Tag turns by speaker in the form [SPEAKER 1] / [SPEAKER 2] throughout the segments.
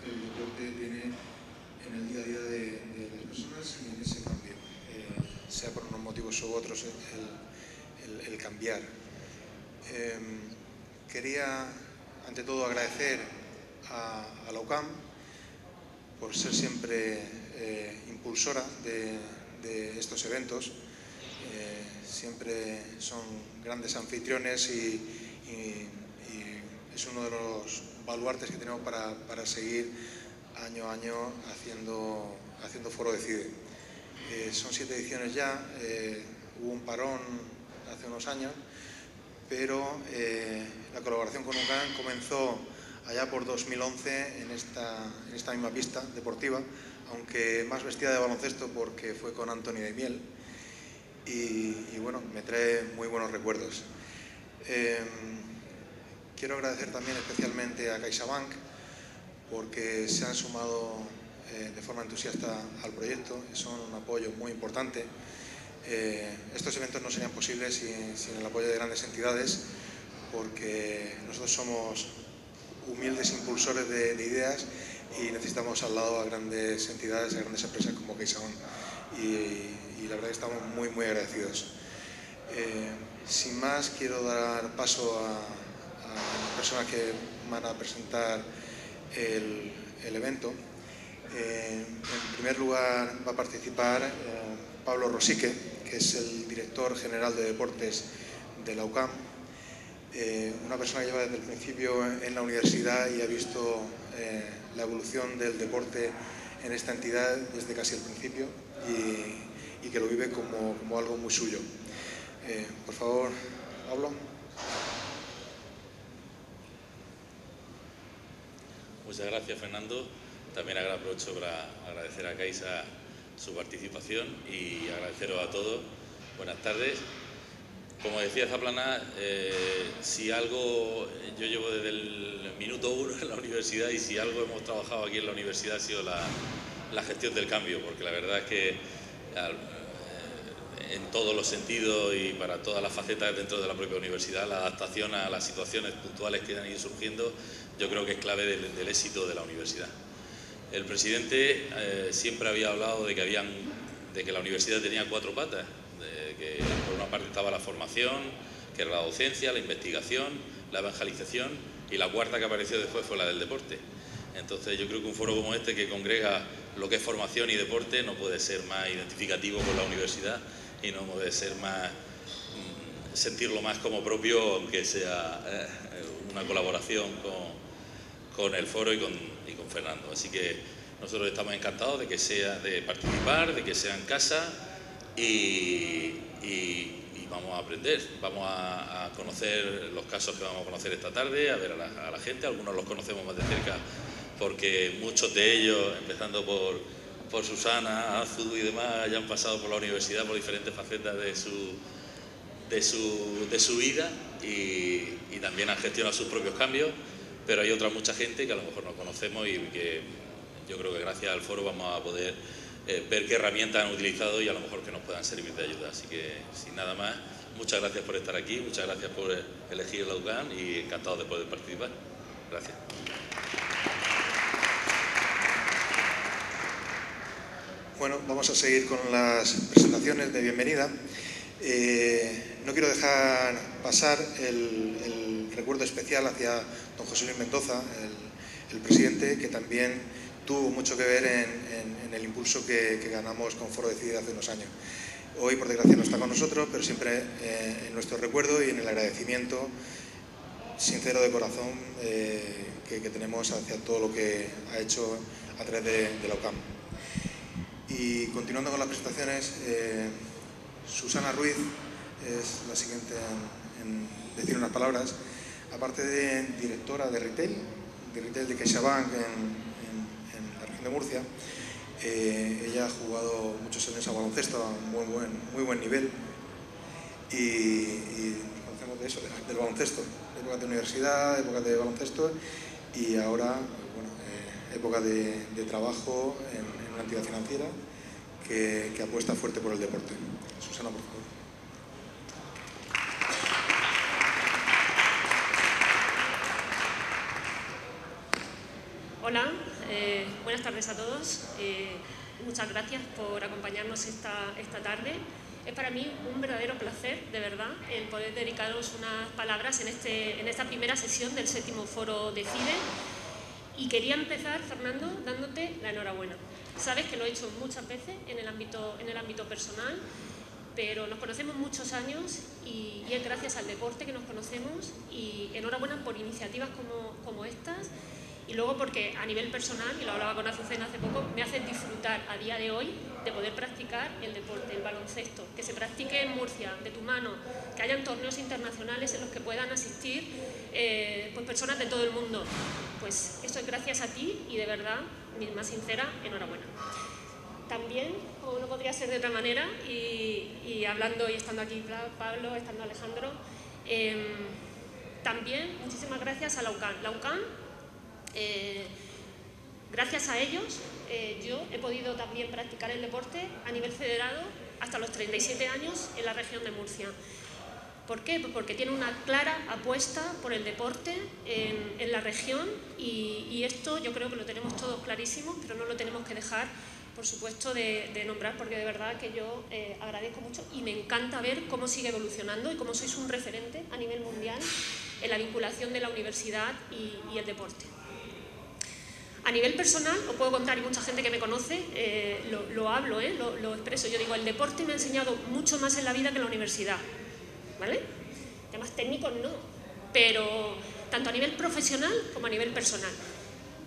[SPEAKER 1] que el deporte tiene en el día a día de las personas y en ese cambio, sea por unos motivos u otros, el cambiar. Quería, ante todo, agradecer a la UCAM por ser siempre impulsora de estos eventos. Siempre son grandes anfitriones y es uno de los baluartes que tenemos para seguir año a año haciendo Foro Decide. Son 7 ediciones ya, hubo un parón hace unos años, pero la colaboración con UCAM comenzó allá por 2011 en esta misma pista deportiva, aunque más vestida de baloncesto porque fue con Antoni de Miel y bueno, me trae muy buenos recuerdos. Quiero agradecer también especialmente a CaixaBank porque se han sumado de forma entusiasta al proyecto y son un apoyo muy importante. Estos eventos no serían posibles sin el apoyo de grandes entidades porque nosotros somos humildes impulsores de ideas y necesitamos al lado a grandes entidades, a grandes empresas como CaixaBank y la verdad que estamos muy agradecidos. Sin más, quiero dar paso a las personas que van a presentar el evento. En primer lugar va a participar Pablo Rosique, que es el director general de deportes de la UCAM, una persona que lleva desde el principio en la universidad y ha visto la evolución del deporte en esta entidad desde casi el principio y que lo vive como algo muy suyo. Por favor, Pablo.
[SPEAKER 2] Muchas gracias, Fernando. También aprovecho para agradecer a Caixa su participación y agradeceros a todos. Buenas tardes. Como decía Zaplana, si algo yo llevo desde el minuto 1 en la universidad y si algo hemos trabajado aquí en la universidad ha sido la gestión del cambio, porque la verdad es que en todos los sentidos y para todas las facetas dentro de la propia universidad, la adaptación a las situaciones puntuales que han ido surgiendo, yo creo que es clave del éxito de la universidad. El presidente siempre había hablado de que la universidad tenía 4 patas, que por una parte estaba la formación, que era la docencia, la investigación, la evangelización y la cuarta que apareció después fue la del deporte. Entonces yo creo que un foro como este que congrega lo que es formación y deporte no puede ser más identificativo con la universidad y no puede ser más sentirlo más como propio, aunque sea una colaboración con el foro y con Fernando. Así que nosotros estamos encantados de participar, de que sea en casa y vamos a aprender, vamos a conocer los casos que vamos a conocer esta tarde, a ver a la gente. Algunos los conocemos más de cerca porque muchos de ellos, empezando por Susana, Azu y demás, ya han pasado por la universidad por diferentes facetas de su vida y también han gestionado sus propios cambios, pero hay otra mucha gente que a lo mejor no conocemos y que yo creo que gracias al foro vamos a poder ver qué herramientas han utilizado y a lo mejor que nos puedan servir de ayuda. Así que, sin nada más, muchas gracias por estar aquí, muchas gracias por elegir la UCAM y encantado de poder participar. Gracias.
[SPEAKER 1] Bueno, vamos a seguir con las presentaciones de bienvenida. No quiero dejar pasar el recuerdo especial hacia don José Luis Mendoza, el presidente, que también tuvo mucho que ver en el impulso que ganamos con Foro Decide hace unos años. Hoy, por desgracia, no está con nosotros, pero siempre en nuestro recuerdo y en el agradecimiento sincero de corazón que tenemos hacia todo lo que ha hecho a través de la UCAM. Y continuando con las presentaciones, Susana Ruiz es la siguiente en decir unas palabras. Aparte de directora de retail de CaixaBank en la región de Murcia, ella ha jugado muchos años a baloncesto a un muy buen nivel y nos conocemos de eso, del baloncesto, épocas de universidad, épocas de baloncesto y ahora, bueno, época de trabajo en una entidad financiera que apuesta fuerte por el deporte. Susana, por favor.
[SPEAKER 3] Hola, buenas tardes a todos. Muchas gracias por acompañarnos esta tarde. Es para mí un verdadero placer, de verdad, el poder dedicaros unas palabras en esta primera sesión del 7º Foro de CIDE. Y quería empezar, Fernando, dándote la enhorabuena. Sabes que lo he hecho muchas veces en el ámbito personal, pero nos conocemos muchos años y es gracias al deporte que nos conocemos, y enhorabuena por iniciativas como estas, y luego porque a nivel personal, y lo hablaba con Azucena hace poco, me hace disfrutar a día de hoy de poder practicar el deporte, el baloncesto, que se practique en Murcia, de tu mano, que hayan torneos internacionales en los que puedan asistir pues personas de todo el mundo. Pues esto es gracias a ti y de verdad, mi más sincera enhorabuena. También, como no podría ser de otra manera, y hablando y estando aquí Pablo, estando Alejandro, también muchísimas gracias a la UCAN. La UCAN, gracias a ellos, yo he podido también practicar el deporte a nivel federado hasta los 37 años en la región de Murcia. ¿Por qué? Pues porque tiene una clara apuesta por el deporte en la región, y esto yo creo que lo tenemos todos clarísimo, pero no lo tenemos que dejar, por supuesto, de nombrar, porque de verdad que yo agradezco mucho y me encanta ver cómo sigue evolucionando y cómo sois un referente a nivel mundial en la vinculación de la universidad y el deporte. A nivel personal, os puedo contar, y mucha gente que me conoce lo hablo, lo expreso. Yo digo, el deporte me ha enseñado mucho más en la vida que la universidad, ¿vale? Temas técnicos no, pero tanto a nivel profesional como a nivel personal.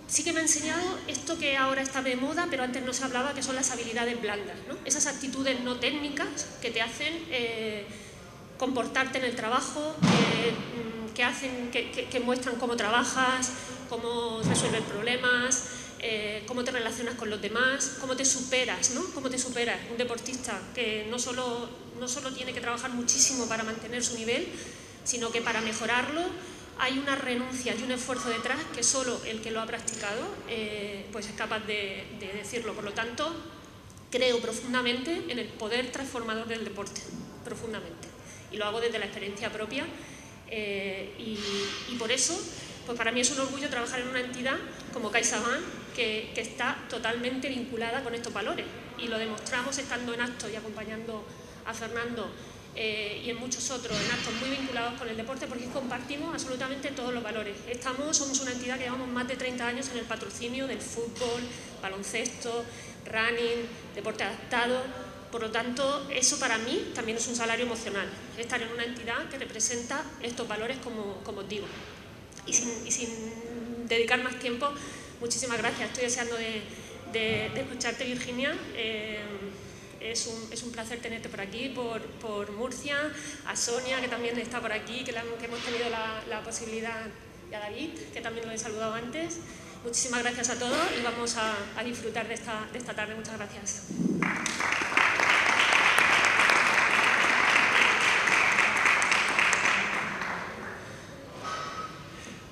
[SPEAKER 3] Sí que me ha enseñado esto que ahora está de moda, pero antes no se hablaba, que son las habilidades blandas, ¿no? Esas actitudes no técnicas que te hacen comportarte en el trabajo, que muestran cómo trabajas, cómo resuelves problemas, cómo te relacionas con los demás, cómo te superas, ¿no? Cómo te superas. Un deportista que no solo tiene que trabajar muchísimo para mantener su nivel, sino que para mejorarlo hay una renuncia y un esfuerzo detrás que solo el que lo ha practicado pues es capaz de decirlo. Por lo tanto, creo profundamente en el poder transformador del deporte, profundamente. Y lo hago desde la experiencia propia, y por eso, pues para mí es un orgullo trabajar en una entidad como CaixaBank que está totalmente vinculada con estos valores, y lo demostramos estando en actos y acompañando a Fernando y en muchos otros, en actos muy vinculados con el deporte, porque compartimos absolutamente todos los valores. Somos una entidad que llevamos más de 30 años en el patrocinio del fútbol, baloncesto, running, deporte adaptado. Por lo tanto, eso para mí también es un salario emocional, estar en una entidad que representa estos valores, como os digo. Y sin dedicar más tiempo, muchísimas gracias. Estoy deseando de escucharte, Virginia. Es un placer tenerte por aquí, por Murcia, a Sonia, que también está por aquí, que hemos tenido la posibilidad, y a David, que también lo he saludado antes. Muchísimas gracias a todos y vamos a disfrutar de esta tarde. Muchas gracias.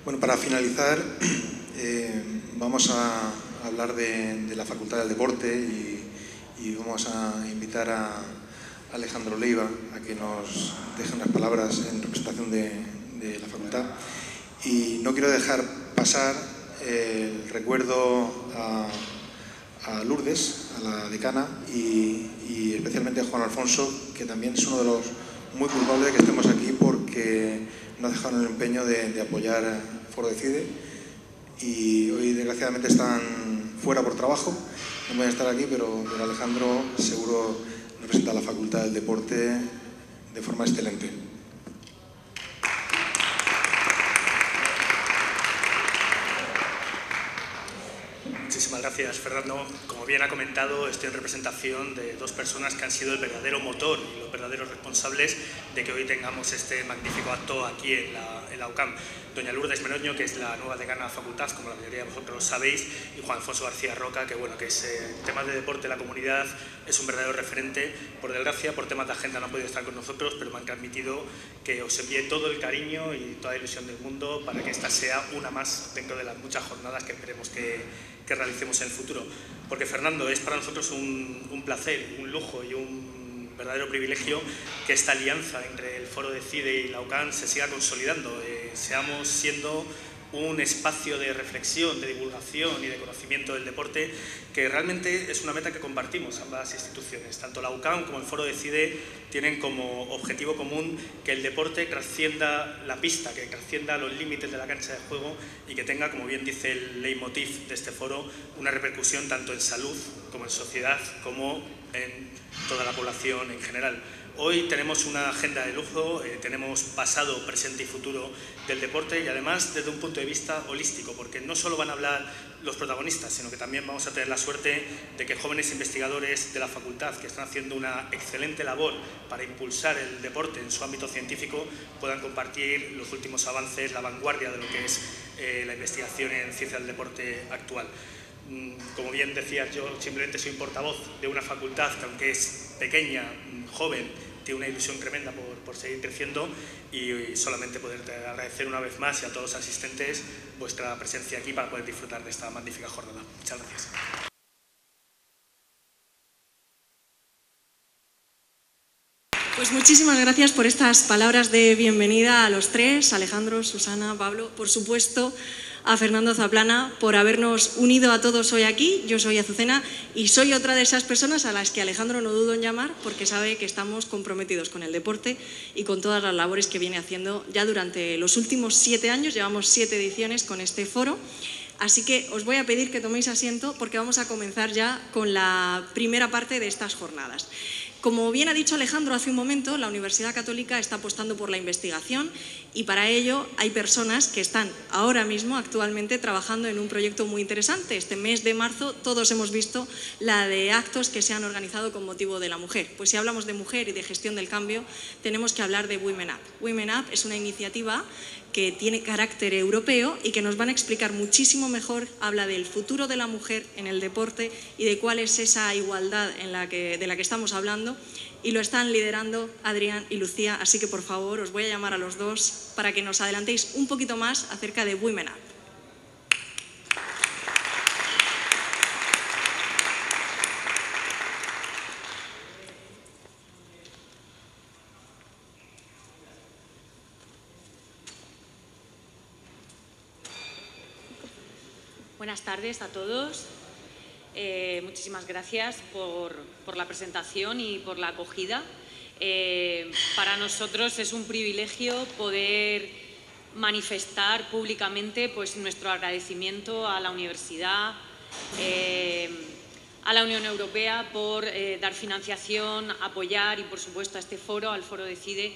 [SPEAKER 1] Bueno, para finalizar, vamos a hablar de la Facultad del Deporte y vamos a invitar a Alejandro Leiva a que nos deje unas palabras en representación de la facultad. Y no quiero dejar pasar el recuerdo a Lourdes, a la decana, y especialmente a Juan Alfonso, que también es uno de los muy culpables de que estemos aquí, porque no dejaron el empeño de apoyar Foro de CIDE, y hoy desgraciadamente están fuera por trabajo, no pueden estar aquí, pero Alejandro seguro representa a la Facultad del Deporte de forma excelente.
[SPEAKER 4] Muchísimas gracias, Fernando. Como bien ha comentado, estoy en representación de dos personas que han sido el verdadero motor y los verdaderos responsables de que hoy tengamos este magnífico acto aquí en la UCAM. Doña Lourdes Meroño, que es la nueva decana de la facultad, como la mayoría de vosotros sabéis, y Juan Alfonso García Roca, que bueno, que es temas de deporte de la comunidad, es un verdadero referente. Por desgracia, por temas de agenda no ha podido estar con nosotros, pero me han transmitido que os envíe todo el cariño y toda la ilusión del mundo para que esta sea una más dentro de las muchas jornadas que esperemos que realicemos en el futuro. Porque, Fernando, es para nosotros un placer, un lujo y un verdadero privilegio que esta alianza entre el Foro de CIDE y la UCAM se siga consolidando, seamos siendo un espacio de reflexión, de divulgación y de conocimiento del deporte que realmente es una meta que compartimos ambas instituciones. Tanto la UCAM como el Foro Decide tienen como objetivo común que el deporte trascienda la pista, que trascienda los límites de la cancha de juego y que tenga, como bien dice el leitmotiv de este foro, una repercusión tanto en salud como en sociedad como en toda la población en general. Hoy tenemos una agenda de lujo, tenemos pasado, presente y futuro del deporte y además desde un punto de vista holístico, porque no solo van a hablar los protagonistas, sino que también vamos a tener la suerte de que jóvenes investigadores de la facultad que están haciendo una excelente labor para impulsar el deporte en su ámbito científico puedan compartir los últimos avances, la vanguardia de lo que es la investigación en ciencia del deporte actual. Como bien decía, yo simplemente soy portavoz de una facultad que, aunque es pequeña, joven, tiene una ilusión tremenda por seguir creciendo y solamente poder agradecer una vez más y a todos los asistentes vuestra presencia aquí para poder disfrutar de esta magnífica jornada. Muchas gracias.
[SPEAKER 5] Pues muchísimas gracias por estas palabras de bienvenida a los tres, Alejandro, Susana, Pablo, por supuesto a Fernando Zaplana por habernos unido a todos hoy aquí. Yo soy Azucena y soy otra de esas personas a las que Alejandro no dudo en llamar porque sabe que estamos comprometidos con el deporte y con todas las labores que viene haciendo ya durante los últimos 7 años. Llevamos 7 ediciones con este foro. Así que os voy a pedir que toméis asiento porque vamos a comenzar ya con la primera parte de estas jornadas. Como bien ha dicho Alejandro hace un momento, la Universidad Católica está apostando por la investigación y para ello hay personas que están ahora mismo, actualmente, trabajando en un proyecto muy interesante. Este mes de marzo todos hemos visto la de actos que se han organizado con motivo de la mujer. Pues si hablamos de mujer y de gestión del cambio, tenemos que hablar de Women Up. Women Up es una iniciativa que tiene carácter europeo y que nos van a explicar muchísimo mejor, habla del futuro de la mujer en el deporte y de cuál es esa igualdad de la que estamos hablando, y lo están liderando Adrián y Lucía, así que por favor os voy a llamar a los dos para que nos adelantéis un poquito más acerca de Women Up.
[SPEAKER 6] Buenas tardes a todos. Muchísimas gracias por la presentación y por la acogida. Para nosotros es un privilegio poder manifestar públicamente pues, nuestro agradecimiento a la universidad, a la Unión Europea por dar financiación, apoyar y por supuesto a este foro, al Foro Decide,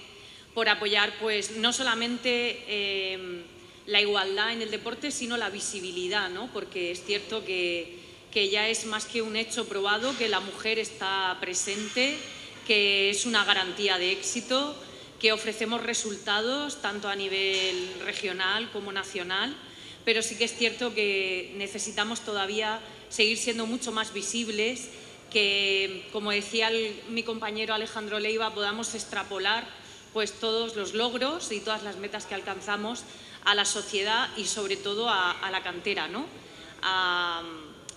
[SPEAKER 6] por apoyar pues, no solamente la igualdad en el deporte, sino la visibilidad, ¿no? Porque es cierto que ya es más que un hecho probado que la mujer está presente, que es una garantía de éxito, que ofrecemos resultados tanto a nivel regional como nacional, pero sí que es cierto que necesitamos todavía seguir siendo mucho más visibles, que, como decía mi compañero Alejandro Leiva, podamos extrapolar pues, todos los logros y todas las metas que alcanzamos a la sociedad y sobre todo a la cantera, ¿no? A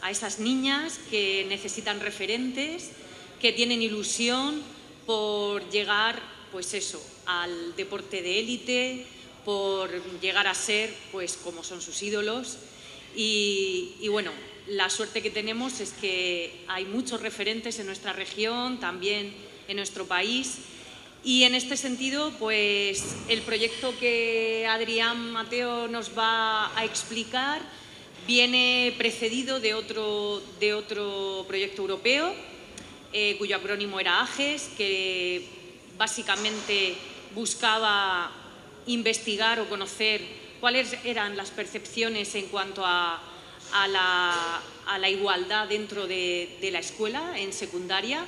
[SPEAKER 6] esas niñas que necesitan referentes, que tienen ilusión por llegar, pues eso, al deporte de élite, por llegar a ser, pues como son sus ídolos. Y bueno, la suerte que tenemos es que hay muchos referentes en nuestra región, también en nuestro país. Y en este sentido, pues el proyecto que Adrián Mateo nos va a explicar viene precedido de otro proyecto europeo, cuyo acrónimo era AGES, que básicamente buscaba investigar o conocer cuáles eran las percepciones en cuanto a la igualdad dentro de la escuela en secundaria.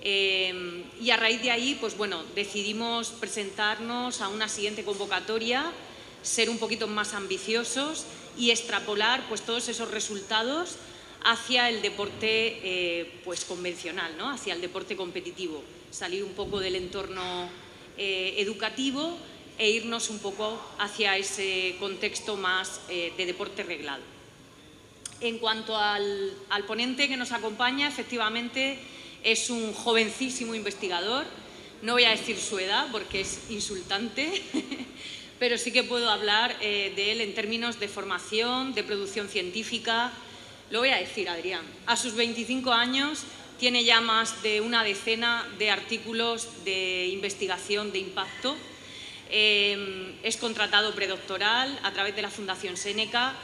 [SPEAKER 6] Y a raíz de ahí, pues bueno, decidimos presentarnos a una siguiente convocatoria, ser un poquito más ambiciosos y extrapolar pues todos esos resultados hacia el deporte pues convencional, ¿no? Hacia el deporte competitivo, salir un poco del entorno educativo e irnos un poco hacia ese contexto más de deporte reglado. En cuanto al ponente que nos acompaña, efectivamente es un jovencísimo investigador, no voy a decir su edad porque es insultante, pero sí que puedo hablar de él en términos de formación, de producción científica. Lo voy a decir, Adrián. A sus 25 años tiene ya más de una decena de artículos de investigación de impacto. Es contratado predoctoral a través de la Fundación Séneca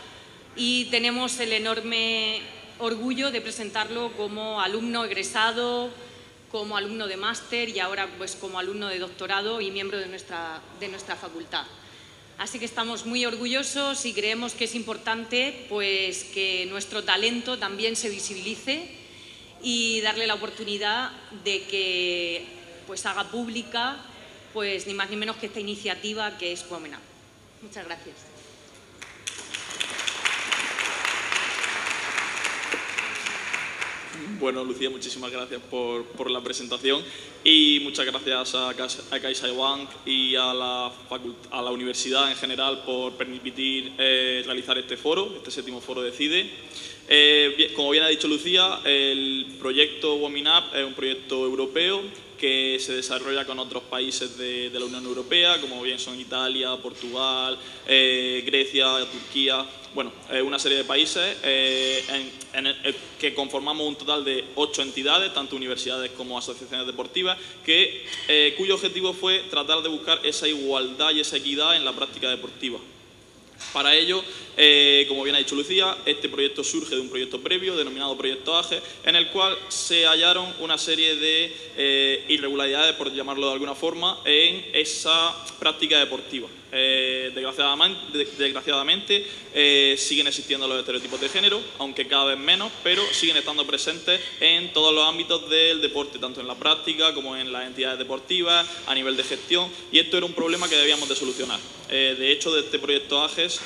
[SPEAKER 6] y tenemos el enorme orgullo de presentarlo como alumno egresado, como alumno de máster y ahora pues como alumno de doctorado y miembro de nuestra facultad. Así que estamos muy orgullosos y creemos que es importante pues, que nuestro talento también se visibilice y darle la oportunidad de que pues, haga pública pues, ni más ni menos que esta iniciativa que es Women Up. Muchas gracias.
[SPEAKER 7] Bueno, Lucía, muchísimas gracias por la presentación y muchas gracias a CaixaBank y a la universidad en general por permitir realizar este foro, este 7º foro de CIDE. Como bien ha dicho Lucía, el proyecto Women Up es un proyecto europeo que se desarrolla con otros países de la Unión Europea, como bien son Italia, Portugal, Grecia, Turquía, bueno, una serie de países que conformamos un total de 8 entidades, tanto universidades como asociaciones deportivas, cuyo objetivo fue tratar de buscar esa igualdad y esa equidad en la práctica deportiva. Para ello, como bien ha dicho Lucía, este proyecto surge de un proyecto previo denominado Proyecto AGE, en el cual se hallaron una serie de irregularidades, por llamarlo de alguna forma, en esa práctica deportiva. Desgraciadamente siguen existiendo los estereotipos de género, aunque cada vez menos, pero siguen estando presentes en todos los ámbitos del deporte, tanto en la práctica como en las entidades deportivas, a nivel de gestión, y esto era un problema que debíamos de solucionar. De hecho, de este proyecto AGES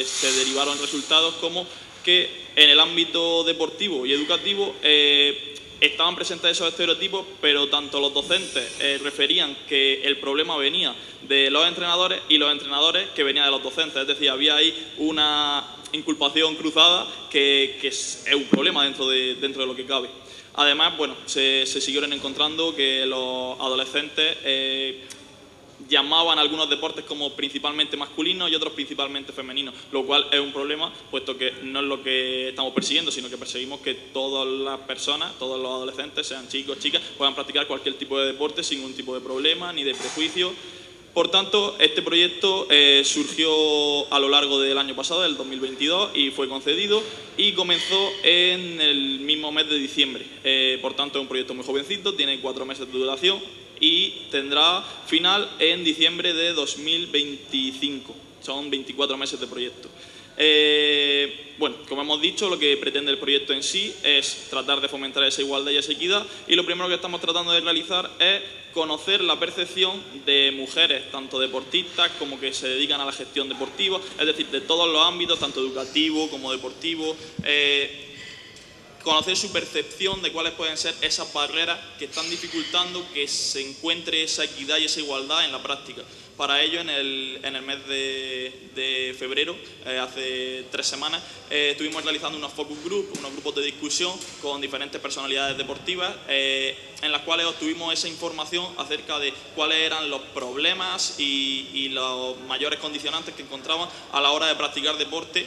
[SPEAKER 7] se derivaron resultados como que en el ámbito deportivo y educativo estaban presentes esos estereotipos, pero tanto los docentes referían que el problema venía de los entrenadores y los entrenadores que venían de los docentes. Es decir, había ahí una inculpación cruzada que es un problema dentro de lo que cabe. Además, bueno, se siguieron encontrando que los adolescentes llamaban a algunos deportes como principalmente masculinos y otros principalmente femeninos, lo cual es un problema, puesto que no es lo que estamos persiguiendo, sino que perseguimos que todas las personas, todos los adolescentes, sean chicos, chicas, puedan practicar cualquier tipo de deporte sin ningún tipo de problema ni de prejuicio. Por tanto, este proyecto surgió a lo largo del año pasado, del 2022, y fue concedido y comenzó en el mismo mes de diciembre. Por tanto, es un proyecto muy jovencito, tiene 4 meses de duración y tendrá final en diciembre de 2025. Son 24 meses de proyecto. Bueno, como hemos dicho, lo que pretende el proyecto en sí es tratar de fomentar esa igualdad y esa equidad, y lo primero que estamos tratando de realizar es conocer la percepción de mujeres, tanto deportistas como que se dedican a la gestión deportiva, es decir, de todos los ámbitos, tanto educativo como deportivo, conocer su percepción de cuáles pueden ser esas barreras que están dificultando que se encuentre esa equidad y esa igualdad en la práctica. Para ello, en el mes de febrero, hace 3 semanas, estuvimos realizando unos focus group, unos grupos de discusión con diferentes personalidades deportivas, en las cuales obtuvimos esa información acerca de cuáles eran los problemas y los mayores condicionantes que encontraban a la hora de practicar deporte.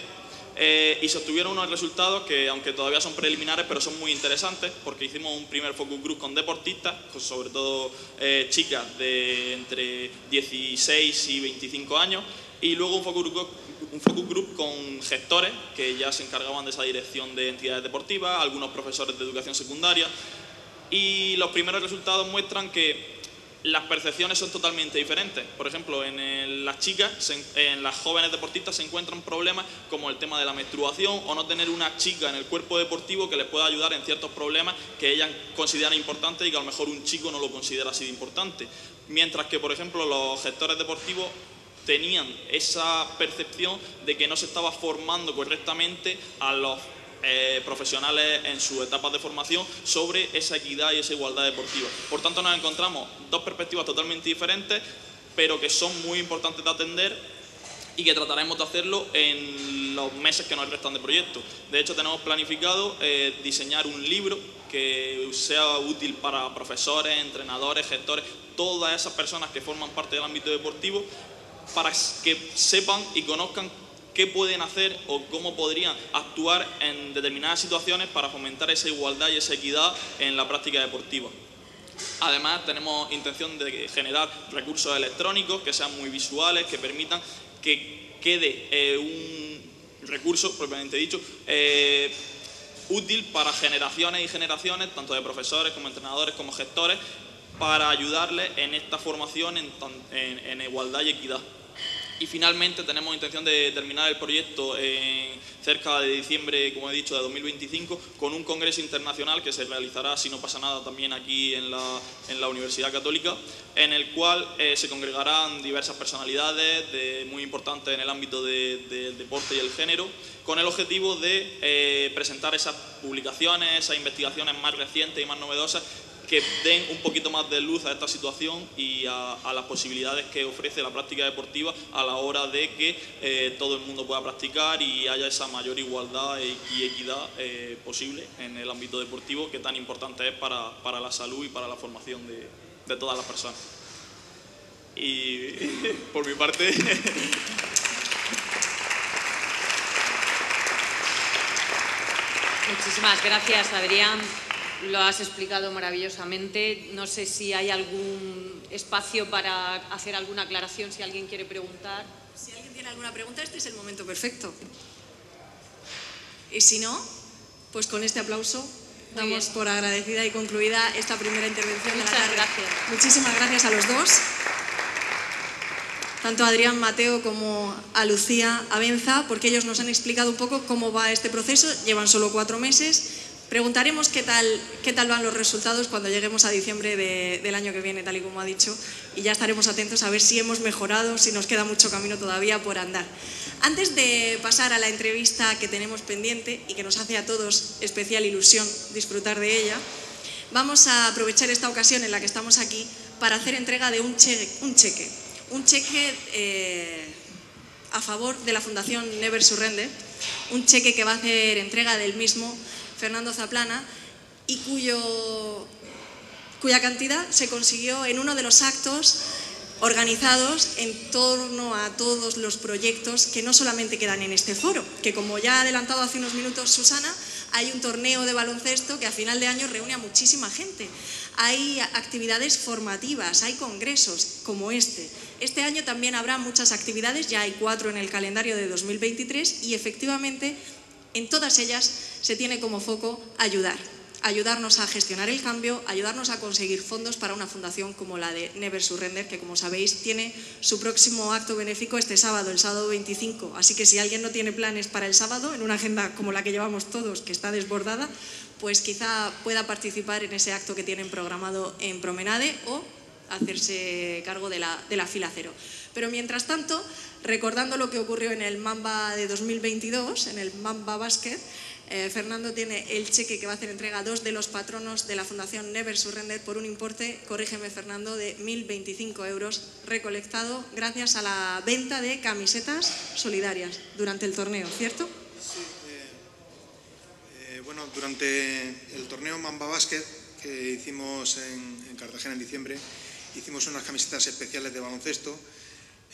[SPEAKER 7] Y se obtuvieron unos resultados que, aunque todavía son preliminares, pero son muy interesantes, porque hicimos un primer focus group con deportistas, sobre todo chicas de entre 16 y 25 años, y luego un focus group con gestores que ya se encargaban de esa dirección de entidades deportivas, algunos profesores de educación secundaria, y los primeros resultados muestran que las percepciones son totalmente diferentes. Por ejemplo, en las chicas, en las jóvenes deportistas se encuentran problemas como el tema de la menstruación o no tener una chica en el cuerpo deportivo que les pueda ayudar en ciertos problemas que ellas consideran importantes y que a lo mejor un chico no lo considera así de importante. Mientras que, por ejemplo, los gestores deportivos tenían esa percepción de que no se estaba formando correctamente a los profesionales en sus etapas de formación sobre esa equidad y esa igualdad deportiva. Por tanto, nos encontramos dos perspectivas totalmente diferentes, pero que son muy importantes de atender y que trataremos de hacerlo en los meses que nos restan de proyecto. De hecho, tenemos planificado diseñar un libro que sea útil para profesores, entrenadores, gestores, todas esas personas que forman parte del ámbito deportivo, para que sepan y conozcan qué pueden hacer o cómo podrían actuar en determinadas situaciones para fomentar esa igualdad y esa equidad en la práctica deportiva. Además, tenemos intención de generar recursos electrónicos que sean muy visuales, que permitan que quede un recurso, propiamente dicho, útil para generaciones y generaciones, tanto de profesores como entrenadores como gestores, para ayudarles en esta formación en igualdad y equidad. Y finalmente tenemos intención de terminar el proyecto cerca de diciembre, como he dicho, de 2025, con un congreso internacional que se realizará, si no pasa nada, también aquí en la Universidad Católica, en el cual se congregarán diversas personalidades muy importantes en el ámbito del deporte y el género, con el objetivo de presentar esas publicaciones, esas investigaciones más recientes y más novedosas que den un poquito más de luz a esta situación y a las posibilidades que ofrece la práctica deportiva a la hora de que todo el mundo pueda practicar y haya esa mayor igualdad y equidad posible en el ámbito deportivo, que tan importante es para la salud y para la formación de todas las personas. Y por mi parte...
[SPEAKER 6] Muchísimas gracias, Adrián. Lo has explicado maravillosamente. No sé si hay algún espacio para hacer alguna aclaración, si alguien quiere preguntar.
[SPEAKER 5] Si alguien tiene alguna pregunta, este es el momento perfecto. Y si no, pues con este aplauso damos por agradecida y concluida esta primera intervención de la tarde.
[SPEAKER 6] Gracias.
[SPEAKER 5] Muchísimas gracias a los dos, tanto a Adrián Mateo como a Lucía Abenza, porque ellos nos han explicado un poco cómo va este proceso. Llevan solo 4 meses. Preguntaremos qué tal van los resultados cuando lleguemos a diciembre del año que viene, tal y como ha dicho, y ya estaremos atentos a ver si hemos mejorado, si nos queda mucho camino todavía por andar. Antes de pasar a la entrevista que tenemos pendiente y que nos hace a todos especial ilusión disfrutar de ella, vamos a aprovechar esta ocasión en la que estamos aquí para hacer entrega de un cheque a favor de la Fundación Never Surrender, un cheque que va a hacer entrega del mismo Fernando Zaplana y cuya cantidad se consiguió en uno de los actos organizados en torno a todos los proyectos que no solamente quedan en este foro, que como ya ha adelantado hace unos minutos Susana, hay un torneo de baloncesto que a final de año reúne a muchísima gente. Hay actividades formativas, hay congresos como este. Este año también habrá muchas actividades, ya hay 4 en el calendario de 2023 y efectivamente en todas ellas se tiene como foco ayudarnos a gestionar el cambio, ayudarnos a conseguir fondos para una fundación como la de Never Surrender, que como sabéis tiene su próximo acto benéfico este sábado, el sábado 25. Así que si alguien no tiene planes para el sábado, en una agenda como la que llevamos todos, que está desbordada, pues quizá pueda participar en ese acto que tienen programado en Promenade o hacerse cargo de la fila cero. Pero mientras tanto, recordando lo que ocurrió en el Mamba de 2022, en el Mamba Basket, Fernando tiene el cheque que va a hacer entrega a 2 de los patronos de la Fundación Never Surrender por un importe, corrígeme Fernando, de 1.025 euros recolectado gracias a la venta de camisetas solidarias durante el torneo, ¿cierto?
[SPEAKER 1] Sí, bueno, durante el torneo Mamba Basket que hicimos en Cartagena en diciembre, hicimos unas camisetas especiales de baloncesto.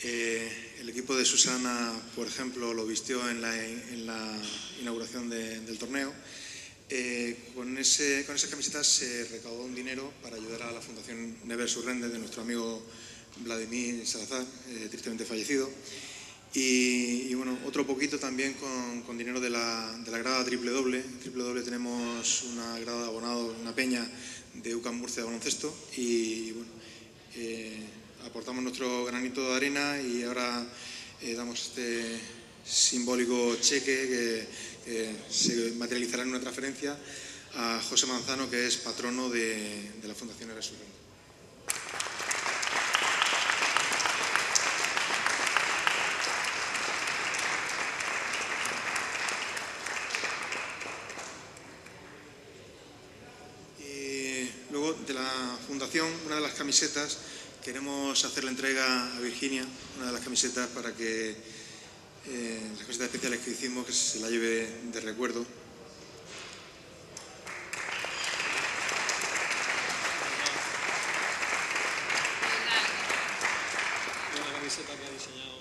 [SPEAKER 1] El equipo de Susana, por ejemplo, lo vistió en la inauguración del torneo. Con esas camisetas se recaudó un dinero para ayudar a la Fundación Never Surrender de nuestro amigo Vladimir Salazar, tristemente fallecido. Y bueno, otro poquito también con dinero de la grada Triple Doble. En Triple Doble tenemos una grada de abonado, una peña de UCAM Murcia de baloncesto y bueno, aportamos nuestro granito de arena y ahora damos este simbólico cheque que se materializará en una transferencia a José Manzano, que es patrono de la Fundación Never Surrender. Luego, de la Fundación, una de las camisetas, queremos hacer la entrega a Virginia, una de las camisetas para que, las camisetas especiales que hicimos, que se la lleve de recuerdo.
[SPEAKER 7] Una camiseta que ha diseñado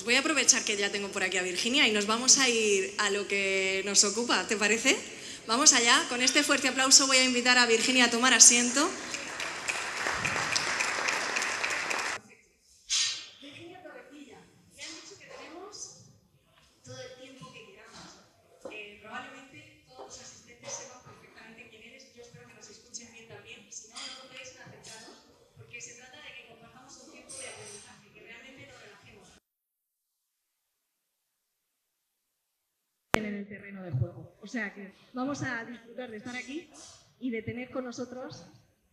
[SPEAKER 5] voy a aprovechar que ya tengo por aquí a Virginia y nos vamos a ir a lo que nos ocupa, ¿te parece? Vamos allá. Con este fuerte aplauso voy a invitar a Virginia a tomar asiento. Virginia Torrecilla, me han dicho que tenemos todo el tiempo que queramos. Probablemente todos los asistentes sepan perfectamente quién eres. Yo espero que nos escuchen bien también. Si no, no podéis aceptarnos, porque se trata de que compartamos un tiempo de aprendizaje, que realmente nos relajemos en el terreno de juego. O sea que vamos a disfrutar de estar aquí y de tener con nosotros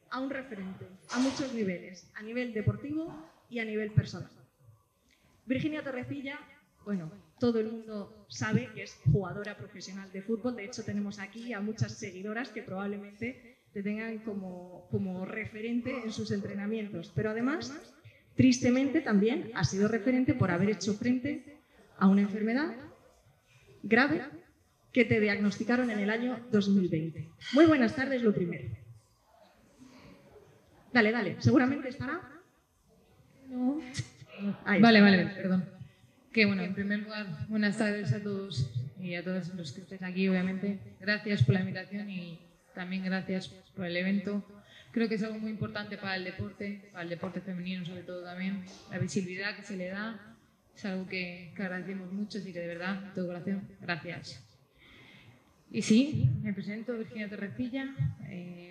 [SPEAKER 5] a un referente a muchos niveles, a nivel deportivo y a nivel personal. Virginia Torrecilla, bueno, todo el mundo sabe que es jugadora profesional de fútbol. De hecho, tenemos aquí a muchas seguidoras que probablemente te tengan como referente en sus entrenamientos. Pero además, tristemente también ha sido referente por haber hecho frente a una enfermedad grave que te diagnosticaron en el año 2020. Muy buenas tardes, lo primero. Dale, seguramente estará. No.
[SPEAKER 8] Vale, perdón. Que bueno, en primer lugar, buenas tardes a todos y a todos los que estéis aquí, obviamente. Gracias por la invitación y también gracias por el evento. Creo que es algo muy importante para el deporte femenino sobre todo también. La visibilidad que se le da es algo que agradecemos mucho, así que de verdad, de todo corazón, gracias. Y sí, me presento, Virginia Torrecilla,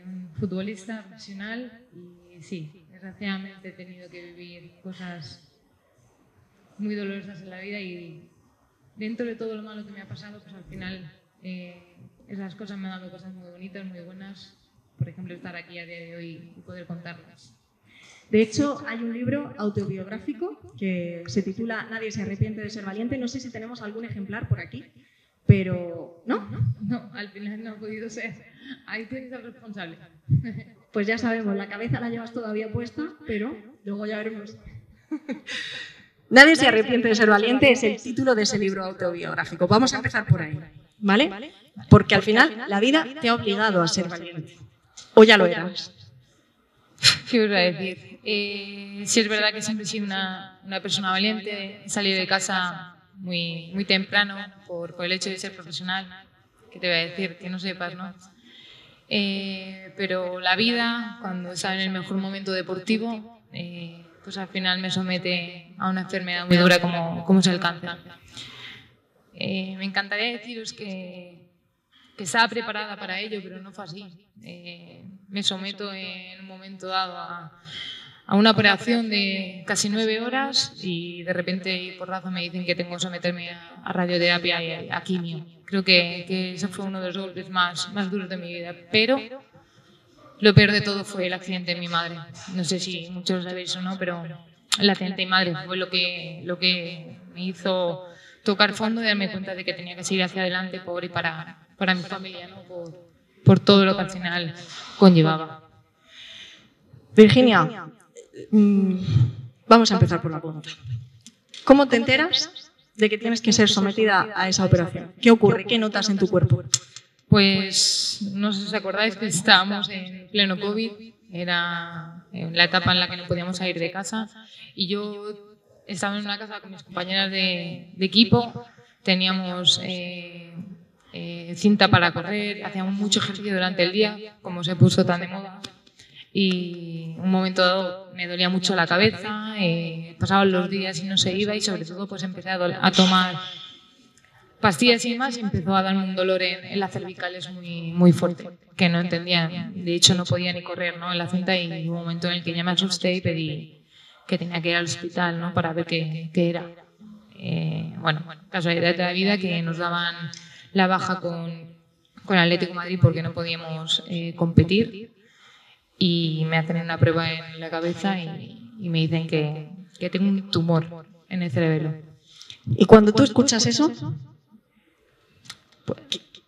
[SPEAKER 8] un futbolista profesional y sí, desgraciadamente he tenido que vivir cosas muy dolorosas en la vida y dentro de todo lo malo que me ha pasado, pues al final esas cosas me han dado cosas muy bonitas, muy buenas, por ejemplo estar aquí a día de hoy y poder contarlas.
[SPEAKER 5] De hecho, hay un libro autobiográfico que se titula Nadie se arrepiente de ser valiente. No sé si tenemos algún ejemplar por aquí, pero ¿no?
[SPEAKER 8] No, al final no ha podido ser. Ahí tienes al responsable.
[SPEAKER 5] Pues ya sabemos, la cabeza la llevas todavía puesta, pero luego ya veremos. Nadie se arrepiente de ser valiente es el título de ese libro autobiográfico. Vamos a empezar por ahí, ¿vale? Porque al final la vida te ha obligado a ser valiente. ¿O ya lo eras?
[SPEAKER 8] ¿Qué os voy a decir? Sí es verdad que siempre he sido una persona valiente. He salido de casa muy temprano por el hecho de ser profesional. ¿Qué te voy a decir? Que no sepas, ¿no? Pero la vida, cuando está en el mejor momento deportivo, pues al final me somete a una enfermedad muy dura como es el cáncer. Me encantaría deciros que estaba preparada para ello, pero no fue así. Me someto en un momento dado a una operación de casi 9 horas y de repente y por razón me dicen que tengo que someterme a radioterapia y a quimio. Creo que ese fue uno de los golpes más duros de mi vida, pero lo peor de todo fue el accidente de mi madre. No sé si muchos lo sabéis o no, pero el accidente de mi madre fue lo que me hizo tocar fondo y darme cuenta de que tenía que seguir hacia adelante por y para mi familia, ¿no? Por todo lo que al final conllevaba.
[SPEAKER 5] Virginia, vamos a empezar por la pregunta. ¿Cómo te enteras de que tienes que ser sometida a esa operación? ¿Qué ocurre? ¿Qué notas en tu cuerpo?
[SPEAKER 8] Pues no sé si os acordáis que estábamos en pleno COVID, era la etapa en la que no podíamos salir de casa y yo estaba en una casa con mis compañeras de equipo, teníamos cinta para correr, hacíamos mucho ejercicio durante el día, como se puso tan de moda. Y un momento dado me dolía mucho la cabeza, pasaban los días y no se iba y sobre todo pues empecé a tomar pastillas y más y empezó a darme un dolor en las cervicales muy fuerte, que no entendía, de hecho no podía ni correr, ¿no? En la cinta y hubo un momento en el que ya me asusté y pedí que tenía que ir al hospital, ¿no? Para ver qué era. Bueno, casualidad de la vida que nos daban la baja con Atlético de Madrid porque no podíamos competir. Y me hacen una prueba en la cabeza y me dicen que tengo un tumor en el cerebro.
[SPEAKER 5] Y cuando tú escuchas eso,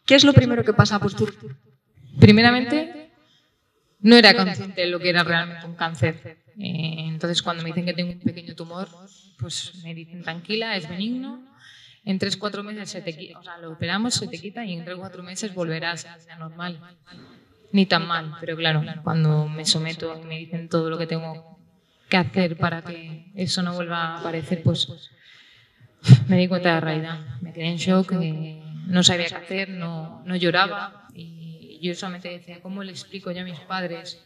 [SPEAKER 5] ¿qué es lo primero que pasa por tu?
[SPEAKER 8] Primeramente, no era consciente de lo que era realmente un cáncer. Entonces, cuando me dicen que tengo un pequeño tumor, pues me dicen tranquila, es benigno. En 3-4 meses se te quita, o sea, lo operamos, se te quita y en 3-4 meses volverás a ser normal. Ni tan mal, pero claro, cuando me someto y me dicen todo lo que tengo que hacer para que eso no vuelva a aparecer, pues me di cuenta de la realidad. Me quedé en shock, no sabía qué hacer, no lloraba y yo solamente decía, ¿cómo le explico yo a mis padres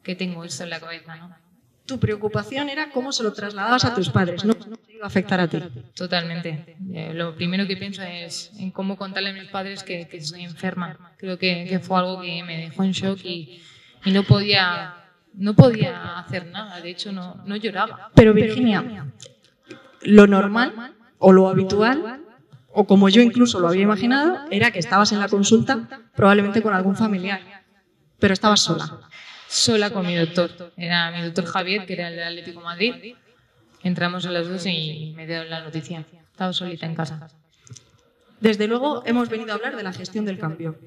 [SPEAKER 8] que tengo esto en la cabeza, ¿no?
[SPEAKER 5] Tu preocupación era cómo se lo trasladabas a tus padres, no te iba a afectar a ti.
[SPEAKER 8] Totalmente. Lo primero que pienso es en cómo contarle a mis padres que estoy enferma. Creo que fue algo que me dejó en shock y no podía hacer nada. De hecho, no lloraba.
[SPEAKER 5] Pero Virginia, lo normal o lo habitual, o como yo incluso lo había imaginado, era que estabas en la consulta probablemente con algún familiar, pero estabas sola.
[SPEAKER 8] Sola con mi doctor. Era mi doctor Javier, que era el del Atlético de Madrid. Entramos a las 2 y me dieron la noticia. Estaba solita en casa.
[SPEAKER 5] Desde luego hemos venido a hablar de la gestión del cambio.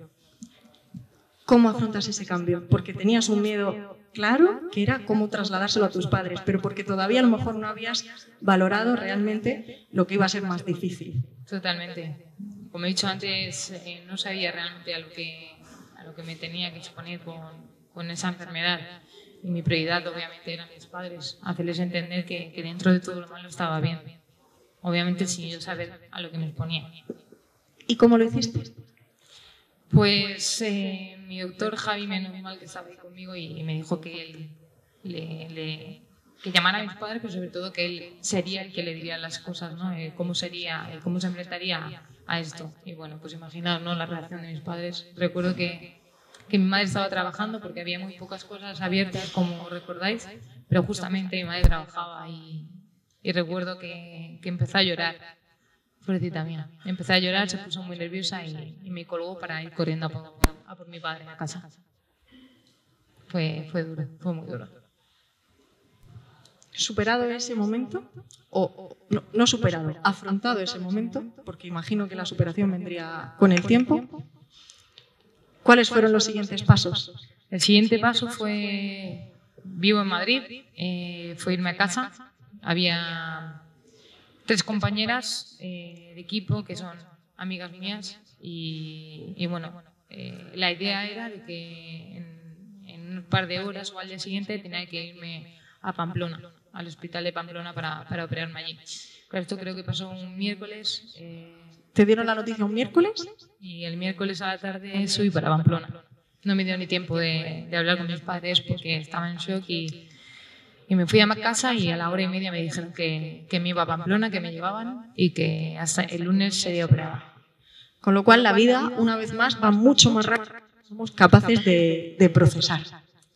[SPEAKER 5] ¿Cómo afrontas ese cambio? Porque tenías un miedo claro, que era cómo trasladárselo a tus padres, pero porque todavía a lo mejor no habías valorado realmente lo que iba a ser más difícil.
[SPEAKER 8] Totalmente. Como he dicho antes, no sabía realmente a lo que me tenía que exponer con esa enfermedad. Y mi prioridad, obviamente, eran mis padres. Hacerles entender que dentro de todo lo malo estaba bien. Obviamente, sin yo saber a lo que me exponía.
[SPEAKER 5] ¿Y cómo lo hiciste?
[SPEAKER 8] Pues mi doctor Javi, menos mal que estaba ahí conmigo y me dijo que él que llamara a mis padres, pero sobre todo que él sería el que le diría las cosas, ¿no? Cómo se enfrentaría a esto. Y bueno, pues imaginaos, ¿no?, la reacción de mis padres. Recuerdo que mi madre estaba trabajando porque había muy pocas cosas abiertas, como recordáis, pero justamente mi madre trabajaba y recuerdo que empezó a llorar. Pobrecita mía. Empecé a llorar, se puso muy nerviosa y me colgó para ir corriendo a por mi padre a casa. Fue duro, fue muy duro.
[SPEAKER 5] ¿Superado ese momento? O no superado, afrontado ese momento, porque imagino que la superación vendría con el tiempo. ¿Cuáles fueron los siguientes pasos?
[SPEAKER 8] El siguiente paso fue, vivo en Madrid, fue irme a casa. Había 3 compañeras de equipo que son amigas mías y bueno, la idea era de que en un par de horas o al día siguiente tenía que irme a Pamplona, al hospital de Pamplona para operarme allí. Pero esto creo que pasó un miércoles.
[SPEAKER 5] ¿Te dieron la noticia un miércoles?
[SPEAKER 8] Y el miércoles a la tarde subí para Pamplona. No me dio ni tiempo de hablar con mis padres porque estaba en shock y me fui a mi casa y a la hora y media me dijeron que me iba a Pamplona, que me llevaban y que hasta el lunes sería operada.
[SPEAKER 5] Con lo cual la vida, una vez más, va mucho más rápido. Somos capaces de procesar.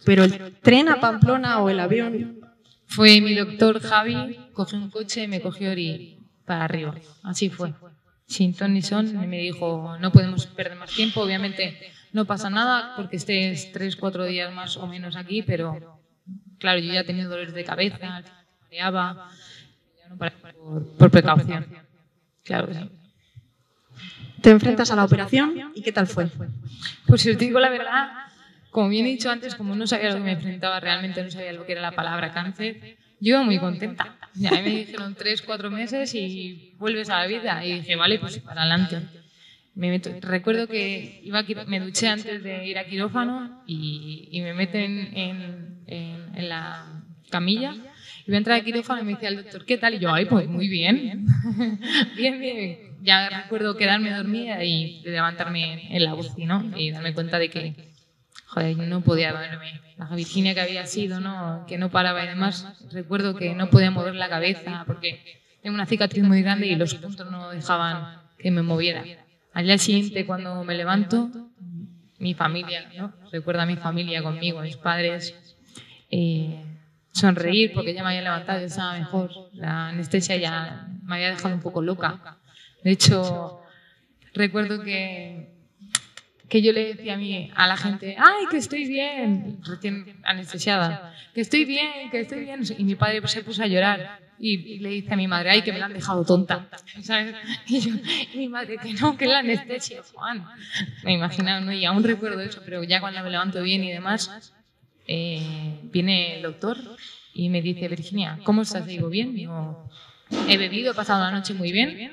[SPEAKER 5] Pero el tren a Pamplona o el avión...
[SPEAKER 8] Fue mi doctor Javi, cogió un coche y me cogió y para arriba. Así fue. Sin ton ni son, y me dijo, no podemos perder más tiempo, obviamente no pasa nada porque estés 3-4 días más o menos aquí, pero claro, yo ya tenía dolores de cabeza, mareaba, por precaución. Claro que sí.
[SPEAKER 5] Te enfrentas a la operación y ¿qué tal fue?
[SPEAKER 8] Pues si os digo la verdad, como bien he dicho antes, como no sabía lo que me enfrentaba realmente, no sabía lo que era la palabra cáncer, yo iba muy contenta. Ya me dijeron 3-4 meses y vuelves a la vida. Y dije, vale, pues para adelante. Recuerdo que me duché antes de ir a quirófano y me meten en la camilla. Y voy a entrar a quirófano y me decía el doctor, ¿qué tal? Y yo, ay, pues muy bien. bien. Ya recuerdo quedarme dormida y levantarme en la UCI, ¿no? Y darme cuenta de que, joder, no podía verme. La Virginia que había sido, ¿no?, que no paraba y demás. Recuerdo que no podía mover la cabeza porque tengo una cicatriz muy grande y los puntos no dejaban que me moviera. Al día siguiente, cuando me levanto, mi familia, ¿no?, recuerdo a mi familia conmigo, a mis padres, sonreír porque ya me había levantado, ya estaba mejor. La anestesia ya me había dejado un poco loca. De hecho, recuerdo que yo le decía a la gente, ¡ay, que estoy bien! Recién anestesiada, que estoy bien. Y mi padre se puso a llorar y le dice a mi madre, ¡ay, que me la han dejado tonta! ¿Sabes? Y mi madre, que no, que la anestesia, Juan. Me imaginaba, ¿no? Y aún recuerdo eso, pero ya cuando me levanto bien y demás, viene el doctor y me dice, Virginia, ¿cómo estás? Digo, bien. Digo, he bebido, he pasado la noche muy bien.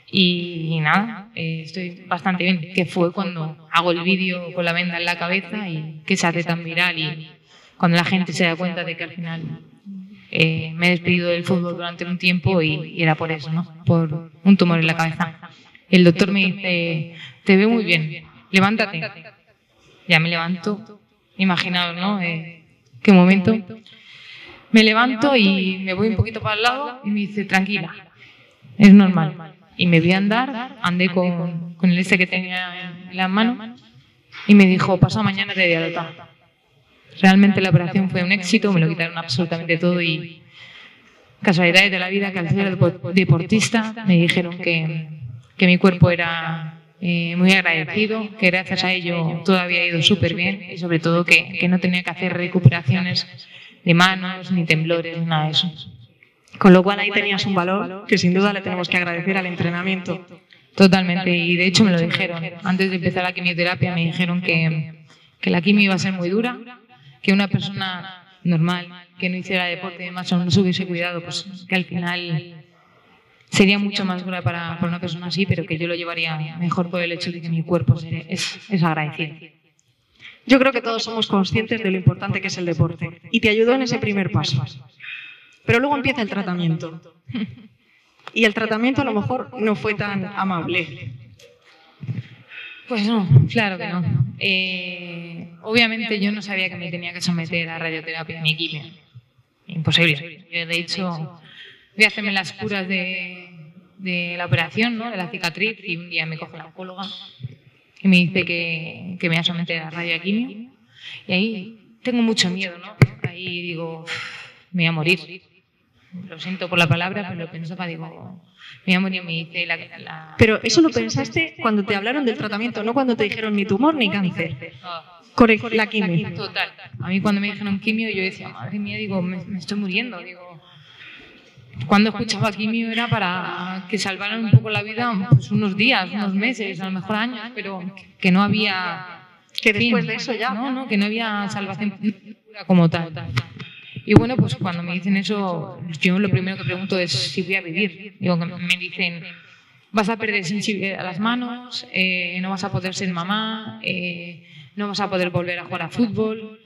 [SPEAKER 8] Y nada, estoy bastante bien, que fue cuando hago el vídeo con la venda en la cabeza y que se hace tan viral y cuando la gente se da cuenta de que al final me he despedido del fútbol durante un tiempo y era por eso, ¿no? Por un tumor en la cabeza. El doctor me dice, te veo muy bien, levántate. Ya me levanto, imaginaos, ¿no? Qué momento. Me levanto y me voy un poquito para el lado y me dice, tranquila, es normal. Y me vi a andar, andé con el que tenía en la mano y me dijo, pasado mañana te dialata. Realmente la operación fue un éxito, me lo quitaron absolutamente todo y casualidades de la vida que al ser deportista me dijeron que mi cuerpo era muy agradecido, que gracias a ello todo había ido súper bien y sobre todo que no tenía que hacer recuperaciones de manos, ni temblores, ni nada de eso.
[SPEAKER 5] Con lo cual ahí tenías un valor que sin duda le tenemos que agradecer al entrenamiento.
[SPEAKER 8] Totalmente, y de hecho me lo dijeron. Antes de empezar la quimioterapia me dijeron que la quimio iba a ser muy dura, que una persona normal, que no hiciera deporte y demás, o no se hubiese cuidado, pues que al final sería mucho más dura para una persona así, pero que yo lo llevaría mejor por el hecho de que mi cuerpo es agradecido.
[SPEAKER 5] Yo creo que todos somos conscientes de lo importante que es el deporte y te ayudó en ese primer paso. Pero luego empieza el tratamiento. Y el tratamiento a lo mejor no fue tan amable.
[SPEAKER 8] Pues no, claro que no. Obviamente yo no sabía que me tenía que someter a radioterapia ni quimio. Imposible. Yo, de hecho, voy a hacerme las curas de la operación, ¿no? De la cicatriz, y un día me coge la oncóloga y me dice que me voy a someter a radioquimio. Y ahí tengo mucho miedo, ¿no? Ahí digo, me voy a morir. Lo siento por la palabra, pero lo pensaba, digo, me voy a morir, me dice
[SPEAKER 5] Pero eso lo pensaste cuando te hablaron del tratamiento, no cuando te dijeron ni tumor ni cáncer. Correcto, la quimio.
[SPEAKER 8] Total. A mí cuando me dijeron quimio yo decía, madre mía, digo, me estoy muriendo, digo. Cuando escuchaba quimio era para que salvaran un poco la vida, pues unos días, unos meses, a lo mejor años, pero que no había...
[SPEAKER 5] Que después de eso ya...
[SPEAKER 8] No, que no había salvación como tal. Y bueno, pues cuando me dicen eso, yo lo primero que pregunto es si voy a vivir. Digo, que me dicen, vas a perder sensibilidad a las manos, no vas a poder ser mamá, no vas a poder volver a jugar a fútbol.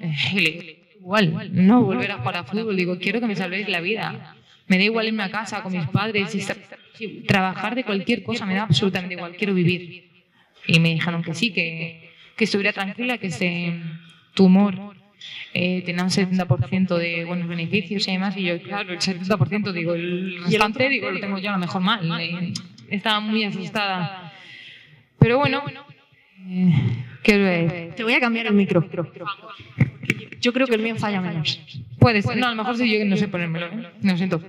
[SPEAKER 8] Igual, no volver a jugar a fútbol. Digo, quiero que me salvéis la vida. Me da igual irme a casa con mis padres, trabajar de cualquier cosa, me da absolutamente igual, quiero vivir. Y me dijeron que sí, que estuviera tranquila, que ese tumor tenía un 70% de buenos beneficios y demás, y yo, claro, el 70%, digo, el restante, digo, lo tengo yo a lo mejor mal. Estaba muy asustada. Pero bueno, ¿qué os voy a decir?
[SPEAKER 5] Te voy a cambiar el micro. Yo creo que el mío falla menos.
[SPEAKER 8] Puede ser, no, a lo mejor sí, yo no sé ponérmelo, lo siento.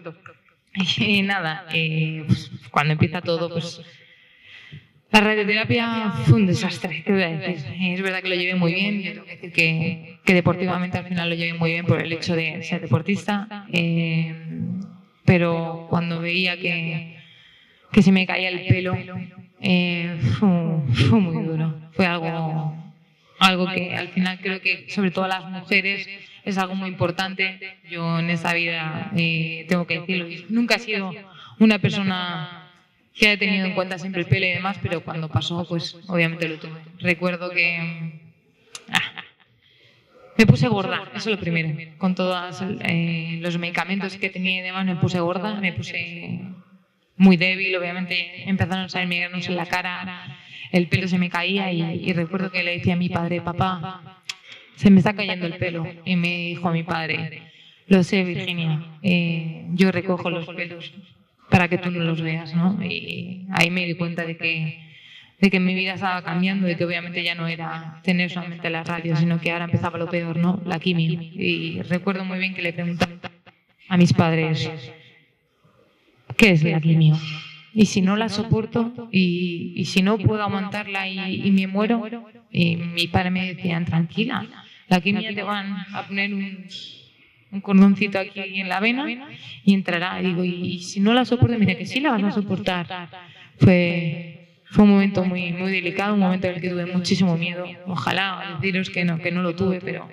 [SPEAKER 8] Y nada, pues, cuando empieza todo, pues la radioterapia fue un desastre, ¿qué voy a decir? Es verdad que lo llevé muy bien, yo tengo que decir que deportivamente al final lo llevé muy bien por el hecho de ser deportista, pero cuando veía que se me caía el pelo, fue muy duro, fue algo que al final creo que sobre todo a las mujeres es algo muy importante. Yo en esta vida tengo que decirlo, nunca he sido una persona que haya tenido en cuenta siempre el pelo y demás, pero cuando pasó pues obviamente lo tuve. Recuerdo que me puse gorda, eso es lo primero, con todos los medicamentos que tenía y demás me puse gorda, me puse muy débil, obviamente empezaron a salirme granos en la cara, el pelo se me caía y recuerdo que le decía a mi padre, papá, se me está cayendo el pelo. Y me dijo a mi padre, lo sé, Virginia, yo recojo los pelos para que tú no los veas, ¿no? Y ahí me di cuenta de que mi vida estaba cambiando, de que obviamente ya no era tener solamente la radio, sino que ahora empezaba lo peor, ¿no? La quimio. Y recuerdo muy bien que le pregunté a mis padres, ¿qué es la quimio? Y si no la soporto y si no puedo aguantarla y me muero, y mi padre me decía, tranquila, la quimio te van a poner un cordoncito aquí en la vena y entrará. Y digo, y si no la soporto, mira que sí la vas a soportar. Fue un momento muy, muy delicado, un momento en el que tuve muchísimo miedo. Ojalá deciros que no lo tuve, pero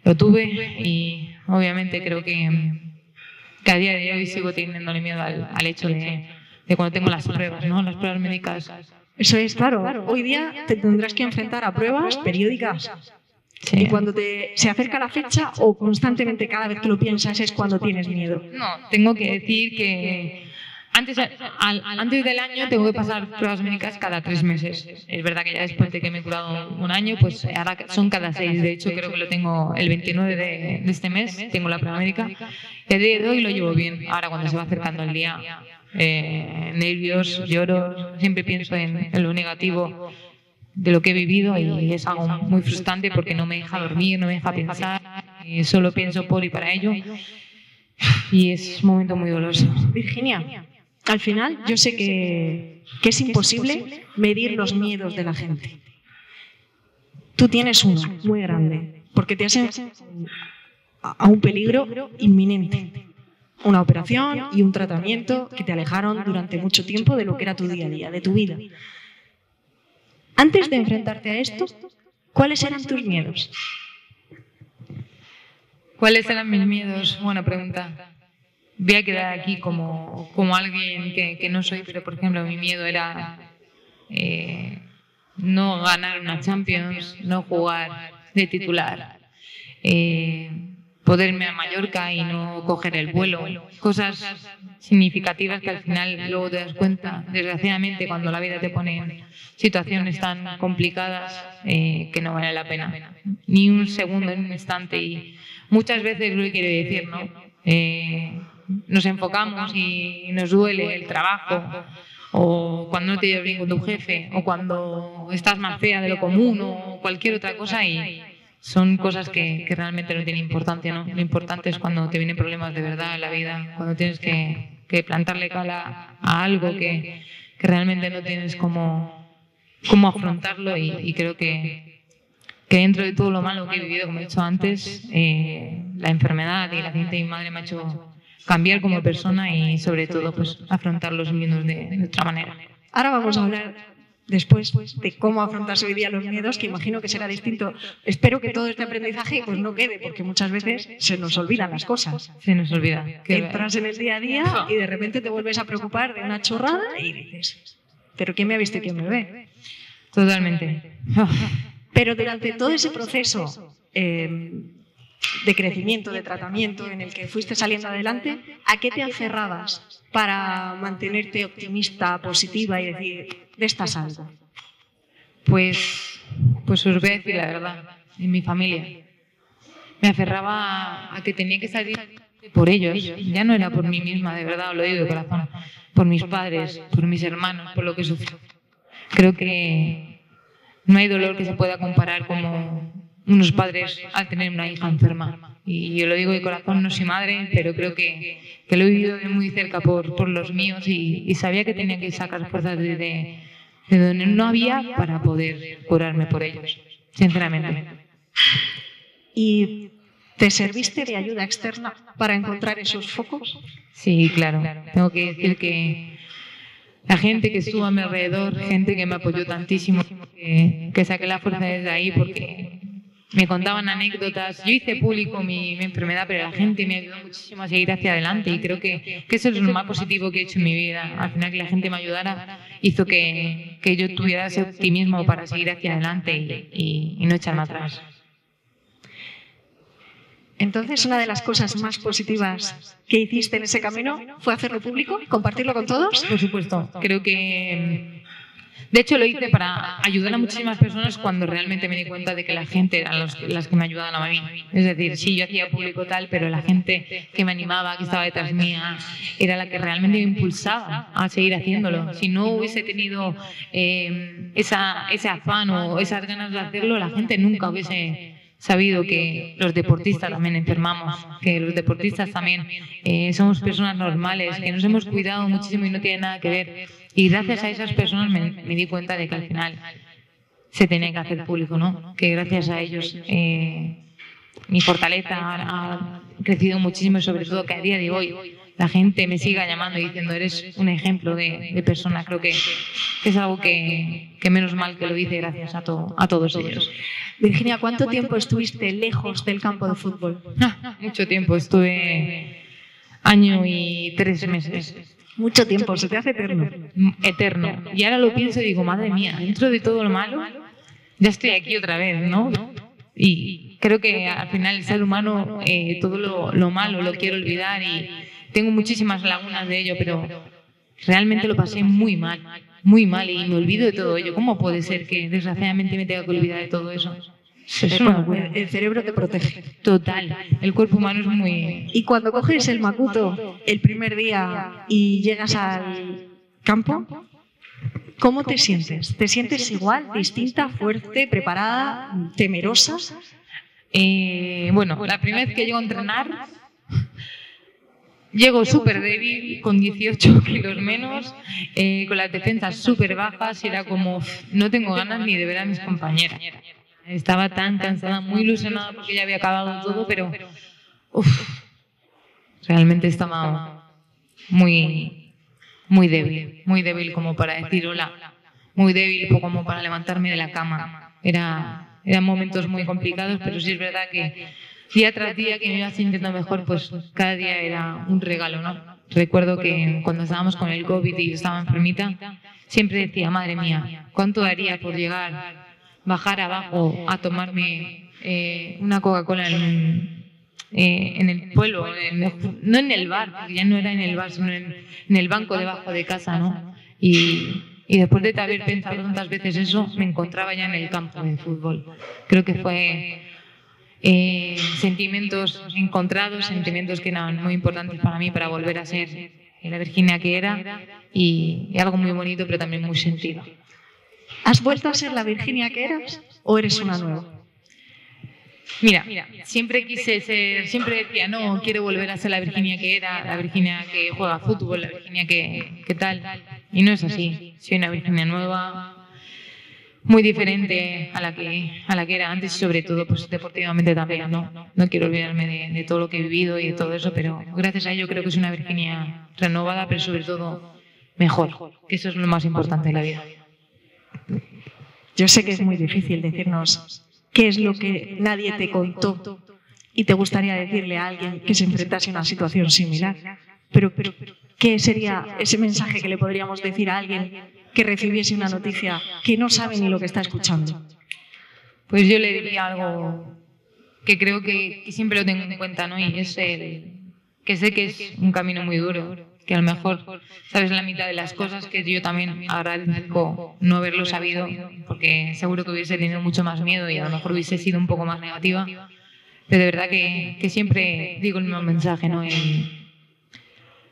[SPEAKER 8] lo tuve y obviamente creo que a día de hoy sigo teniéndole miedo al hecho de cuando tengo las pruebas, ¿no? Las pruebas médicas.
[SPEAKER 5] Eso es, claro. Hoy día te tendrás que enfrentar a pruebas periódicas. Sí. ¿Y cuando se acerca la fecha o constantemente cada vez que lo piensas es cuando tienes miedo?
[SPEAKER 8] No, tengo que decir que antes del año tengo que pasar pruebas médicas cada 3 meses. Es verdad que ya después de que me he curado un año, pues ahora son cada 6. De hecho, creo que lo tengo el 29 de este mes, tengo la prueba médica. Y a día de hoy lo llevo bien. Ahora cuando se va acercando el día, nervios, lloro, siempre pienso en lo negativo de lo que he vivido y es algo muy frustrante porque no me deja dormir, no me deja pensar, solo pienso por y para ello y es un momento muy doloroso.
[SPEAKER 5] Virginia, al final yo sé que es imposible medir los miedos de la gente. Tú tienes uno muy grande porque te has enfrentado a un peligro inminente. Una operación y un tratamiento que te alejaron durante mucho tiempo de lo que era tu día a día, de tu vida. Antes de enfrentarte a esto, ¿cuáles eran tus miedos?
[SPEAKER 8] ¿Cuáles eran mis miedos? Buena pregunta. Voy a quedar aquí como alguien que no soy, pero por ejemplo mi miedo era no ganar una Champions, no jugar de titular, poder irme a Mallorca y no coger el vuelo. Cosas significativas que al final luego te das cuenta, desgraciadamente, cuando la vida te pone en situaciones tan complicadas que no vale la pena. Ni un segundo, ni un instante. Y muchas veces lo que quiero decir, ¿no? Nos enfocamos y nos duele el trabajo, o cuando no te llevas bien con tu jefe, o cuando estás más fea de lo común, o cualquier otra cosa, y son cosas que realmente no tienen importancia, ¿no? Lo importante es cuando te vienen problemas de verdad en la vida, cuando tienes que plantarle cara a algo que realmente no tienes cómo afrontarlo, y creo que dentro de todo lo malo que he vivido, como he dicho antes, la enfermedad y la accidente de mi madre me ha hecho cambiar como persona y sobre todo pues afrontar los miedos de otra manera.
[SPEAKER 5] Ahora vamos a hablar después de cómo afrontarse hoy día los miedos, que imagino que será distinto. Espero que todo este aprendizaje pues no quede, porque muchas veces se nos olvidan las cosas.
[SPEAKER 8] Se nos olvida.
[SPEAKER 5] Entras en el día a día y de repente te vuelves a preocupar de una chorrada y dices, ¿pero quién me ha visto y quién me ve?
[SPEAKER 8] Totalmente.
[SPEAKER 5] Pero durante todo ese proceso de crecimiento, de tratamiento en el que fuiste saliendo adelante, ¿a qué te aferrabas para mantenerte optimista, positiva y decir, de esta salgo?
[SPEAKER 8] Pues os voy a decir la verdad, en mi familia. Me aferraba a que tenía que salir por ellos, ya no era por mí misma, de verdad, os lo digo de corazón, por mis padres, por mis hermanos, por lo que sufrí. Creo que no hay dolor que se pueda comparar como unos padres al tener una hija enferma. Y yo lo digo de corazón, no soy madre, pero creo que lo he vivido de muy cerca por los míos y sabía que tenía que sacar fuerzas de donde no había para poder curarme por ellos, sinceramente.
[SPEAKER 5] ¿Y te serviste de ayuda externa para encontrar esos focos?
[SPEAKER 8] Sí, claro. Tengo que decir que la gente que estuvo a mi alrededor, gente que me apoyó tantísimo, que saqué la fuerza desde ahí porque me contaban anécdotas. Yo hice público mi enfermedad, pero la gente me ayudó muchísimo a seguir hacia adelante y creo que eso es lo más positivo que he hecho en mi vida. Al final, que la gente me ayudara hizo que yo tuviera ese optimismo para seguir hacia adelante y no echarme atrás.
[SPEAKER 5] Entonces, una de las cosas más positivas que hiciste en ese camino fue hacerlo público, compartirlo con todos.
[SPEAKER 8] Por supuesto. Creo que, de hecho, lo hice para ayudar a muchísimas personas cuando realmente me di cuenta de que la gente eran las que me ayudaban a mí. Es decir, sí, yo hacía público tal, pero la gente que me animaba, que estaba detrás mía, era la que realmente me impulsaba a seguir haciéndolo. Si no hubiese tenido ese afán o esas ganas de hacerlo, la gente nunca hubiese sabido que los deportistas también enfermamos, que los deportistas también somos personas normales, que nos hemos cuidado muchísimo y no tiene nada que ver. Y gracias a esas personas me di cuenta de que al final se tenía que hacer público, ¿no? Que gracias a ellos mi fortaleza ha crecido muchísimo y sobre todo que a día de hoy la gente me siga llamando y diciendo eres un ejemplo de persona. Creo que es algo que menos mal que lo hice gracias a todos ellos.
[SPEAKER 5] Virginia, ¿cuánto tiempo estuviste lejos del campo de fútbol?
[SPEAKER 8] Mucho tiempo, estuve 1 año y 3 meses.
[SPEAKER 5] Mucho tiempo, se te hace eterno.
[SPEAKER 8] Eterno. Y ahora lo pienso y digo, madre mía, dentro de todo lo malo, ya estoy aquí otra vez, ¿no? Y creo que al final el ser humano todo lo malo lo quiere olvidar y tengo muchísimas lagunas de ello, pero realmente lo pasé muy mal y me olvido de todo ello. ¿Cómo puede ser que desgraciadamente me tenga que olvidar de todo eso?
[SPEAKER 5] El cerebro te protege.
[SPEAKER 8] Total, el cuerpo humano es muy...
[SPEAKER 5] Y cuando coges el Makuto el primer día y llegas al campo, ¿cómo te sientes? ¿Te sientes igual, distinta, fuerte, preparada, temerosa?
[SPEAKER 8] Bueno, la primera vez que llego a entrenar, llego súper débil, con 18 kilos menos, con las defensas súper bajas y era como, no tengo ganas ni de ver a mis compañeras. Estaba tan cansada, muy ilusionada porque ya había acabado todo, pero realmente estaba muy débil como para decir hola, muy débil como para levantarme de la cama. Eran momentos muy complicados, pero sí es verdad que día tras día que me iba sintiendo mejor, pues cada día era un regalo, ¿no? Recuerdo que cuando estábamos con el COVID y yo estaba enfermita, siempre decía, madre mía, ¿cuánto daría por bajar abajo a tomarme una Coca-Cola en el pueblo, no en el bar, porque ya no era en el bar, sino en el banco debajo de casa, ¿no? Y después de haber pensado tantas veces eso, me encontraba ya en el campo de fútbol. Creo que fue sentimientos encontrados, sentimientos que eran muy importantes para mí para volver a ser la Virginia que era y algo muy bonito, pero también muy sentido.
[SPEAKER 5] ¿Has vuelto a ser la Virginia que eras o eres una nueva?
[SPEAKER 8] Mira, siempre decía, no, quiero volver a ser la Virginia que era, la Virginia que juega fútbol, la Virginia que tal. Y no es así. Soy una Virginia nueva, muy diferente a la que era antes y sobre todo pues deportivamente también. No quiero olvidarme de todo lo que he vivido y de todo eso, pero gracias a ello creo que es una Virginia renovada, pero sobre todo mejor, que eso es lo más importante de la vida.
[SPEAKER 5] Yo sé que es muy difícil decirnos qué es lo que nadie te contó y te gustaría decirle a alguien que se enfrentase a una situación similar, pero ¿qué sería ese mensaje que le podríamos decir a alguien que recibiese una noticia que no sabe ni lo que está escuchando?
[SPEAKER 8] Pues yo le diría algo que creo que siempre lo tengo en cuenta, ¿no? Y es que sé que es un camino muy duro, que a lo mejor sabes la mitad de las cosas, que yo también agradezco no haberlo sabido, porque seguro que hubiese tenido mucho más miedo y a lo mejor hubiese sido un poco más negativa, pero de verdad que siempre digo el mismo mensaje, ¿no?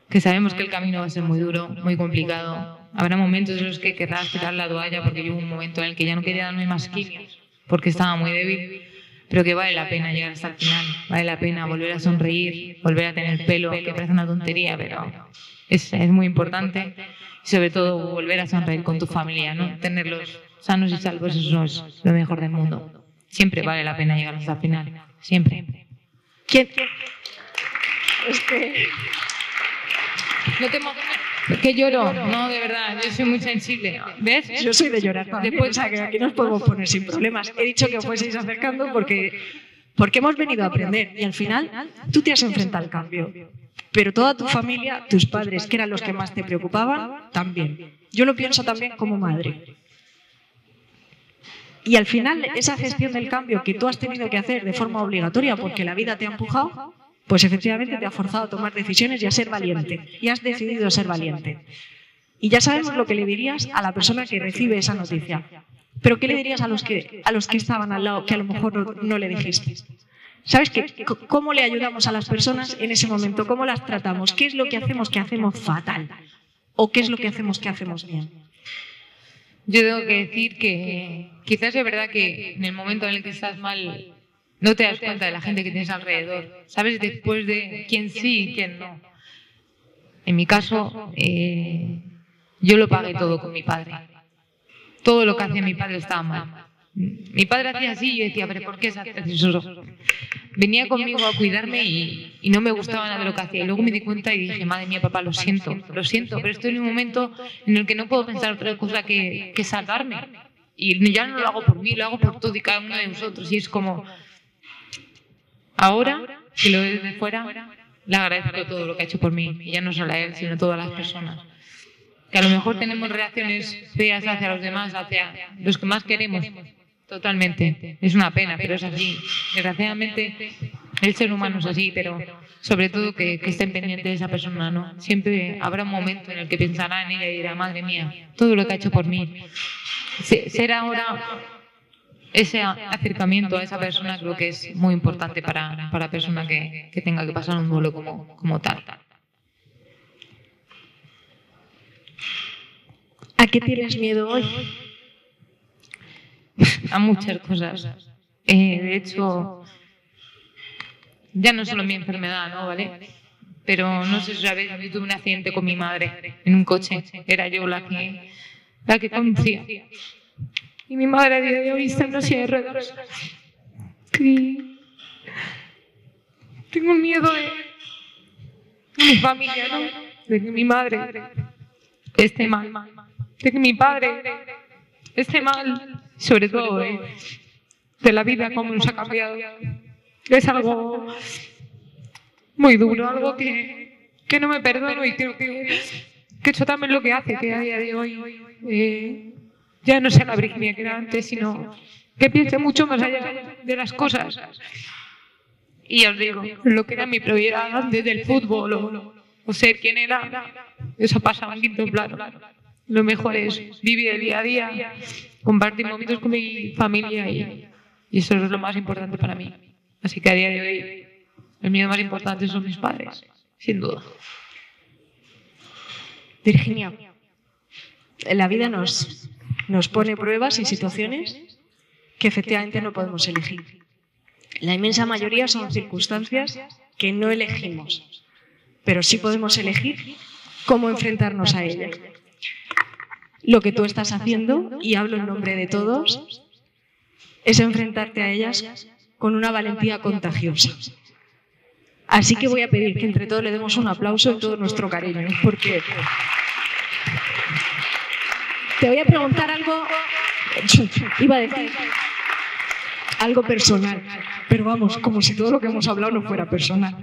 [SPEAKER 8] Que sabemos que el camino va a ser muy duro, muy complicado. Habrá momentos en los que querrás tirar la toalla, porque yo hubo un momento en el que ya no quería darme más quimios, porque estaba muy débil, pero que vale la pena llegar hasta el final, vale la pena volver a sonreír, volver a tener pelo, que parece una tontería, pero es muy importante, y sobre todo volver a sonreír con tu familia, ¿no? Tenerlos sanos y salvos, eso es lo mejor del mundo. Siempre vale la pena llegar hasta el final, siempre.
[SPEAKER 5] ¿Quién?
[SPEAKER 8] No te emociones, que lloro, no, de verdad, yo soy muy sensible, ¿ves?
[SPEAKER 5] Yo soy de llorar también, o sea que aquí nos podemos poner sin problemas. He dicho que os fueseis acercando porque hemos venido a aprender y al final tú te has enfrentado al cambio, pero toda tu familia, tus padres, que eran los que más te preocupaban, también. Yo lo pienso también como madre. Y al final esa gestión del cambio que tú has tenido que hacer de forma obligatoria porque la vida te ha empujado, pues efectivamente te ha forzado a tomar decisiones y a ser valiente. Y has decidido ser valiente. Y ya sabemos lo que le dirías a la persona que recibe esa noticia. Pero ¿qué le dirías a los que estaban al lado que a lo mejor no le dijiste? ¿Sabes cómo le ayudamos a las personas en ese momento? ¿Cómo las tratamos? ¿Qué es lo que hacemos fatal? ¿O qué es lo que hacemos bien?
[SPEAKER 8] Yo tengo que decir que quizás es verdad que en el momento en el que estás mal no te das cuenta de la gente que tienes alrededor. Sabes después de quién sí y quién no. En mi caso, yo lo pagué todo con mi padre. Todo lo que hacía mi padre estaba mal. Mi padre hacía así y yo decía, pero ¿por qué haces eso? Venía conmigo a cuidarme y no me gustaba nada de lo que hacía. Y luego me di cuenta y dije, madre mía, papá, lo siento, pero estoy en un momento en el que no puedo pensar otra cosa que salvarme. Y ya no lo hago por mí, lo hago por todo y cada uno de nosotros. Y es como... Ahora, si lo veo desde fuera, le agradezco todo lo que ha hecho por mí, y ya no solo a él, sino a todas las personas. Que a lo mejor tenemos reacciones feas hacia los demás, hacia los que más queremos, Totalmente. Es una pena, pero es así. Desgraciadamente, el ser humano es así, pero sobre todo que estén pendientes de esa persona, ¿no? Siempre habrá un momento en el que pensará en ella y dirá, madre mía, todo lo que ha hecho por mí. Ser ahora ese acercamiento a esa persona creo que es muy importante para la persona que tenga que pasar un duelo como tal.
[SPEAKER 5] ¿A qué tienes miedo hoy?
[SPEAKER 8] A muchas cosas. De hecho, ya no solo mi enfermedad, ¿no? ¿Vale? Pero no sé si sabéis, yo tuve un accidente con mi madre en un coche. Era yo la que conducía. Y mi madre a día de hoy está en una silla de ruedas. Y tengo miedo de mi familia, ¿no? De que mi madre esté mal. De que mi padre esté mal. Sobre todo de la vida, cómo nos ha cambiado. Es algo muy duro, algo que no me perdono y creo que eso también es lo que hace que a día de hoy ya no sea la Virginia que era antes, sino que piense mucho más allá de las cosas. Y os digo, lo que era mi prioridad antes del fútbol o ser quien era, eso pasaba en quinto plano. Lo mejor es vivir el día a día, compartir momentos con mi familia y eso es lo más importante para mí. Así que a día de hoy el miedo más importante son mis padres, sin duda.
[SPEAKER 5] Virginia, la vida nos pone pruebas y situaciones que efectivamente no podemos elegir. La inmensa mayoría son circunstancias que no elegimos, pero sí podemos elegir cómo enfrentarnos a ellas. Lo que tú estás haciendo, y hablo en nombre de todos, es enfrentarte a ellas con una valentía contagiosa. Así que voy a pedir que entre todos le demos un aplauso y todo nuestro cariño, porque te voy a preguntar algo, iba a decir algo personal, pero vamos, como si todo lo que hemos hablado no fuera personal.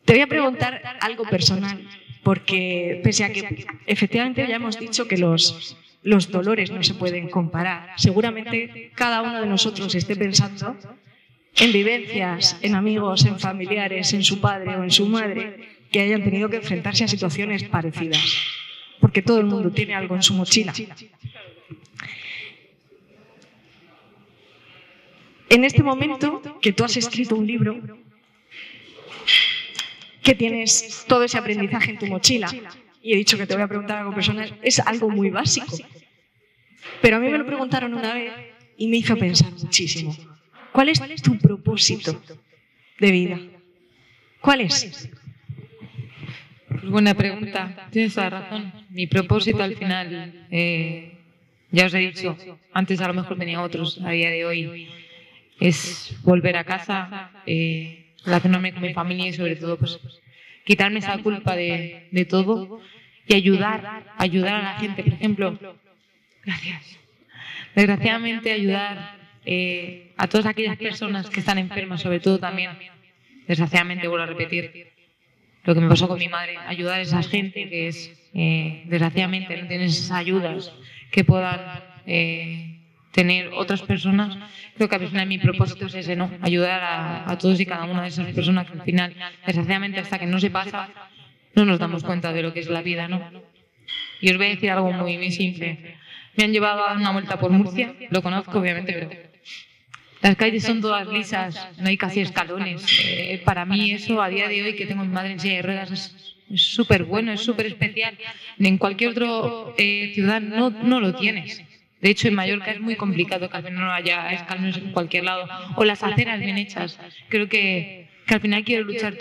[SPEAKER 5] Te voy a preguntar algo personal, porque pese a que efectivamente ya hemos dicho que los dolores no se pueden comparar, seguramente cada uno de nosotros esté pensando en vivencias, en amigos, en familiares, en su padre o en su madre que hayan tenido que enfrentarse a situaciones parecidas, porque todo el mundo tiene algo en su mochila. En este momento que tú has escrito un libro, que tienes todo ese aprendizaje en tu mochila, y he dicho que te voy a preguntar algo personal, es algo muy básico. Pero a mí me lo preguntaron una vez y me hizo pensar muchísimo. ¿Cuál es tu propósito de vida? ¿Cuál es?
[SPEAKER 8] Pues buena pregunta, tienes toda razón. Mi propósito al final, ya os he dicho, antes a lo mejor tenía otros, a día de hoy es volver a casa, relacionarme con mi familia y sobre todo pues quitarme esa culpa de todo y ayudar a la gente. Por ejemplo, gracias. Desgraciadamente ayudar a todas aquellas personas que están enfermas, sobre todo también, desgraciadamente vuelvo a repetir lo que me pasó con mi madre, ayudar a esa gente que es, desgraciadamente no tienen esas ayudas que puedan tener otras personas. Creo que al final mi propósito es ese, ¿no? Ayudar a todos y cada una de esas personas que al final, desgraciadamente, hasta que no se pasa, no nos damos cuenta de lo que es la vida, ¿no? Y os voy a decir algo muy simple. Me han llevado a dar una vuelta por Murcia, lo conozco obviamente, pero las calles son todas lisas, no hay casi escalones. Para mí eso, a día de hoy, que tengo a mi madre en silla de ruedas, es súper bueno, es súper especial. En cualquier otra ciudad no lo tienes. De hecho, en Mallorca es muy complicado que al final no haya escalones en cualquier lado, o las aceras bien hechas. Creo que al final quiero luchar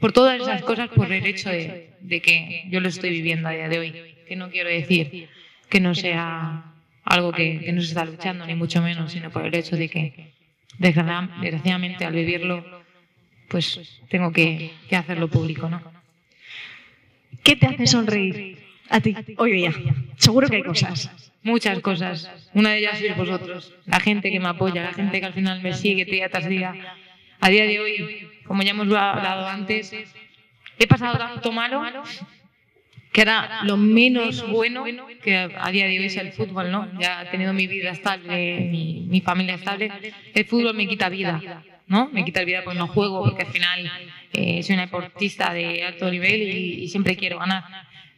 [SPEAKER 8] por todas esas cosas, por el hecho de que yo lo estoy viviendo a día de hoy. Que no quiero decir que no sea algo que no se está luchando, ni mucho menos, sino por el hecho de que, desgraciadamente, al vivirlo, pues tengo que hacerlo público, ¿no?
[SPEAKER 5] ¿Qué te hace sonreír a ti hoy día? Seguro que hay cosas.
[SPEAKER 8] Muchas cosas. Una de ellas sois vosotros, la gente que me apoya, la gente que al final me sigue día tras día. A día de hoy, como ya hemos hablado antes, he pasado tanto malo que era lo menos bueno que a día de hoy es el fútbol, ¿no? Ya he tenido mi vida estable, mi familia estable. El fútbol me quita vida, ¿no? Me quita vida porque no juego, porque al final soy una deportista de alto nivel y siempre quiero ganar.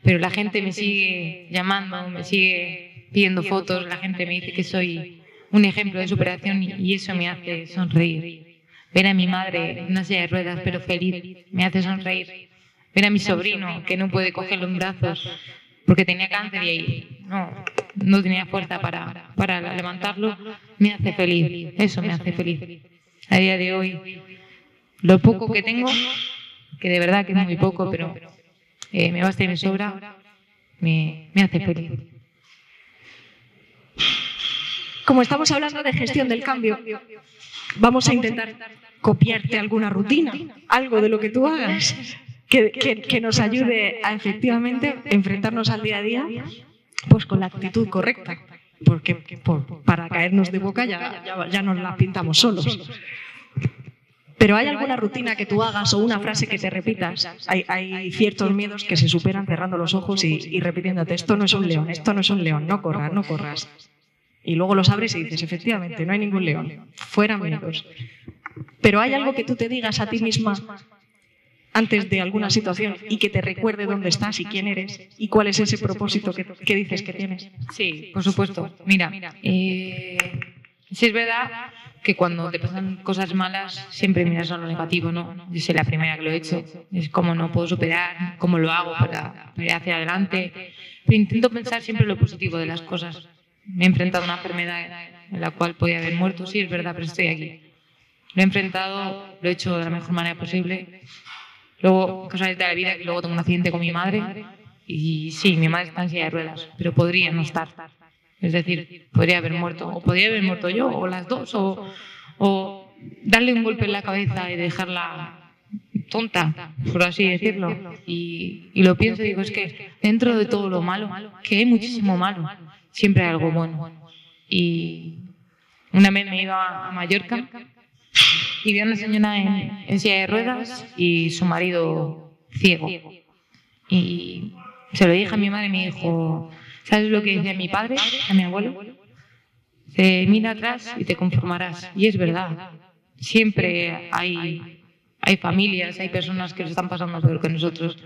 [SPEAKER 8] Pero la gente me sigue llamando, me sigue pidiendo fotos, la gente me dice que soy un ejemplo de superación y eso me hace sonreír. Ver a mi madre en una silla de ruedas pero feliz me hace sonreír. Ver a mi sobrino que no puede cogerlo en brazos porque tenía cáncer y no tenía fuerza para levantarlo, me hace feliz. Eso me hace feliz. A día de hoy, lo poco que tengo, que de verdad que es muy poco, pero me basta y me sobra, me hace feliz.
[SPEAKER 5] Como estamos hablando de gestión del cambio, vamos a intentar copiarte alguna rutina, algo de lo que tú hagas. Que nos ayude a efectivamente enfrentarnos al día a día pues con la actitud correcta, porque para caernos de boca ya nos la pintamos solos. Pero ¿hay alguna rutina que tú hagas o una frase que te repitas? Hay ciertos miedos que se superan cerrando los ojos y repitiéndote: esto no es un león, esto no es un león, no corras, no corras. Y luego los abres y dices: efectivamente, no hay ningún león, fuera miedos. Pero ¿hay algo que tú te digas a ti misma antes de alguna situación y que te recuerde dónde estás y quién eres y cuál es ese propósito que dices que tienes?
[SPEAKER 8] Sí, por supuesto. Mira, sí es verdad que cuando te pasan cosas malas siempre miras a lo negativo, ¿no? Yo soy la primera que lo he hecho. Es cómo no puedo superar, cómo lo hago para ir hacia adelante. Pero intento pensar siempre lo positivo de las cosas. Me he enfrentado a una enfermedad en la cual podía haber muerto, sí es verdad, pero estoy aquí. Lo he enfrentado, lo he hecho de la mejor manera posible. Luego, cosas de la vida, que luego tengo un accidente con mi madre y sí, mi madre está en silla de ruedas, pero podría no estar. Es decir, podría haber muerto, o podría haber muerto yo, o las dos, o darle un golpe en la cabeza y dejarla tonta, por así decirlo. Y lo pienso y digo, es que dentro de todo lo malo, que hay muchísimo malo, siempre hay algo bueno. Y una vez me iba a Mallorca y vi a una señora en silla de ruedas y su marido ciego. Y se lo dije a mi madre y me dijo: ¿sabes lo que decía mi padre, a mi abuelo? Mira atrás y te conformarás. Y es verdad, siempre hay familias, hay personas que se están pasando peor que nosotros.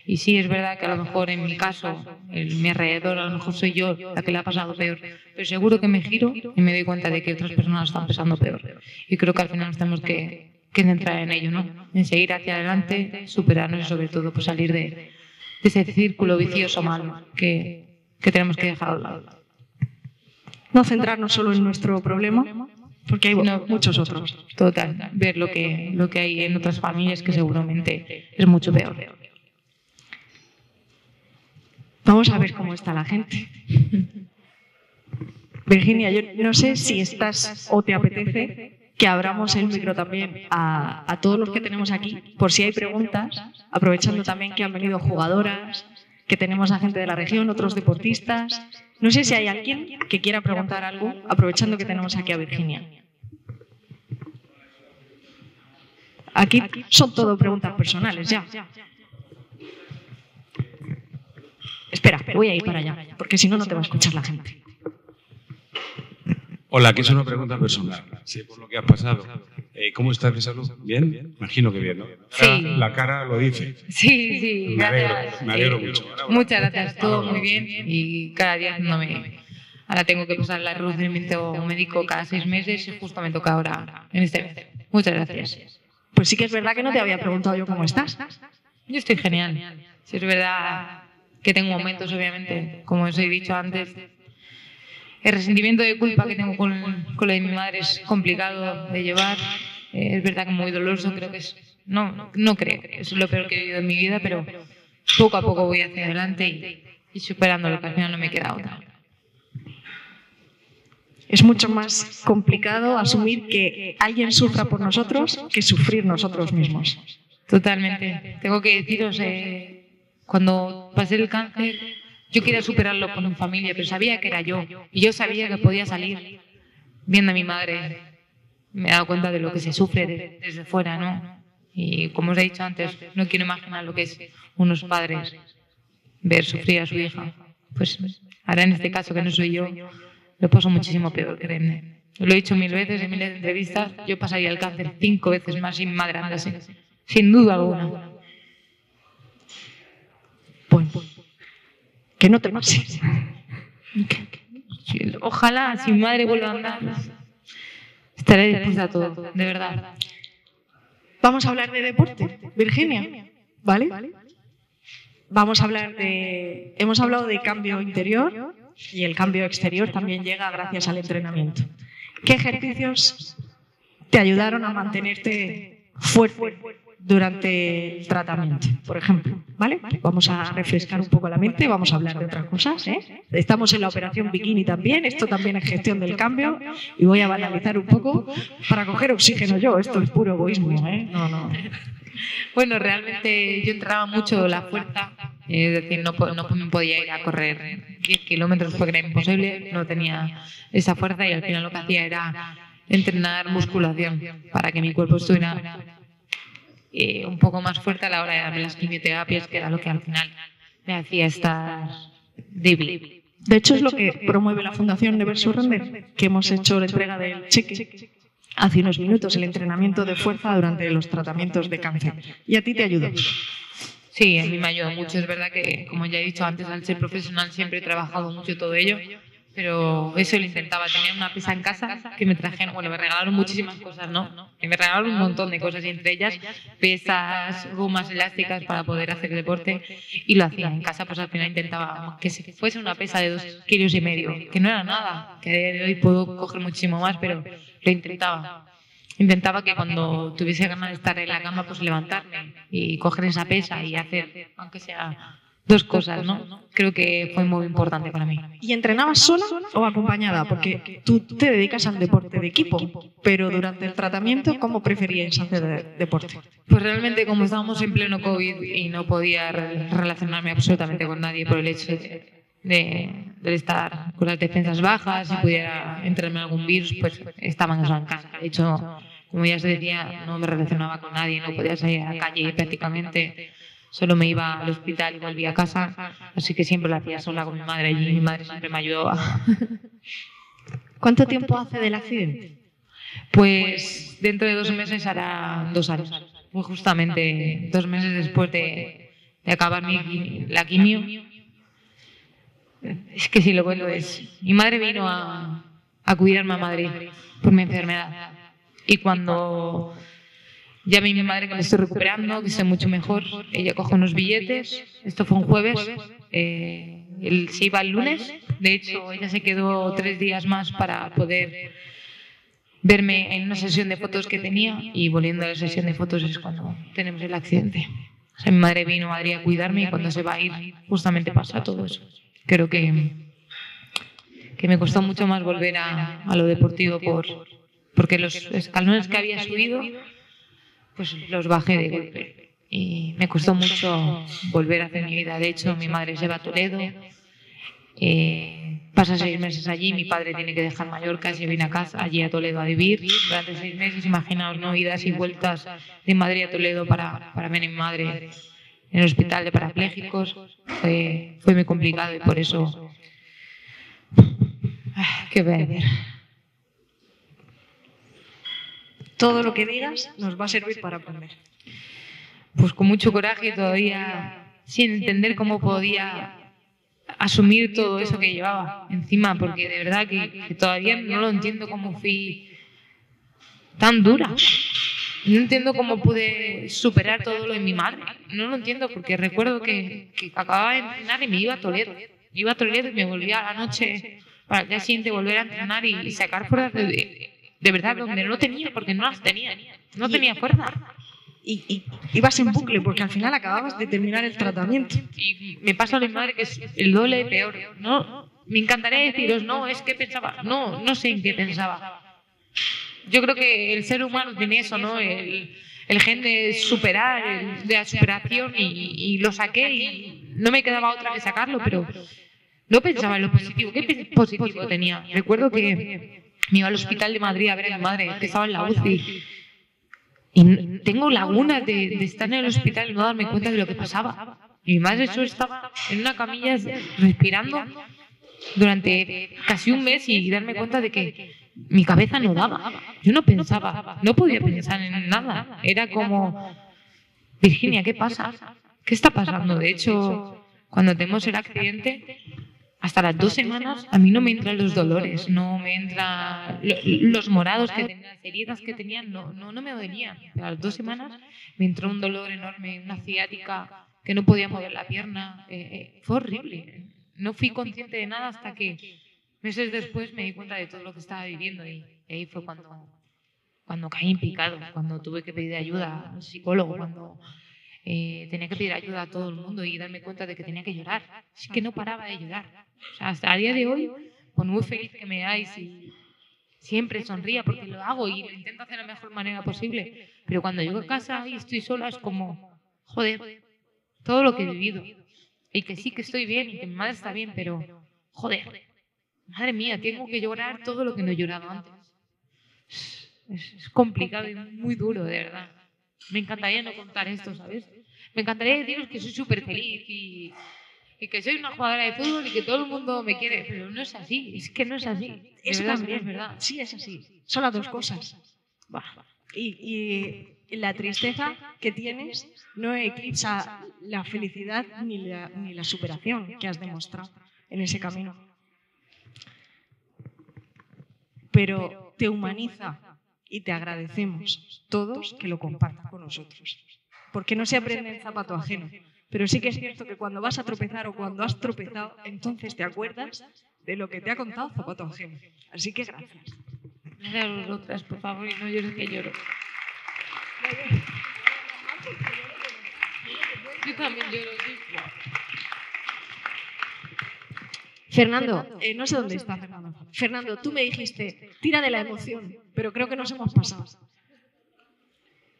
[SPEAKER 8] Y sí, es verdad que a lo mejor en mi caso, en mi alrededor, a lo mejor soy yo la que le ha pasado peor. Pero seguro que me giro y me doy cuenta de que otras personas están pasando peor. Y creo que al final nos tenemos que centrar en ello, ¿no? En seguir hacia adelante, superarnos y sobre todo pues salir de ese círculo vicioso malo que tenemos que dejar a un lado.
[SPEAKER 5] No centrarnos solo en nuestro problema, porque hay muchos otros.
[SPEAKER 8] Total, ver lo que hay en otras familias que seguramente es mucho peor.
[SPEAKER 5] Vamos a ver cómo está la gente. Virginia, yo no sé si estás o te apetece que abramos el micro también a todos los que tenemos aquí, por si hay preguntas, aprovechando también que han venido jugadoras, que tenemos a gente de la región, otros deportistas. No sé si hay alguien que quiera preguntar algo, aprovechando que tenemos aquí a Virginia. Aquí son todo preguntas personales, ya. Espera, voy a ir para allá, porque si no, no te va a escuchar la gente.
[SPEAKER 9] Hola, aquí es una pregunta personal. Sí, por lo que has pasado. ¿Cómo estás de salud? ¿Bien? Imagino que bien, ¿no?
[SPEAKER 8] Sí.
[SPEAKER 9] La cara lo dice.
[SPEAKER 8] Sí, gracias.
[SPEAKER 9] Me alegro mucho.
[SPEAKER 8] Muchas gracias, todo muy bien y cada día haciéndome. Ahora tengo que pasar el reconocimiento médico cada 6 meses y justo me toca ahora en este mes. Muchas gracias.
[SPEAKER 5] Pues sí que es verdad que no te había preguntado yo cómo estás.
[SPEAKER 8] Yo estoy genial. Sí, es verdad que tengo momentos, obviamente, como os he dicho antes. El resentimiento de culpa que tengo con lo de mi madre es complicado de llevar. Es verdad que muy doloroso, creo que es... No creo, es lo peor que he vivido en mi vida, pero poco a poco voy hacia adelante y superándolo, que al final no me queda otra.
[SPEAKER 5] Es mucho más complicado asumir que alguien sufra por nosotros que sufrir nosotros mismos.
[SPEAKER 8] Totalmente. Tengo que deciros, cuando pasé el cáncer, yo quería superarlo con mi familia, pero sabía que era yo. Y yo sabía que podía salir viendo a mi madre. Me he dado cuenta de lo que se sufre desde fuera, ¿no? Y como os he dicho antes, no quiero imaginar lo que es unos padres ver sufrir a su hija. Pues ahora en este caso, que no soy yo, lo paso muchísimo peor, créeme. Lo he dicho 1000 veces en miles de entrevistas, yo pasaría el cáncer 5 veces más si mi madre andase, sin duda alguna.
[SPEAKER 5] Bueno, que no te pase.
[SPEAKER 8] Ojalá, si mi madre vuelve a andar, estaré dispuesta a todo, de verdad.
[SPEAKER 5] Vamos a hablar de deporte, Virginia, ¿vale? Vamos a hablar de... Hemos hablado de cambio interior y el cambio exterior también llega gracias al entrenamiento. ¿Qué ejercicios te ayudaron a mantenerte fuerte durante el tratamiento, por ejemplo? ¿Vale? Vamos a refrescar un poco la mente, vamos a hablar de otras cosas, ¿eh? Estamos en la operación bikini también, esto también es gestión del cambio y voy a banalizar un poco para coger oxígeno yo, esto es puro egoísmo, ¿eh? No.
[SPEAKER 8] Bueno, realmente yo entrenaba mucho la fuerza, es decir, no podía ir a correr 10 kilómetros porque era imposible, no tenía esa fuerza y al final lo que hacía era entrenar musculación para que mi cuerpo estuviera un poco más fuerte a la hora de darme las quimioterapias, que era lo que al final me hacía estar débil.
[SPEAKER 5] De hecho, es lo que promueve la Fundación Never Surrender, que hemos hecho la entrega del cheque hace unos minutos, el entrenamiento de fuerza durante los tratamientos de cáncer. ¿Y a ti te ayudó?
[SPEAKER 8] Sí, a mí me ayudó mucho. Es verdad que, como ya he dicho antes, al ser profesional siempre he trabajado mucho todo ello, pero eso lo intentaba. Tenía una pesa en casa que me trajeron, bueno, me regalaron muchísimas cosas, ¿no? Y me regalaron un montón de cosas, y entre ellas pesas, gomas elásticas para poder hacer deporte, y lo hacía en casa. Pues al final intentaba que fuese una pesa de 2,5 kilos, que no era nada, que a día de hoy puedo coger muchísimo más, pero lo intentaba. Intentaba que cuando tuviese ganas de estar en la cama, pues levantarme y coger esa pesa y hacer, aunque sea 2 cosas, ¿no? Creo que fue muy importante para mí.
[SPEAKER 5] ¿Y entrenabas sola o acompañada? Porque tú te dedicas al deporte de equipo, pero durante el tratamiento, ¿cómo preferías hacer deporte?
[SPEAKER 8] Pues realmente, como estábamos en pleno COVID y no podía relacionarme absolutamente con nadie por el hecho de estar con las defensas bajas, si pudiera entrarme algún virus, pues estaba en casa. De hecho, como ya se decía, no me relacionaba con nadie, no podía salir a la calle prácticamente. Solo me iba al hospital y volvía a casa, así que siempre lo hacía sola con mi madre allí. Mi madre siempre me ayudaba.
[SPEAKER 5] ¿Cuánto tiempo hace del accidente?
[SPEAKER 8] Pues dentro de 2 meses hará 2 años. Pues justamente 2 meses después de acabar la quimio. Es que si lo cuento es... Mi madre vino a cuidarme a Madrid por mi enfermedad. Y cuando... ya vi a mi madre que me estoy recuperando, que estoy mucho mejor, ella coge unos billetes, esto fue un jueves, él se iba el lunes, de hecho ella se quedó 3 días más para poder verme en una sesión de fotos que tenía, y volviendo a la sesión de fotos es cuando tenemos el accidente. O sea, mi madre vino a Madrid a cuidarme y cuando se va a ir justamente pasa todo eso. Creo que me costó mucho más volver a lo deportivo porque los escalones que había subido pues los bajé de golpe y me costó mucho volver a hacer mi vida. De hecho, mi madre se va a Toledo, pasa 6 meses allí, mi padre tiene que dejar Mallorca, se viene a casa, allí a Toledo a vivir durante 6 meses. Imaginaos, ¿no? Idas y vueltas de Madrid a Toledo para ver a mi madre en el hospital de parapléjicos. Fue muy complicado y por eso... ¿Qué voy a decir?
[SPEAKER 5] Todo lo que digas nos va a servir para aprender.
[SPEAKER 8] Pues con mucho coraje, todavía sin entender cómo podía asumir todo eso que llevaba encima, porque de verdad que todavía no lo entiendo, cómo fui tan dura. No entiendo cómo pude superar todo lo de mi madre. No lo entiendo, porque recuerdo que acababa de entrenar y me iba a Toledo. Iba a Toledo y me volvía a la noche para el día siguiente volver a entrenar y sacar fuerzas de verdad donde no tenía, porque no las tenía. No tenía fuerza.
[SPEAKER 5] Y ibas en bucle, porque al final acababas de terminar el tratamiento.
[SPEAKER 8] Y me pasa a mi madre que es el doble de peor. No, me encantaría deciros, no, es que pensaba, no sé en qué pensaba. Yo creo que el ser humano tiene eso, ¿no? El gen de superar, de la superación, y lo saqué y no me quedaba otra que sacarlo, pero no pensaba en lo positivo. ¿Qué positivo tenía? Recuerdo que me iba al hospital de Madrid a ver a mi madre, que estaba en la UCI. Y tengo lagunas de estar en el hospital y no darme cuenta de lo que pasaba. Y mi madre solo estaba en una camilla respirando durante casi un mes y darme cuenta de que mi cabeza no daba. Yo no pensaba, no podía pensar en nada. Era como, Virginia, ¿qué pasa? ¿Qué está pasando? De hecho, cuando tenemos el accidente, hasta las 2 semanas a mí no me entran los dolores, no me entran los morados que tenía, las heridas que tenía, no me dolían. Pero a las 2 semanas me entró un dolor enorme, una ciática que no podía mover la pierna. Fue horrible. No fui consciente de nada hasta que meses después me di cuenta de todo lo que estaba viviendo y ahí fue cuando caí en picado, cuando tuve que pedir ayuda al psicólogo, cuando tenía que pedir ayuda a todo el mundo y darme cuenta de que tenía que llorar. Es que no paraba de llorar. O sea, hasta a día de hoy, por muy feliz que me veáis y siempre sonría porque lo hago y lo intento hacer de la mejor manera posible, pero cuando llego a casa y estoy sola es como, joder, todo lo que he vivido. Y que sí que estoy bien y que mi madre está bien, pero, joder, madre mía, tengo que llorar todo lo que no he llorado antes. Es complicado y muy duro, de verdad. Me encantaría no contar esto, ¿sabes? Me encantaría deciros que soy súper feliz y que soy una jugadora de fútbol y que todo el mundo me quiere, pero no es así, es que no es así.
[SPEAKER 5] Eso
[SPEAKER 8] verdad,
[SPEAKER 5] también
[SPEAKER 8] es verdad.
[SPEAKER 5] Sí, es así. Son las dos cosas. Y la tristeza que tienes no eclipsa la felicidad ni la superación que has demostrado en ese camino. Pero te humaniza y te agradecemos todos que lo compartas con nosotros. Porque no se aprende en zapato ajeno. Pero sí que es cierto que cuando vas a tropezar o cuando has tropezado, entonces te acuerdas de lo que te ha contado zapato ajeno. Así que gracias.
[SPEAKER 8] Gracias a vosotras, por favor, y no llores que lloro. Yo también lloro, sí.
[SPEAKER 5] Fernando, no sé dónde está Fernando. Fernando, tú me dijiste, tira de la emoción, pero creo que nos hemos pasado.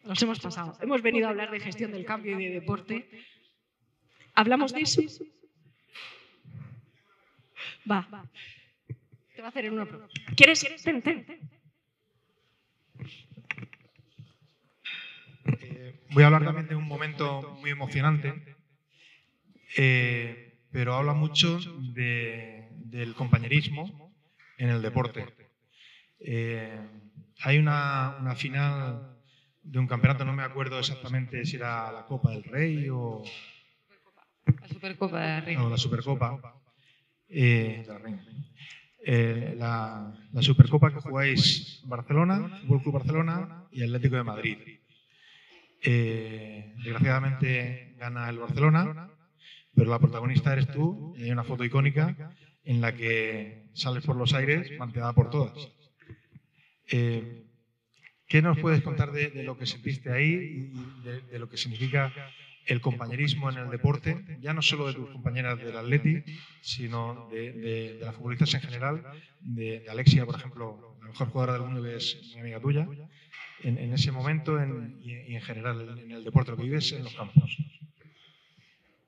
[SPEAKER 5] Nos hemos pasado. Hemos venido a hablar de gestión del cambio y de deporte. ¿Hablamos de eso? Va. Te va a hacer en una prueba. ¿Quieres? Ten.
[SPEAKER 1] Voy a hablar también de un momento muy emocionante, pero habla mucho del compañerismo en el deporte. Hay una final de un campeonato, no me acuerdo exactamente si era la Copa del Rey o
[SPEAKER 8] la Supercopa de la Reina.
[SPEAKER 1] No, la Supercopa. La Supercopa que jugáis Barcelona, Fútbol Club Barcelona y Atlético de Madrid. Desgraciadamente gana el Barcelona, pero la protagonista eres tú y hay una foto icónica en la que sales por los aires manteada por todas. ¿Qué nos puedes contar de lo que sentiste ahí y de lo que significa el compañerismo en el deporte, ya no solo de tus compañeras del Atleti, sino de las futbolistas en general, de Alexia, por ejemplo, la mejor jugadora del mundo que es una amiga tuya, en ese momento y en general en el deporte, lo que vives en los campos?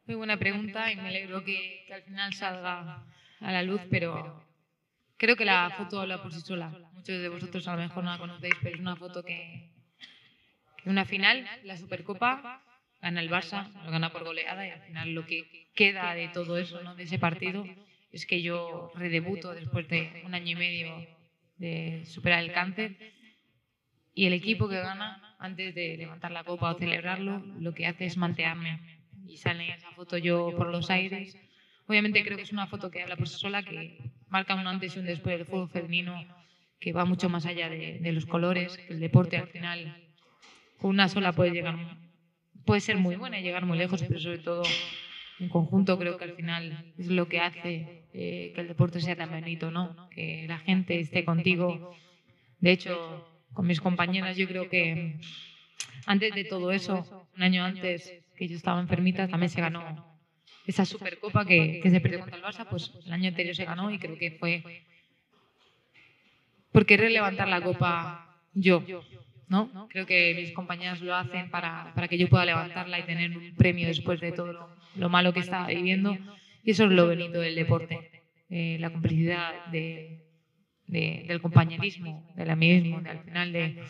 [SPEAKER 8] Muy buena pregunta y me alegro que al final salga a la luz, pero creo que la foto habla por sí sola. Muchos de vosotros a lo mejor no la conocéis, pero es una foto que una final, la Supercopa, gana el Barça, lo gana por goleada y al final lo que queda de todo eso, ¿no?, de ese partido, es que yo redebuto después de 1 año y medio de superar el cáncer y el equipo que gana, antes de levantar la copa o celebrarlo, lo que hace es mantearme y sale esa foto yo por los aires. Obviamente creo que es una foto que habla por sí sola, que marca un antes y un después del fútbol femenino, que va mucho más allá de los colores, que el deporte al final con una sola puede ser muy buena y llegar muy lejos, pero sobre todo en conjunto creo que al final es lo que hace que el deporte sea tan bonito, ¿no? Que la gente esté contigo. De hecho, con mis compañeras yo creo que antes de todo eso, 1 año antes que yo estaba enfermita, también se ganó esa Supercopa que se perdió contra el Barça, pues el año anterior se ganó y creo que fue por querer levantar la copa yo, ¿no? Creo que mis compañeras lo hacen para que yo pueda levantarla y tener un premio después de todo lo malo que estaba viviendo, y eso es lo bonito del deporte, la complicidad del compañerismo, del amiguismo, al final de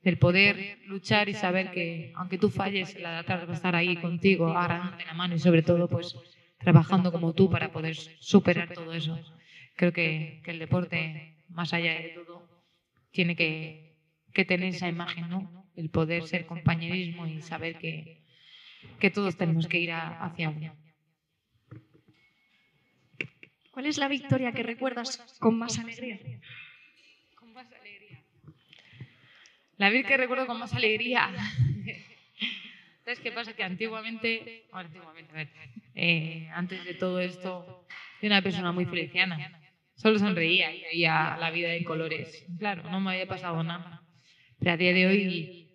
[SPEAKER 8] del poder luchar y saber que aunque tú falles, la de atrás va a estar ahí contigo, agarrándote la mano y sobre todo pues trabajando como tú para poder superar todo eso. Creo que el deporte, más allá de todo, tiene que tener esa imagen, ¿no? El poder ser compañerismo y saber que todos tenemos que ir hacia uno.
[SPEAKER 5] ¿Cuál es la victoria que recuerdas con más alegría?
[SPEAKER 8] Con más alegría. La vida que recuerdo con más alegría. ¿Sabes qué pasa? Que antiguamente, antes de todo esto, era una persona muy feliciana. Solo sonreía y veía la vida de colores. Claro, no me había pasado nada. Pero a día de hoy,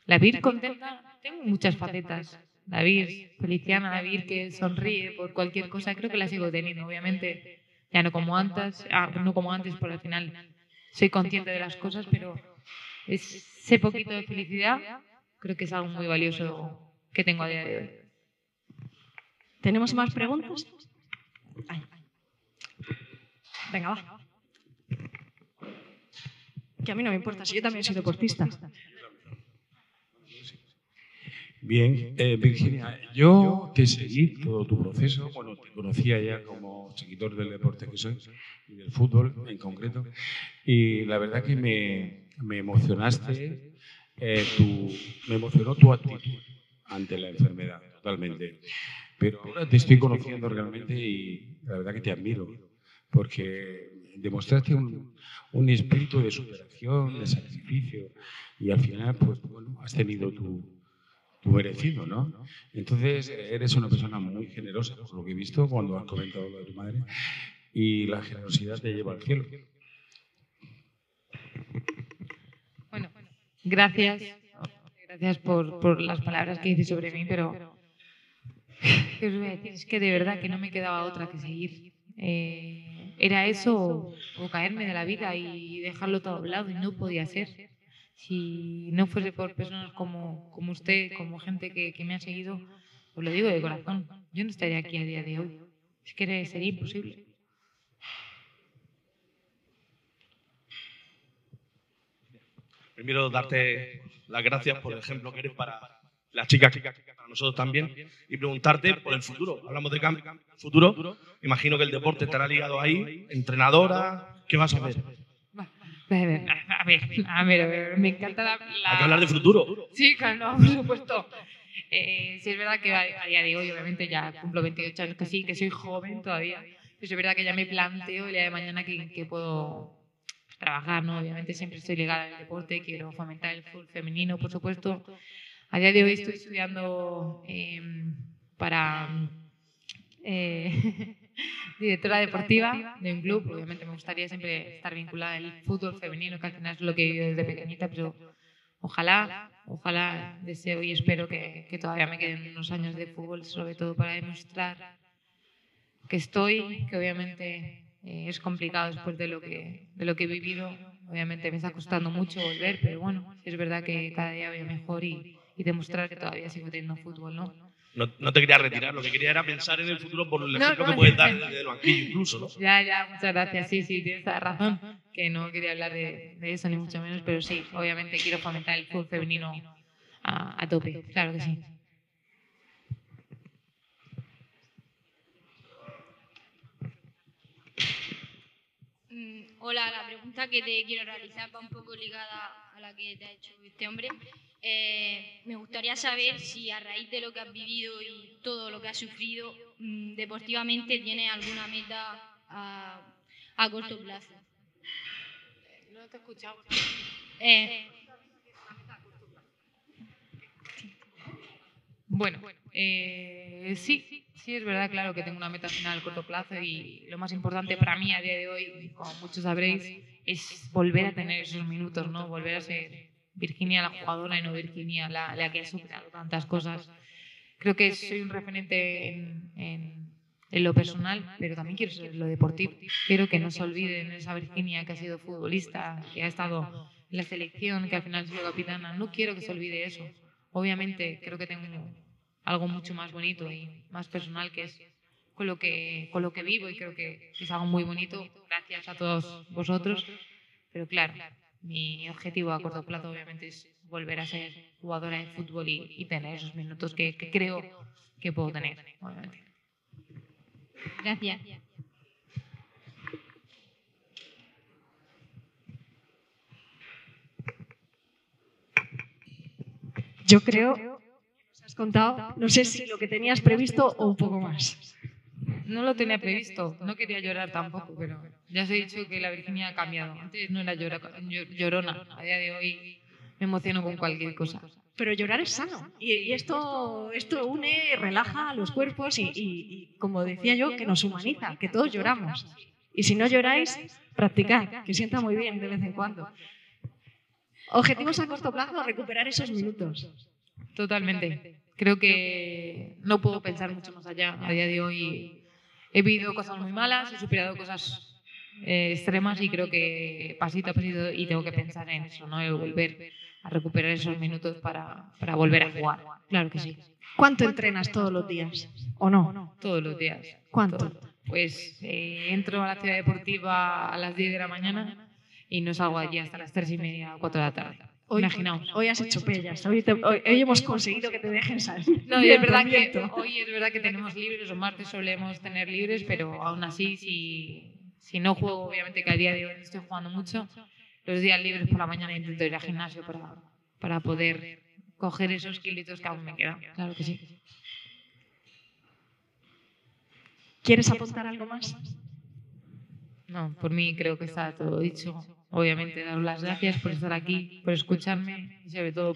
[SPEAKER 8] la vida contenta, tengo muchas facetas. La vida feliciana, la vida que sonríe por cualquier cosa, creo que la sigo teniendo. Obviamente, ya no como antes, porque al final soy consciente de las cosas, pero ese poquito de felicidad creo que es algo muy valioso que tengo a día de hoy.
[SPEAKER 5] ¿Tenemos más preguntas? Venga, va. Que a mí no me importa, si yo también soy deportista.
[SPEAKER 9] Bien, Virginia, yo te seguí todo tu proceso, bueno, te conocía ya como seguidor del deporte que soy, y del fútbol en concreto, y la verdad que me emocionaste, me emocionó tu actitud ante la enfermedad, totalmente. Pero ahora te estoy conociendo realmente y la verdad que te admiro, porque demostraste un espíritu de superación, de sacrificio, y al final, pues bueno, has tenido tu merecido, ¿no? Entonces, eres una persona muy generosa, por lo que he visto cuando has comentado lo de tu madre, y la generosidad te lleva al cielo.
[SPEAKER 8] Bueno, gracias por las palabras que dices sobre mí, pero ¿qué os voy a decir? Es que de verdad que no me quedaba otra que seguir. Era eso o caerme de la vida y dejarlo todo a un lado, y no podía ser. Si no fuese por personas como usted, como gente que me ha seguido, os lo digo de corazón, yo no estaría aquí a día de hoy. Es que sería imposible.
[SPEAKER 10] Primero, darte las gracias por el ejemplo que eres para las chicas, para nosotros también, y preguntarte por el futuro. Hablamos de futuro, imagino que el deporte estará ligado ahí, entrenadora, ¿qué vas a hacer?
[SPEAKER 8] A ver, me encanta la...
[SPEAKER 10] Hay que hablar de futuro.
[SPEAKER 8] Sí, claro, por supuesto. Sí, es verdad que a día de hoy, obviamente, ya cumplo 28 años, que sí, que soy joven todavía. Pero es verdad que ya me planteo el día de mañana que puedo trabajar, ¿no? Obviamente siempre estoy ligada al deporte, quiero fomentar el fútbol femenino, por supuesto. A día de hoy estoy estudiando para... directora deportiva de un club. Obviamente me gustaría siempre estar vinculada al fútbol femenino, que al final es lo que he vivido desde pequeñita, pero ojalá deseo y espero que todavía me queden unos años de fútbol, sobre todo para demostrar que obviamente es complicado después de lo que he vivido. Obviamente me está costando mucho volver, pero bueno, es verdad que cada día voy mejor y demostrar que todavía sigo teniendo fútbol, ¿no?
[SPEAKER 10] No te quería retirar, lo que quería era pensar en el futuro por el ejemplo que puedes dar desde el banquillo incluso, ¿no?
[SPEAKER 8] Ya, muchas gracias. Sí, tienes toda razón, que no quería hablar de eso ni mucho menos, pero sí, obviamente quiero fomentar el fútbol femenino a tope, claro que sí.
[SPEAKER 11] Hola, la pregunta que te quiero realizar va un poco ligada a la que te ha hecho este hombre. Me gustaría saber si a raíz de lo que has vivido y todo lo que has sufrido, deportivamente tienes alguna meta a corto plazo.
[SPEAKER 8] No te he escuchado. Bueno, sí, es verdad, claro que tengo una meta final a corto plazo y lo más importante para mí a día de hoy, como muchos sabréis, es volver a tener esos minutos, ¿no? Volver a ser Virginia la jugadora y no Virginia la que ha superado tantas cosas. Creo que soy un referente en lo personal, pero también quiero ser en lo deportivo. Quiero que no se olviden esa Virginia que ha sido futbolista, que ha estado en la selección, que al final ha sido capitana. No quiero que se olvide eso. Obviamente creo que tengo algo mucho más bonito y más personal, que es con lo que vivo, y creo que es algo muy bonito, gracias a todos vosotros. Pero claro, mi objetivo a corto plazo obviamente es volver a ser jugadora de fútbol y tener esos minutos que creo que puedo tener, obviamente.
[SPEAKER 11] Gracias.
[SPEAKER 5] Yo creo que nos has contado, no sé si lo que tenías previsto o un poco más.
[SPEAKER 8] No lo tenía previsto, no quería llorar tampoco, pero ya os he dicho que la Virginia ha cambiado. Antes no era llorona, a día de hoy me emociono con cualquier cosa.
[SPEAKER 5] Pero llorar es sano y esto une, relaja los cuerpos y, como decía yo, que nos humaniza, que todos lloramos. Y si no lloráis, practicad, que sienta muy bien de vez en cuando. Objetivos a corto plazo, recuperar esos minutos.
[SPEAKER 8] Totalmente. Creo que no puedo pensar mucho más allá. A día de hoy he vivido cosas muy malas, he superado cosas extremas y creo que pasito a pasito y tengo que pensar en eso, ¿no? El volver a recuperar esos minutos para volver a jugar. Claro que sí.
[SPEAKER 5] ¿Cuánto entrenas todos los días? ¿O no?
[SPEAKER 8] Todos los días.
[SPEAKER 5] ¿Cuánto?
[SPEAKER 8] Pues entro a la ciudad deportiva a las 10 de la mañana y no salgo allí hasta las 3:30 o 4 de la tarde. Imaginaos.
[SPEAKER 5] Hoy has hecho pellas, hoy hemos conseguido que te dejen salir.
[SPEAKER 8] No, y es verdad que hoy es verdad que tenemos libres, los martes solemos tener libres, pero aún así, si no juego, obviamente que a día de hoy estoy jugando mucho, los días libres por la mañana intento ir al gimnasio para poder coger esos kilitos que aún me quedan. Claro que sí.
[SPEAKER 5] ¿Quieres apuntar algo más?
[SPEAKER 8] No, por mí creo que está todo dicho. Obviamente, daros las gracias por estar aquí, por escucharme y sobre todo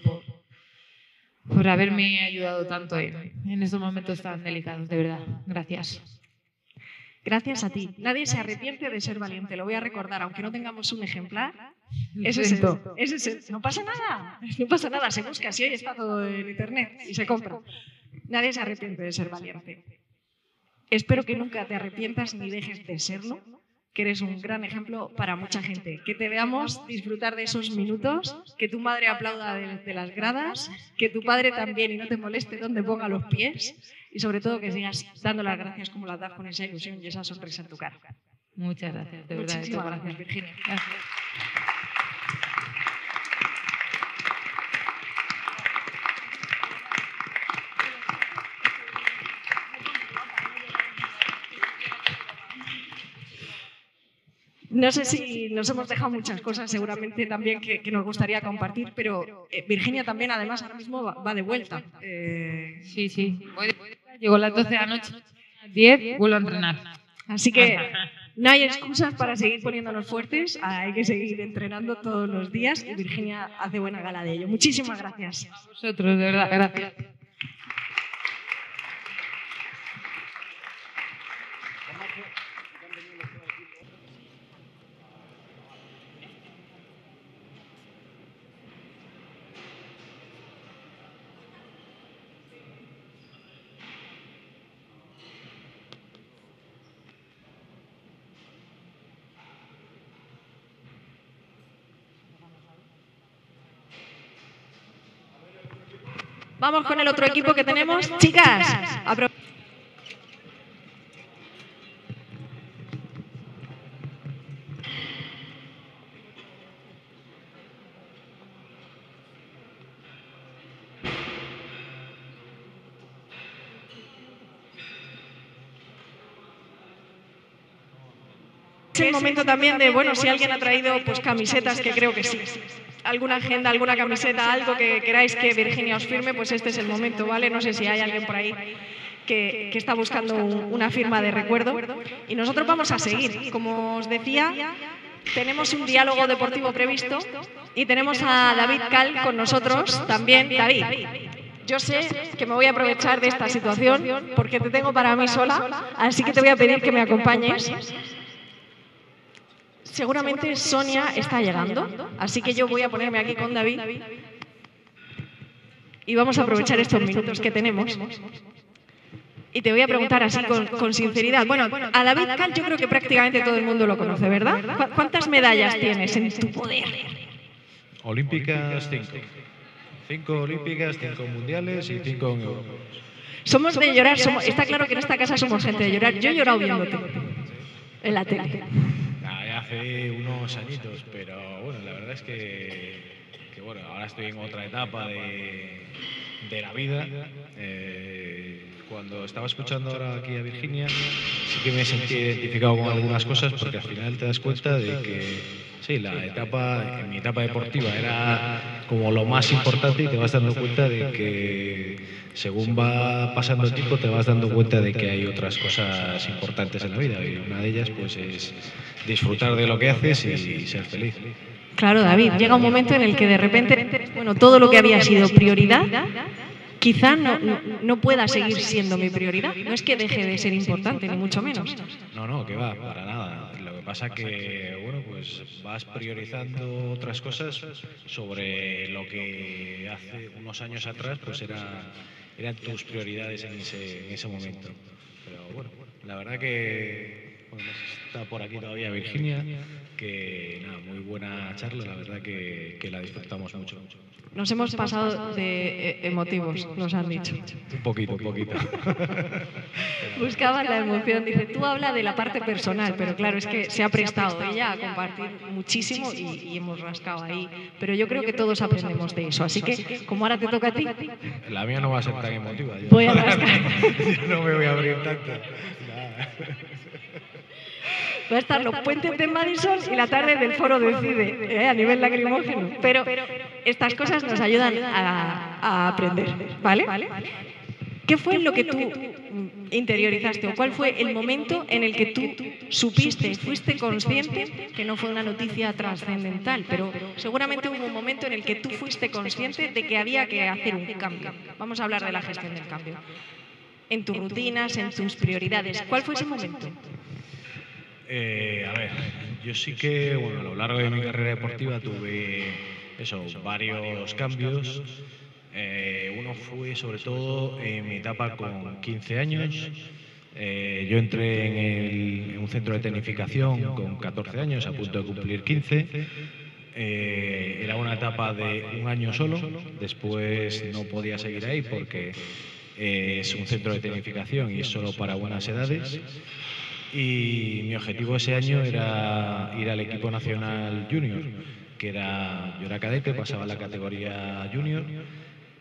[SPEAKER 8] por haberme ayudado tanto en estos momentos tan delicados, de verdad. Gracias.
[SPEAKER 5] Gracias a ti. Nadie se arrepiente de ser valiente, lo voy a recordar, aunque no tengamos un ejemplar. Ese es el. No pasa nada, no pasa nada, se busca, si hoy está todo en internet y se compra. Nadie se arrepiente de ser valiente. Espero que nunca te arrepientas ni dejes de serlo, que eres un gran ejemplo para mucha gente. Que te veamos disfrutar de esos minutos, que tu madre aplauda desde las gradas, que tu padre también y no te moleste donde ponga los pies y sobre todo que sigas dando las gracias como las das con esa ilusión y esa sonrisa en tu cara.
[SPEAKER 8] Muchas gracias, de verdad.
[SPEAKER 5] Muchísimas gracias, Virginia.
[SPEAKER 8] Gracias.
[SPEAKER 5] No sé si nos hemos dejado muchas cosas seguramente también que nos gustaría compartir, pero Virginia también además ahora mismo va de vuelta.
[SPEAKER 8] Sí. Llego a las 12 de la noche, a las 10 vuelvo a entrenar.
[SPEAKER 5] Así que no hay excusas para seguir poniéndonos fuertes, hay que seguir entrenando todos los días y Virginia hace buena gala de ello. Muchísimas gracias.
[SPEAKER 8] A vosotros, de verdad, gracias.
[SPEAKER 5] Vamos con el otro equipo que tenemos. Chicas, es el momento también de, bueno, si alguien ha traído pues camisetas, que creo que sí. Alguna agenda, alguna camiseta, algo que queráis que Virginia os firme, pues este es el momento, ¿vale? No sé si hay alguien por ahí que está buscando una firma de recuerdo. Y nosotros vamos a seguir. Como os decía, tenemos un diálogo deportivo previsto y tenemos a David Cal con nosotros también. David, yo sé que me voy a aprovechar de esta situación porque te tengo para mí sola, así que te voy a pedir que me acompañes. Seguramente Sonia está llegando, así que yo voy a ponerme aquí con David y vamos a aprovechar estos minutos que tenemos. Y te voy a preguntar así con sinceridad. Bueno, a David Cal yo creo que prácticamente todo el mundo lo conoce, ¿verdad? ¿Cuántas medallas tienes en tu poder?
[SPEAKER 12] Olímpicas 5. 5 olímpicas, 5 mundiales y 5 en Europa.
[SPEAKER 5] Somos de llorar, está claro que en esta casa somos gente de llorar. Yo he llorado viéndote en la tele.
[SPEAKER 12] hace unos añitos, pero bueno, la verdad es que bueno, ahora estoy en otra etapa de la vida. Cuando estaba escuchando ahora aquí a Virginia, sí que me sentí identificado con algunas cosas, porque al final te das cuenta de que sí, mi etapa deportiva era como lo más importante, y te vas dando cuenta de que según va pasando el tiempo te vas dando cuenta de que hay otras cosas importantes en la vida, y una de ellas pues es disfrutar de lo que haces y ser feliz.
[SPEAKER 5] Claro, David, llega un momento en el que de repente, bueno, todo lo que había sido prioridad quizá no pueda seguir siendo mi prioridad. No es que deje de ser importante, ni mucho menos.
[SPEAKER 12] No, que va, para nada. Lo que pasa que, bueno, pues vas priorizando otras cosas sobre lo que hace unos años atrás pues eran tus prioridades en ese momento. Pero bueno, la verdad que está por aquí todavía Virginia, que nada, muy buena charla, la verdad que la disfrutamos mucho.
[SPEAKER 5] Nos hemos pasado de emotivos, nos han dicho.
[SPEAKER 12] Un poquito.
[SPEAKER 5] Buscaban la emoción, dice, tú habla de la parte personal, pero claro, es que se ha prestado ella a compartir muchísimo y hemos rascado ahí. Pero yo creo que todos aprendemos de eso, así que como ahora te toca a ti...
[SPEAKER 12] La mía no va a ser tan emotiva.
[SPEAKER 5] Voy a rascar.
[SPEAKER 12] Yo no me voy a abrir tanto.
[SPEAKER 5] Va a estar los puentes de Madison y la tarde del foro de CIDE, a nivel lacrimógeno. Pero estas cosas nos ayudan a aprender, ¿vale? ¿Qué fue lo que tú interiorizaste o cuál fue el momento en el que tú supiste, fuiste consciente, que no fue una noticia trascendental, pero seguramente hubo un momento en el que tú fuiste consciente de que había que hacer un cambio? Vamos a hablar de la gestión del cambio. En tus rutinas, en tus prioridades. ¿Cuál fue ese momento?
[SPEAKER 12] A ver, yo sí que, bueno, a lo largo de mi carrera deportiva tuve varios cambios. Uno fue sobre todo en mi etapa con 15 años. Yo entré en un centro de tecnificación con 14 años, a punto de cumplir 15. Era una etapa de un año solo, después no podía seguir ahí porque es un centro de tecnificación y es solo para buenas edades. Y mi objetivo ese año era ir al equipo nacional junior, yo era cadete, pasaba a la categoría junior.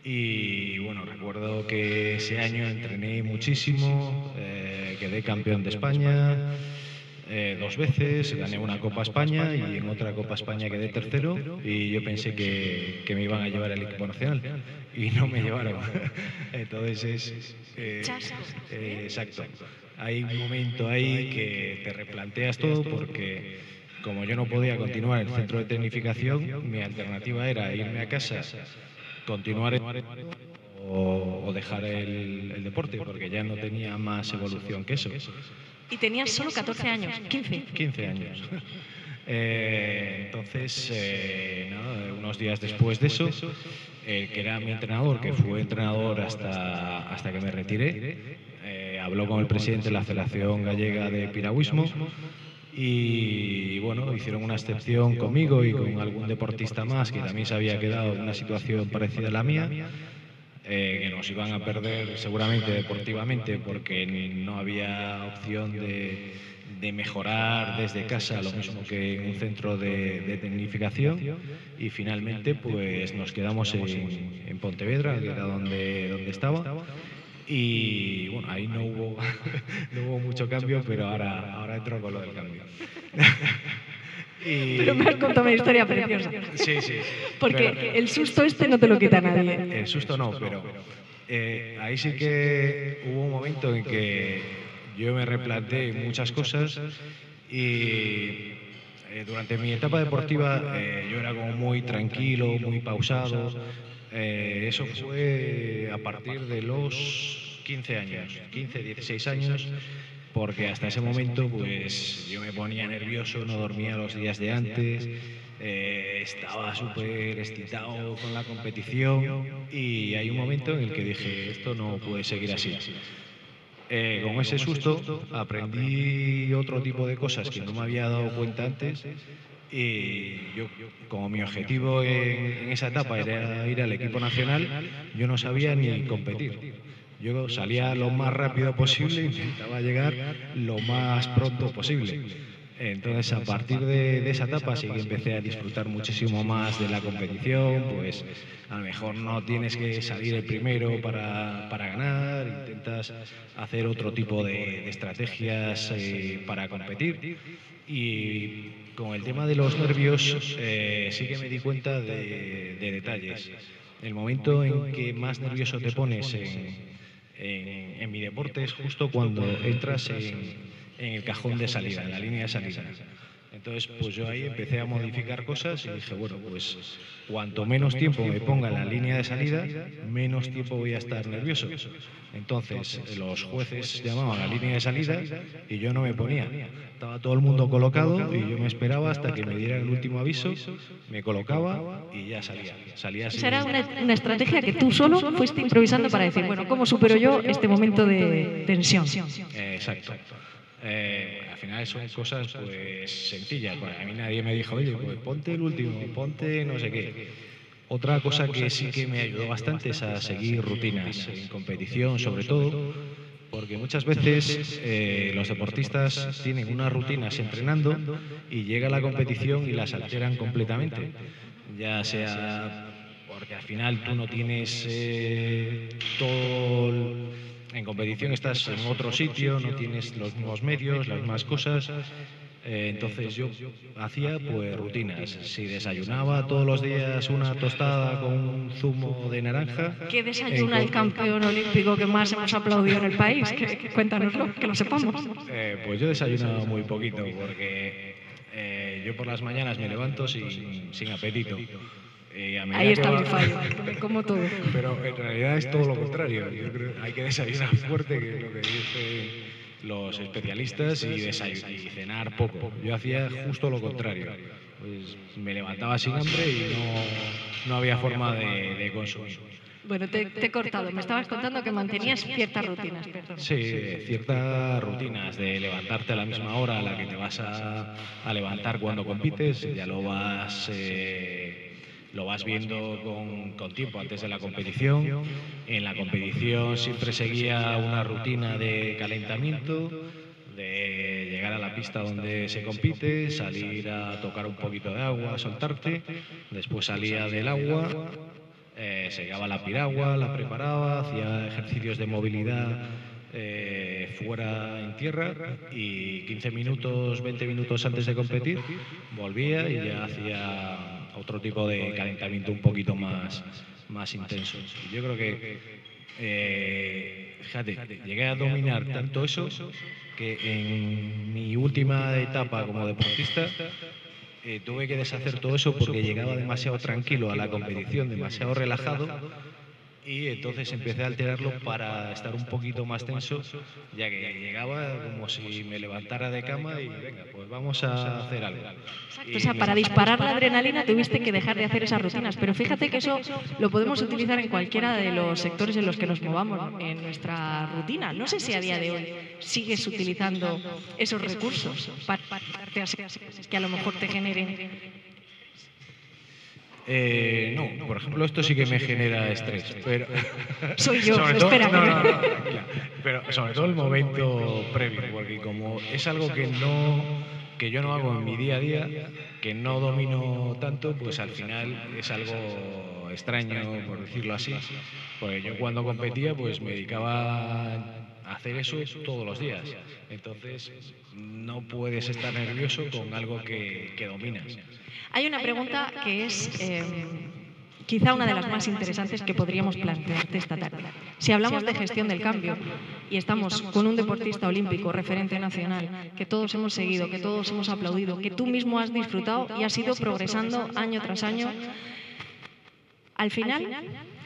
[SPEAKER 12] Y bueno, recuerdo que ese año entrené muchísimo, quedé campeón de España 2 veces, gané una Copa España y en otra Copa España quedé tercero, y yo pensé que me iban a llevar al equipo nacional y no me llevaron. Entonces exacto. Hay un momento ahí que te replanteas todo, porque como yo no podía continuar en el centro de tecnificación, mi alternativa era irme a casa, continuar o dejar el deporte, porque ya no tenía más evolución que eso.
[SPEAKER 5] Y tenías solo 14 años, 15.
[SPEAKER 12] 15 años. Entonces, unos días después de eso, que era mi entrenador, que fue entrenador hasta que me retiré, habló con el presidente de la Federación Gallega de Piragüismo y bueno, hicieron una excepción conmigo y con algún deportista más que también se había quedado en una situación parecida a la mía, que nos iban a perder seguramente deportivamente porque no había opción de mejorar desde casa, lo mismo que en un centro de tecnificación, y finalmente pues nos quedamos en Pontevedra, que era donde estaba. Y bueno, ahí no hubo mucho cambio, pero ahora entro con lo del cambio.
[SPEAKER 5] Pero me has contado una historia preciosa.
[SPEAKER 12] Sí.
[SPEAKER 5] Porque el susto no te lo quita nadie.
[SPEAKER 12] El susto no, pero ahí sí que hubo un momento en que yo me replanteé muchas cosas y durante mi etapa deportiva yo era como muy tranquilo, muy pausado. Eso fue a partir de los 15 años, 15, 16 años, porque hasta ese momento pues yo me ponía nervioso, no dormía los días de antes, estaba súper excitado con la competición y hay un momento en el que dije, esto no puede seguir así. Con ese susto aprendí otro tipo de cosas que no me había dado cuenta antes. Y yo, como mi objetivo en esa etapa era ir al equipo nacional, yo no sabía ni competir. Yo salía lo más rápido posible, intentaba llegar lo más pronto posible. Entonces, a partir de esa etapa sí que empecé a disfrutar muchísimo más de la competición, pues a lo mejor no tienes que salir el primero para ganar, intentas hacer otro tipo de estrategias para competir. Y con el tema de los nervios sí que me di cuenta de detalles. El momento en que más nervioso te pones en mi deporte es justo cuando entras en el cajón de salida, en la línea de salida. Entonces, pues yo ahí empecé a modificar cosas y dije, bueno, pues cuanto menos tiempo me ponga en la línea de salida, menos tiempo voy a estar nervioso. Entonces, los jueces llamaban a la línea de salida y yo no me ponía. Estaba todo el mundo colocado y yo me esperaba hasta que me dieran el último aviso, me colocaba y ya salía así.
[SPEAKER 5] Esa era una estrategia que tú solo fuiste improvisando para decir, bueno, ¿cómo supero yo este momento de tensión?
[SPEAKER 12] Exacto. Al final son cosas pues sencillas. Pues a mí nadie me dijo, oye, pues ponte el último, ponte no sé qué. Otra cosa que sí que me ayudó bastante es a seguir rutinas en competición, sobre todo, porque muchas veces los deportistas tienen unas rutinas entrenando y llega la competición y las alteran completamente. Ya sea porque al final tú no tienes todo... En competición estás en otro sitio, no tienes los mismos medios, las mismas cosas. Entonces yo hacía pues rutinas. Si desayunaba todos los días una tostada con un zumo de naranja...
[SPEAKER 5] ¿Qué desayuna el campeón olímpico que más hemos aplaudido en el país? Cuéntanoslo, que lo sepamos.
[SPEAKER 12] Pues yo desayunaba muy poquito porque yo por las mañanas me levanto sin apetito.
[SPEAKER 5] Ahí está mi fallo, como todo.
[SPEAKER 12] Pero en realidad es todo lo contrario. Yo creo que hay que desayunar fuerte, que es lo que dicen los especialistas, y cenar poco. Yo hacía justo lo contrario. Pues me levantaba sin hambre y no había forma de consumir.
[SPEAKER 5] Bueno, te he cortado. Me estabas contando que mantenías ciertas rutinas. Perdón.
[SPEAKER 12] Sí, ciertas rutinas de levantarte a la misma hora a la que te vas a levantar cuando compites. Ya lo vas viendo con tiempo antes de la competición. En la competición siempre seguía una rutina de calentamiento, de llegar a la pista donde se compite, salir a tocar un poquito de agua, soltarte, después salía del agua, se llevaba la piragua, la preparaba, hacía ejercicios de movilidad fuera en tierra y 15 minutos, 20 minutos antes de competir volvía y ya hacía otro tipo de calentamiento un poquito más intenso. Yo creo que, fíjate, llegué a dominar tanto eso que en mi última etapa como deportista tuve que deshacer todo eso porque llegaba demasiado tranquilo a la competición, demasiado relajado. Y entonces empecé a alterarlo para estar un poquito más tenso, ya que llegaba como si me levantara de cama y venga, pues vamos a hacer algo.
[SPEAKER 5] Exacto, o sea, para disparar la adrenalina tuviste que dejar de hacer esas rutinas, pero fíjate que eso lo podemos utilizar en cualquiera de los sectores en los que nos movamos en nuestra rutina. No sé si a día de hoy sigues utilizando esos recursos para que a lo mejor te generen...
[SPEAKER 12] No, por ejemplo, esto sí que me genera estrés, pero...
[SPEAKER 5] Soy yo, espera.
[SPEAKER 12] No, pero sobre todo el momento previo, porque como es algo que yo no hago en mi día a día, que no domino tanto, pues al final es algo extraño, por decirlo así, porque yo cuando competía pues me dedicaba a hacer eso todos los días, entonces no puedes estar nervioso con algo que dominas.
[SPEAKER 5] Hay una pregunta que es quizá una de las más interesantes que podríamos plantearte esta tarde. Si hablamos de gestión del cambio y estamos con un deportista olímpico, referente nacional, que todos hemos seguido, que todos hemos aplaudido, que tú mismo has disfrutado y has ido progresando año tras año, al final,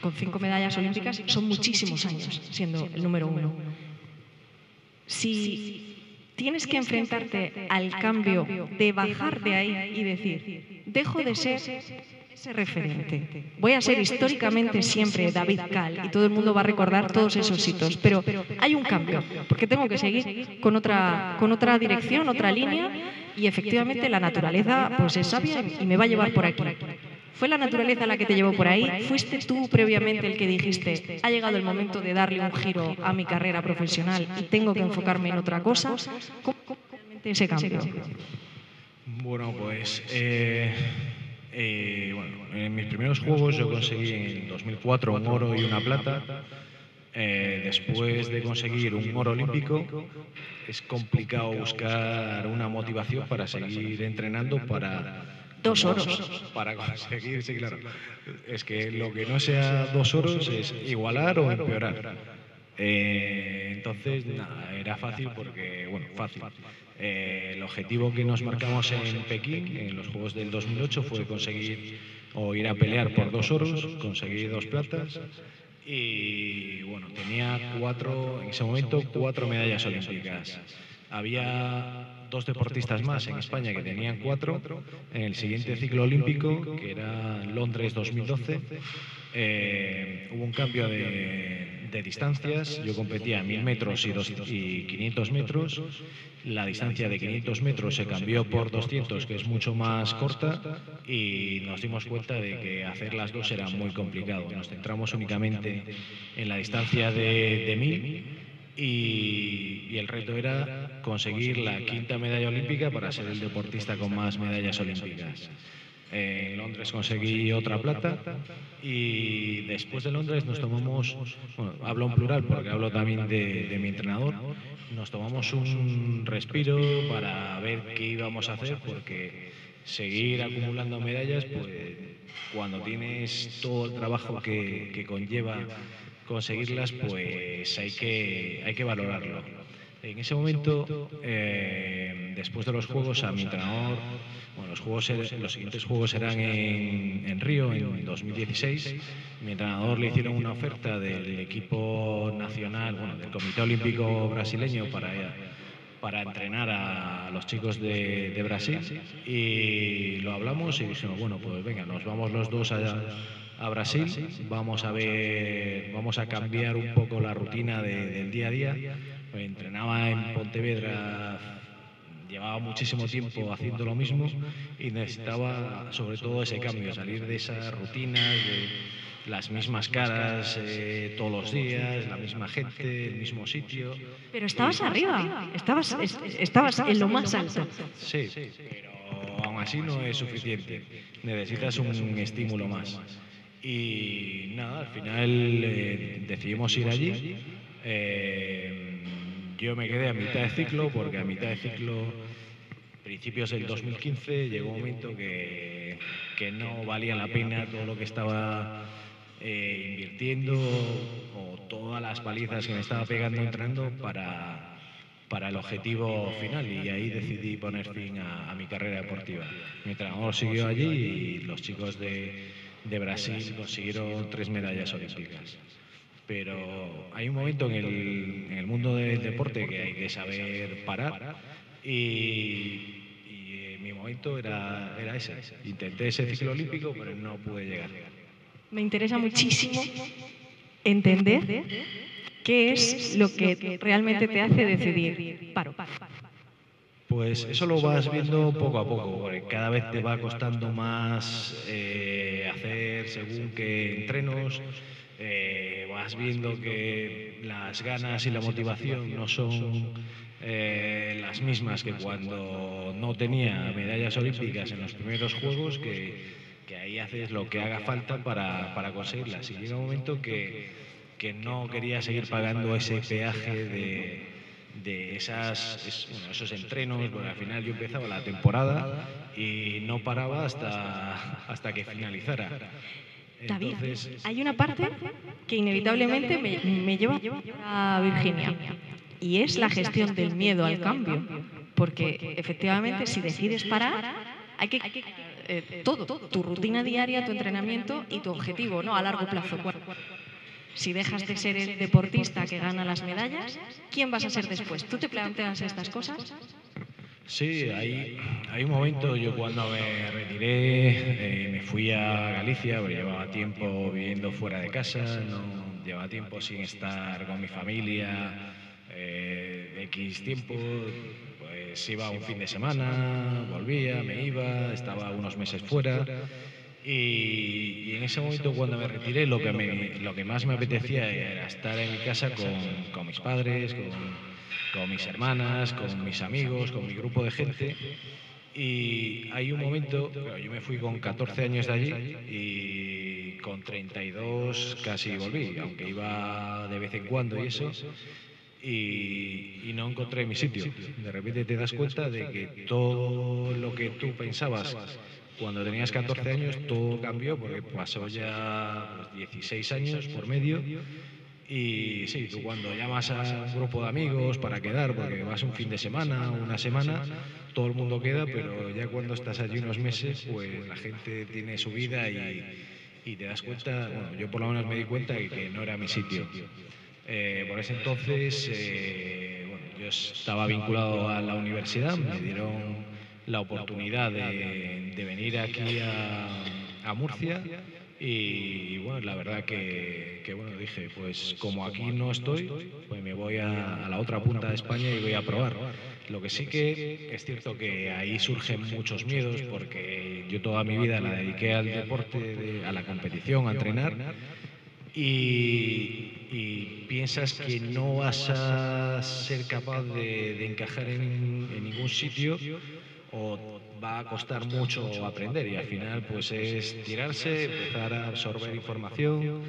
[SPEAKER 5] con 5 medallas olímpicas, son muchísimos años siendo el número 1. Si tienes que enfrentarte al cambio de bajar de ahí y decir, dejo de ser ese referente, voy a ser históricamente siempre David Cal y todo el mundo va a recordar todos esos hitos, pero hay un cambio, porque tengo que seguir con otra dirección, otra línea, y efectivamente la naturaleza pues es sabia y me va a llevar por aquí. ¿Fue la naturaleza la que te llevó por ahí? ¿Fuiste tú previamente el que dijiste, ha llegado el momento de darle un giro a mi carrera profesional y tengo que enfocarme en otra cosa? ¿Cómo fue ese cambio?
[SPEAKER 12] Bueno, pues bueno, en mis primeros juegos yo conseguí en 2004 un oro y una plata. Después de conseguir un oro olímpico, es complicado buscar una motivación para seguir entrenando para...
[SPEAKER 5] 2 oros.
[SPEAKER 12] Para conseguir, sí, claro. Es que lo que no sea 2 oros es igualar o empeorar. Entonces, nada, era fácil porque, bueno, fácil. El objetivo que nos marcamos en Pekín, en los Juegos del 2008, fue conseguir o ir a pelear por 2 oros, conseguir 2 platas y, bueno, tenía en ese momento 4 medallas olímpicas. Había 2 deportistas más en España que tenían 4. En el siguiente ciclo olímpico, que era Londres 2012, hubo un cambio de distancias. Yo competía en 1000 metros y 500 metros. La distancia de 500 metros se cambió por 200, que es mucho más corta, y nos dimos cuenta de que hacer las dos era muy complicado. Nos centramos únicamente en la distancia de 1000 y el reto era conseguir la 5ª medalla olímpica para ser el deportista con más medallas olímpicas. En Londres conseguí otra plata y después de Londres nos tomamos, bueno, hablo en plural porque hablo también de mi entrenador, nos tomamos un respiro para ver qué íbamos a hacer, porque seguir acumulando medallas, pues cuando tienes todo el trabajo que conlleva conseguirlas, pues hay que valorarlo. En ese momento, después de los Juegos, a mi entrenador, bueno, los siguientes Juegos serán en Río, en 2016, mi entrenador le hicieron una oferta del equipo nacional, bueno, del Comité Olímpico Brasileño para entrenar a los chicos de Brasil, y lo hablamos y dijimos, bueno, pues venga, nos vamos los dos a Brasil, vamos a cambiar un poco la rutina del día a día. Entrenaba en Pontevedra, llevaba muchísimo tiempo haciendo lo mismo y necesitaba sobre todo ese cambio, salir de esas rutinas, de las mismas caras todos los días, la misma gente, el mismo sitio.
[SPEAKER 5] Pero estabas arriba, estabas en lo más alto.
[SPEAKER 12] Sí, pero aún así no es suficiente, necesitas un estímulo más. Y nada, al final decidimos ir allí. Yo me quedé a mitad de ciclo, porque a mitad de ciclo, principios del 2015, llegó un momento que no valía la pena todo lo que estaba invirtiendo o todas las palizas que me estaba pegando entrenando para el objetivo final, y ahí decidí poner fin a mi carrera deportiva. Mi entrenador siguió allí y los chicos de Brasil consiguieron 3 medallas olímpicas. Pero hay un momento en el mundo del deporte que hay que saber parar, y mi momento era ese. Intenté ese ciclo olímpico, pero no pude llegar.
[SPEAKER 5] Me interesa muchísimo entender qué es lo que realmente te hace decidir paro.
[SPEAKER 12] Pues eso lo vas viendo poco a poco, porque cada vez te va costando más hacer según qué entrenos. Vas viendo que las ganas y la motivación no son las mismas que cuando no tenía medallas olímpicas en los primeros Juegos, que ahí haces lo que haga falta para conseguirlas. Y llega un momento que no quería seguir pagando ese peaje de esos entrenos, porque al final yo empezaba la temporada y no paraba hasta que finalizara.
[SPEAKER 5] David, hay una parte que inevitablemente me lleva a Virginia, y es la gestión del miedo al cambio, porque efectivamente si decides parar, hay que todo, tu rutina diaria, tu entrenamiento y tu objetivo, ¿no?, a largo plazo. Si dejas de ser el deportista que gana las medallas, ¿quién vas a ser después? ¿Tú te planteas estas cosas?
[SPEAKER 12] Sí, hay un momento, yo cuando me retiré me fui a Galicia, porque llevaba tiempo viviendo fuera de casa, no llevaba tiempo sin estar con mi familia, X tiempo, pues iba un fin de semana, volvía, me iba, estaba unos meses fuera. Y en ese momento, cuando me retiré, lo que más me apetecía era estar en mi casa con mis padres, con mis hermanas, con mis amigos, con mi grupo de gente. Y hay un momento, claro, yo me fui con 14 años de allí y con 32 casi volví, aunque iba de vez en cuando y eso, y no encontré mi sitio. De repente te das cuenta de que todo lo que tú pensabas cuando tenías 14 años, todo cambió porque pasó ya 16 años por medio. Y sí, tú cuando llamas a un grupo de amigos para quedar, porque vas un fin de semana, una semana, todo el mundo queda, pero ya cuando estás allí unos meses, pues la gente tiene su vida y te das cuenta, bueno, yo por lo menos me di cuenta de que no era mi sitio. Por ese entonces, bueno, yo estaba vinculado a la universidad, me dieron la oportunidad de venir aquí a Murcia. Y bueno, la verdad que bueno, dije, pues como aquí no estoy, pues me voy a la otra punta de España y voy a probar. Lo que sí que es cierto que ahí surgen muchos miedos, porque yo toda mi vida la dediqué al deporte, a la competición, a entrenar, y piensas que no vas a ser capaz de encajar en ningún sitio, o va a costar mucho aprender, y al final pues es tirarse, empezar a absorber información.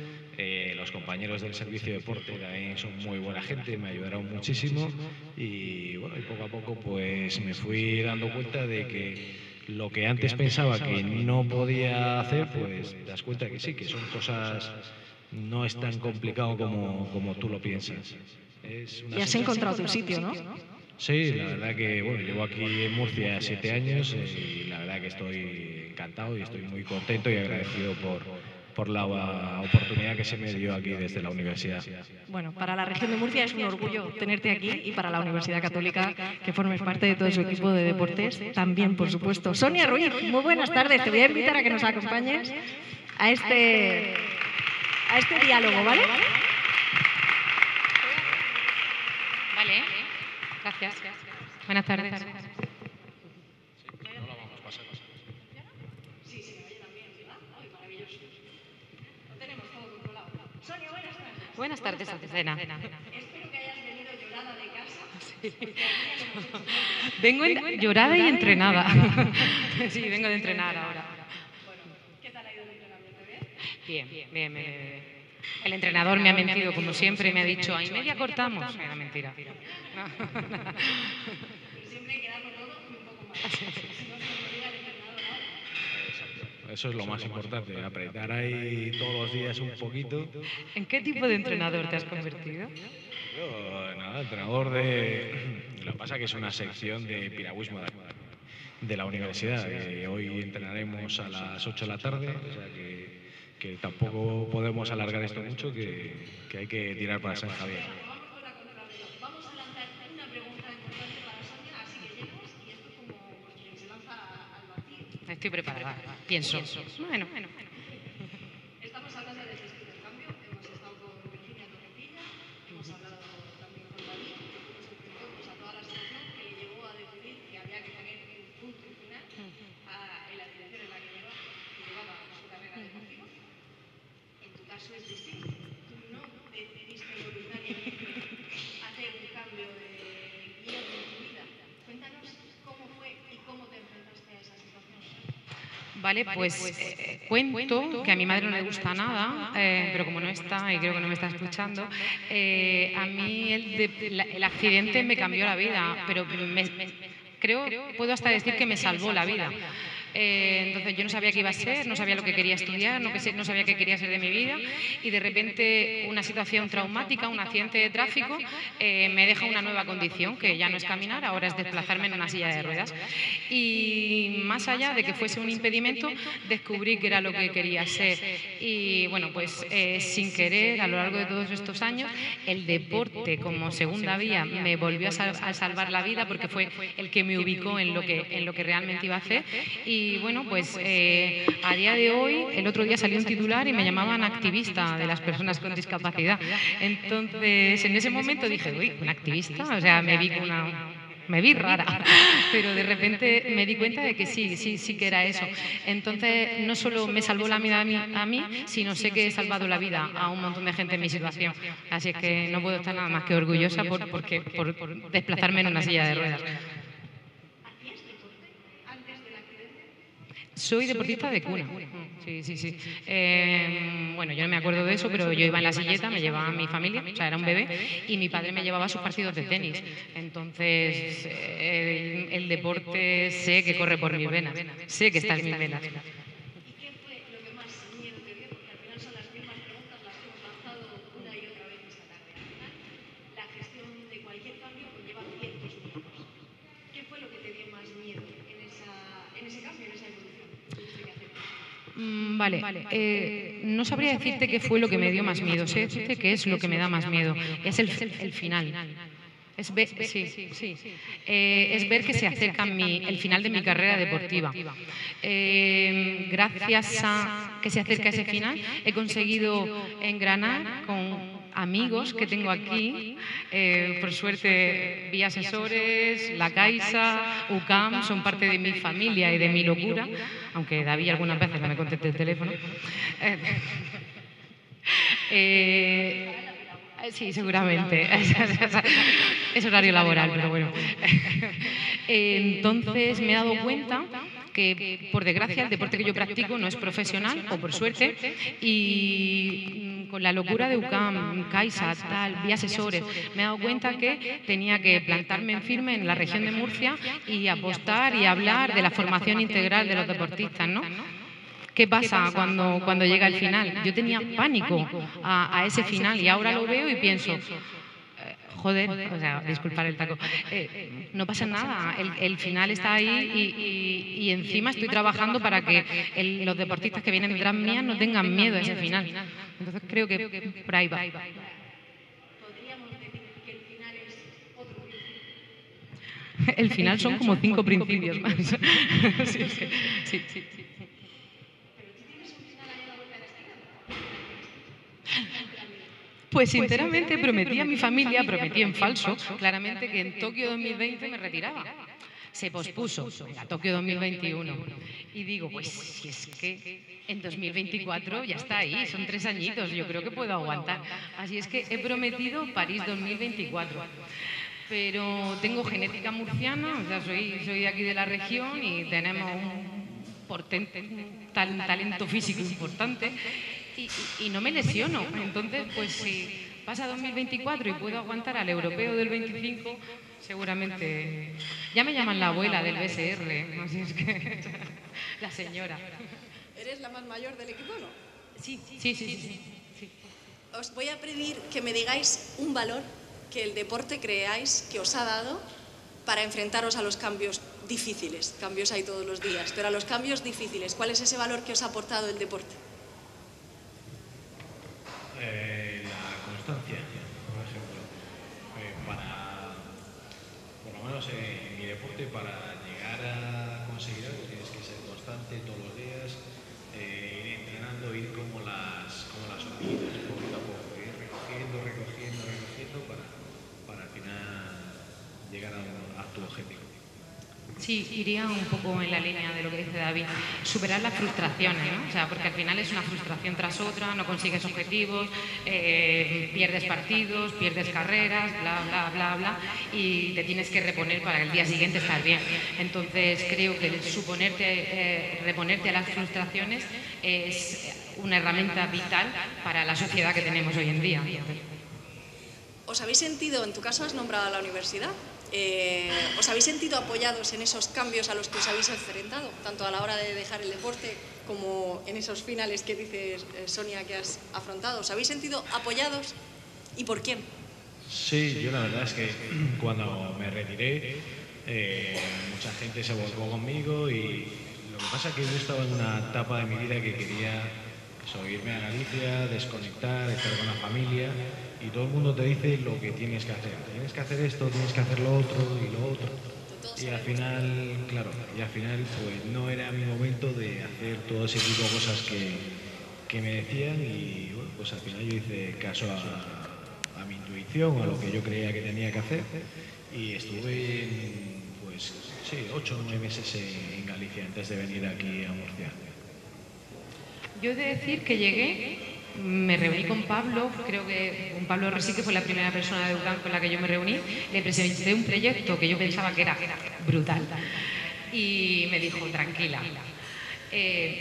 [SPEAKER 12] Los compañeros del servicio de deporte también son muy buena gente, me ayudaron muchísimo, y bueno, y poco a poco pues me fui dando cuenta de que lo que antes pensaba que no podía hacer, pues te das cuenta que sí, que son cosas, no es tan complicado como tú lo piensas.
[SPEAKER 5] Y has encontrado tu sitio, ¿no?
[SPEAKER 12] Sí, la verdad que bueno, llevo aquí en Murcia 7 años y la verdad que estoy encantado y estoy muy contento y agradecido por la oportunidad que se me dio aquí desde la universidad.
[SPEAKER 5] Bueno, para la región de Murcia es un orgullo tenerte aquí, y para la Universidad Católica que formes parte de todo su equipo de deportes también, por supuesto. Sonia Ruiz, muy buenas tardes. Te voy a invitar a que nos acompañes a este diálogo, ¿vale?
[SPEAKER 13] Vale. Gracias. Buenas tardes. Buenas tardes, Azucena.
[SPEAKER 5] Espero que hayas venido llorada de casa.
[SPEAKER 13] Sí. Vengo llorada y entrenada. Sí, vengo de entrenar ahora.
[SPEAKER 5] Bueno, ¿qué tal ha ido el entrenamiento?
[SPEAKER 13] Bien. El entrenador me ha mentido, como siempre, me ha dicho, ¿a media cortamos? Era mentira.
[SPEAKER 5] Siempre quedamos todos un poco más.
[SPEAKER 12] Eso es lo más importante, apretar ahí todos los días un poquito.
[SPEAKER 13] ¿En qué tipo de entrenador te has convertido?
[SPEAKER 12] Yo, nada, entrenador de... Lo que pasa es que es una sección de piragüismo de la universidad. Hoy entrenaremos a las 8 de la tarde, o sea que tampoco podemos alargar esto mucho, que hay que tirar para San Javier.
[SPEAKER 5] Vamos a lanzar una pregunta importante para Sonia, así que llegas y esto es como quien se lanza al vacío.
[SPEAKER 13] Estoy preparada, pienso. Bueno.
[SPEAKER 5] Estamos hablando del sistema de cambio, hemos estado con Virginia Torrecilla, hemos hablado también con David, que fuimos enfrentados a toda la situación que le llevó a decidir que había que poner un punto y final en la dirección en la que llevaba su carrera deportiva. En tu caso es distinto. Tú no decidiste voluntariamente hacer un cambio de guión en tu vida. Cuéntanos cómo fue y cómo te enfrentaste a esa situación.
[SPEAKER 13] Vale, pues cuento que a mi madre no le gusta nada, pero como no está, y creo que no me está escuchando, a mí el accidente me cambió la vida, pero puedo hasta decir que me salvó la vida. Entonces yo no sabía qué iba a ser, no sabía lo que quería estudiar, no sabía qué quería ser de mi vida, y de repente una situación traumática, un accidente de tráfico, me deja una nueva condición, que ya no es caminar, ahora es desplazarme en una silla de ruedas. Y más allá de que fuese un impedimento, descubrí que era lo que quería ser. Y bueno, pues sin querer, a lo largo de todos estos años, el deporte como segunda vía me volvió a salvar la vida, porque fue el que me ubicó en lo que realmente iba a hacer. Y bueno, pues a día de hoy, el otro día salió un titular y me llamaban activista de las personas con discapacidad. Entonces, en ese momento dije, uy, ¿un activista? O sea, me vi rara, pero de repente me di cuenta de que sí que era eso. Entonces, no solo me salvó la vida a mí, sino sé que he salvado la vida a un montón de gente en mi situación. Así es que no puedo estar nada más que orgullosa por desplazarme en una silla de ruedas.
[SPEAKER 5] ¿Hacías deporte antes
[SPEAKER 13] Soy deportista de cuna. Sí, sí, sí. Bueno, yo no me acuerdo de eso, pero yo iba en la silleta, me llevaba a mi familia, o sea, era un bebé, y mi padre me llevaba a sus partidos de tenis. Entonces, el deporte sé que corre por mis venas, sé que está en mis venas. Vale, no sabría decirte qué fue lo que me dio más miedo, sé decirte qué es lo que me da más miedo, es el final. Es ver, es ver que se acerca el final de mi carrera deportiva. Gracias a que se acerca ese final, he conseguido engranar con amigos que tengo aquí, por suerte Vía Asesores, La Caixa, UCAM, son parte de mi familia y de mi locura, aunque David algunas veces no me conteste el teléfono. Sí, seguramente. Es horario laboral, pero bueno. Entonces me he dado cuenta que, por desgracia, el deporte que yo practico no es profesional, o por suerte, y con la locura de UCAM, Caixa, tal, Vía Asesores, me he dado cuenta que tenía que plantarme en firme en la región de Murcia y apostar y hablar de la formación integral de los deportistas, ¿no? ¿Qué pasa cuando llega el final? Yo tenía pánico a ese final y ahora lo veo y pienso, joder, o sea, disculpar el taco, no pasa nada, el final está ahí y encima estoy trabajando para que los deportistas que vienen detrás mías no tengan miedo a ese final. Entonces creo que por ahí va. El final son como 5 principios más. Sí. Pues sinceramente prometí a mi familia, prometí en falso, claramente que en Tokio 2020 me retiraba. Se pospuso a Tokio 2021. Y digo, pues si es que en 2024 ya está ahí, son 3 añitos, yo creo que puedo aguantar. Así es que he prometido París 2024. Pero tengo genética murciana, o sea, soy de aquí de la región y tenemos un talento físico importante. Y no me lesiono, entonces pues si pasa 2024 y puedo aguantar al europeo del 25, seguramente ya me llaman la abuela del BSR, así es que la señora.
[SPEAKER 14] ¿Eres la más mayor del equipo, no?
[SPEAKER 13] Sí.
[SPEAKER 14] Os voy a pedir que me digáis un valor que el deporte creáis que os ha dado para enfrentaros a los cambios difíciles. Cambios hay todos los días, pero a los cambios difíciles, ¿cuál es ese valor que os ha aportado el deporte?
[SPEAKER 12] La constancia, por ejemplo, por lo menos en mi deporte, para llegar a conseguir algo tienes que ser constante todos los días, ir entrenando, ir como las hormiguitas, poquito a poco, ir recogiendo para al final llegar a tu objetivo.
[SPEAKER 13] Sí, iría un poco en la línea de lo que dice David, superar las frustraciones, ¿no? O sea, porque al final es una frustración tras otra, no consigues objetivos, pierdes partidos, pierdes carreras, bla, y te tienes que reponer para el día siguiente estar bien. Entonces creo que reponerte a las frustraciones es una herramienta vital para la sociedad que tenemos hoy en día.
[SPEAKER 14] ¿Os habéis sentido, en tu caso has nombrado a la universidad, ¿os habéis sentido apoyados en esos cambios a los que os habéis enfrentado, tanto a la hora de dejar el deporte como en esos finales que dices, Sonia, que has afrontado? ¿Os habéis sentido apoyados y por quién?
[SPEAKER 12] Sí, yo la verdad es que cuando me retiré, mucha gente se volcó conmigo y lo que pasa es que yo estaba en una etapa de mi vida que quería irme a Galicia, desconectar, estar con la familia. Y todo el mundo te dice lo que tienes que hacer. Tienes que hacer esto, tienes que hacer lo otro y lo otro. Y al final, pues no era mi momento de hacer todo ese tipo de cosas que me decían y bueno, pues al final yo hice caso a mi intuición, a lo que yo creía que tenía que hacer y estuve, pues sí, 8 o 9 meses en Galicia antes de venir aquí a Murcia.
[SPEAKER 13] Yo he de decir que llegué, me reuní con Pablo, creo que con Pablo Rossi, que fue la primera persona de UCAM con la que yo me reuní, le presenté un proyecto que yo pensaba que era brutal y me dijo, tranquila,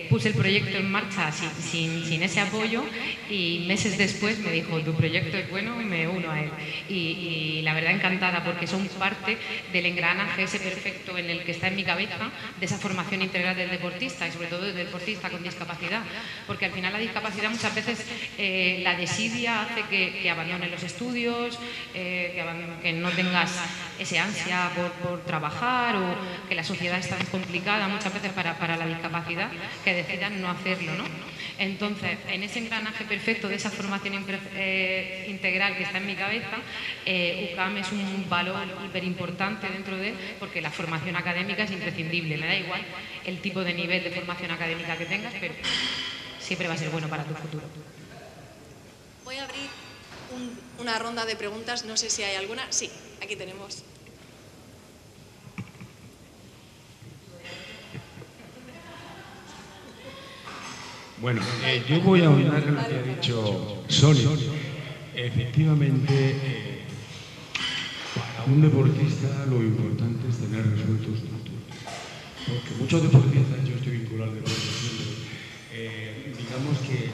[SPEAKER 13] puse el proyecto en marcha sin ese apoyo y meses después me dijo, tu proyecto es bueno, me uno a él. Y la verdad encantada porque son parte del engranaje ese perfecto en el que está en mi cabeza, de esa formación integral del deportista y sobre todo del deportista con discapacidad, porque al final la discapacidad muchas veces la desidia hace que abandones los estudios, que no tengas ese ansia por trabajar o que la sociedad es tan complicada muchas veces para la discapacidad que decidan no hacerlo, ¿no? Entonces, en ese engranaje perfecto de esa formación integral que está en mi cabeza, UCAM es un valor hiper importante dentro de él porque la formación académica es imprescindible, me da igual el tipo de nivel de formación académica que tengas, pero siempre va a ser bueno para tu futuro.
[SPEAKER 14] Voy a abrir una ronda de preguntas, no sé si hay alguna. Sí, aquí tenemos.
[SPEAKER 9] Bueno, yo voy a ahondar en lo que ha dicho Sonia. Efectivamente, para un deportista lo importante es tener resueltos sus turnos. Porque muchos deportistas, yo estoy vinculado al deporte siempre, digamos que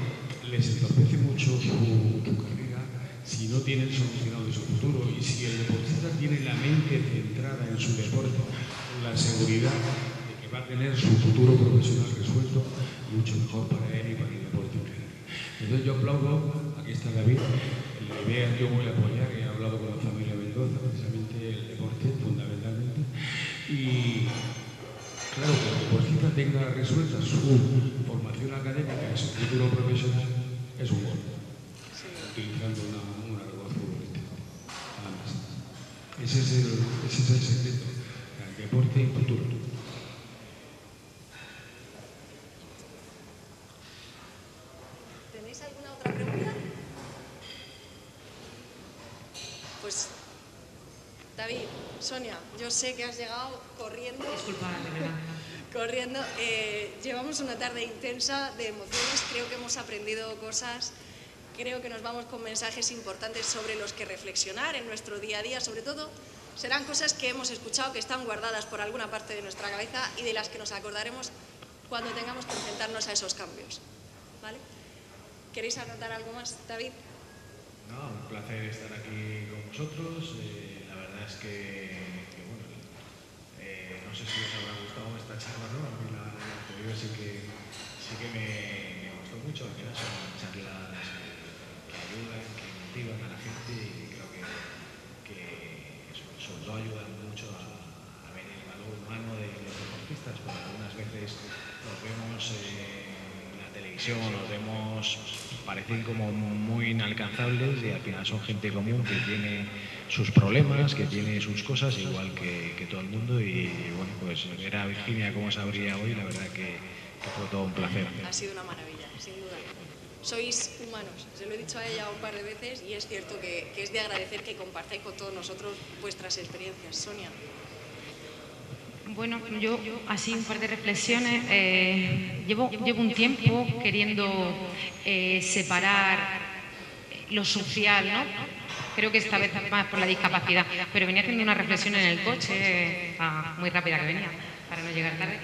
[SPEAKER 9] les entorpece mucho su carrera si no tienen solucionado su futuro. Y si el deportista tiene la mente centrada en su deporte, con la seguridad de que va a tener su futuro profesional resuelto, mucho mejor para él y para el deporte en general. Entonces yo aplaudo, aquí está David, la idea yo voy a apoyar, he hablado con la familia Mendoza, precisamente el deporte fundamentalmente, y claro, que el deportista tenga resuelta su formación académica y su futuro profesional es un gol, utilizando una argot futbolística, nada más. Ese es el secreto, el deporte y futuro.
[SPEAKER 14] ¿Tenéis alguna otra pregunta? Pues, David, Sonia, yo sé que has llegado corriendo.
[SPEAKER 13] Disculpa, de verdad.
[SPEAKER 14] Corriendo. Llevamos una tarde intensa de emociones, creo que hemos aprendido cosas, creo que nos vamos con mensajes importantes sobre los que reflexionar en nuestro día a día, sobre todo serán cosas que hemos escuchado, que están guardadas por alguna parte de nuestra cabeza y de las que nos acordaremos cuando tengamos que enfrentarnos a esos cambios. ¿Vale? ¿Queréis anotar algo más, David?
[SPEAKER 12] No, un placer estar aquí con vosotros. La verdad es que bueno, no sé si os habrá gustado esta charla, ¿no? A mí la anterior sí que me gustó mucho. Al final son charlas que ayudan, que motivan a la gente y creo que sobre todo ayudan mucho a ver el valor humano de los deportistas, porque algunas veces los vemos en la televisión, los vemos, parecen como muy inalcanzables y al final son gente común que tiene sus problemas, que tiene sus cosas igual que todo el mundo y bueno, pues ver a Virginia cómo se abría hoy, la verdad que fue todo un placer.
[SPEAKER 14] Ha sido una maravilla, sin duda. Sois humanos, se lo he dicho a ella un par de veces y es cierto que es de agradecer que compartáis con todos nosotros vuestras experiencias. Sonia.
[SPEAKER 13] Bueno, yo así un par de reflexiones. Llevo un tiempo queriendo separar lo social, ¿no? Creo que esta vez más por la discapacidad, pero venía haciendo una reflexión en el coche, muy rápida que venía, para no llegar tarde.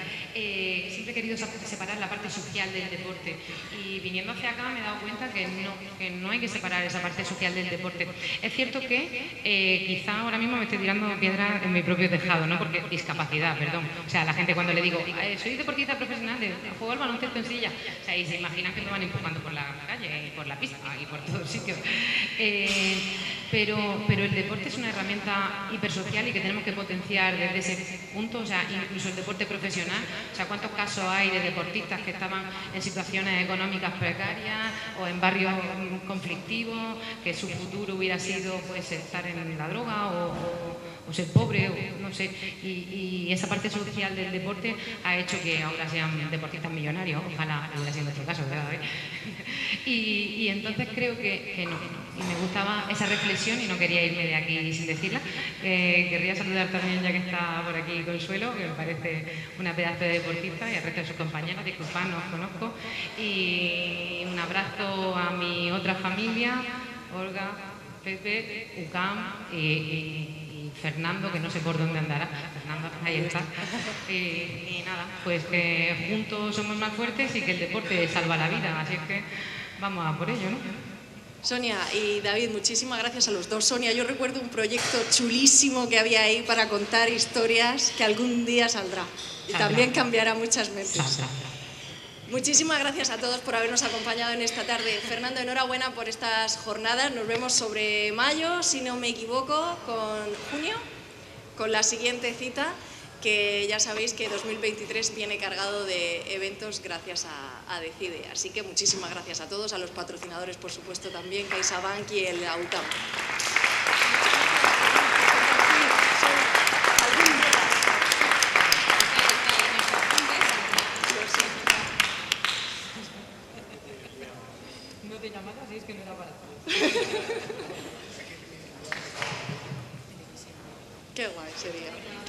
[SPEAKER 13] Siempre he querido separar la parte social del deporte y viniendo hacia acá me he dado cuenta que no hay que separar esa parte social del deporte. Es cierto que quizá ahora mismo me estoy tirando piedra en mi propio tejado, ¿no? Porque discapacidad, perdón. O sea, la gente cuando le digo, soy deportista profesional, juego al baloncesto en silla, o sea, y se imaginan que me van empujando por la calle, por la pista y por todos sitios. Pero el deporte es una herramienta hipersocial y que tenemos que potenciar desde ese punto, o sea, incluso el deporte profesional. O sea, ¿cuántos casos hay de deportistas que estaban en situaciones económicas precarias o en barrios conflictivos, que su futuro hubiera sido pues estar en la droga o ser pobre, o no sé, y esa parte social del deporte ha hecho que ahora sean deportistas millonarios, ojalá hubiera sido nuestro caso, ¿verdad? Y entonces creo que no, y me gustaba esa reflexión y no quería irme de aquí sin decirla. Querría saludar también, ya que está por aquí Consuelo, que me parece una pedazo de deportista, y al resto de sus compañeros, disculpad, no os conozco, y un abrazo a mi otra familia, Olga, Pepe, UCAM y Fernando, que no sé por dónde andará. Fernando, ahí está. Y nada, pues que juntos somos más fuertes y que el deporte salva la vida. Así es que vamos a por ello, ¿no?
[SPEAKER 14] Sonia y David, muchísimas gracias a los dos. Sonia, yo recuerdo un proyecto chulísimo que había ahí para contar historias que algún día saldrá. Y también cambiará muchas mentes. Muchísimas gracias a todos por habernos acompañado en esta tarde. Fernando, enhorabuena por estas jornadas. Nos vemos sobre mayo, si no me equivoco, con junio, con la siguiente cita, que ya sabéis que 2023 viene cargado de eventos gracias a Decide. Así que muchísimas gracias a todos, a los patrocinadores, por supuesto, también, CaixaBank y el AUTAM.
[SPEAKER 13] No te llamas así, es que no era para.
[SPEAKER 14] Qué guay sería.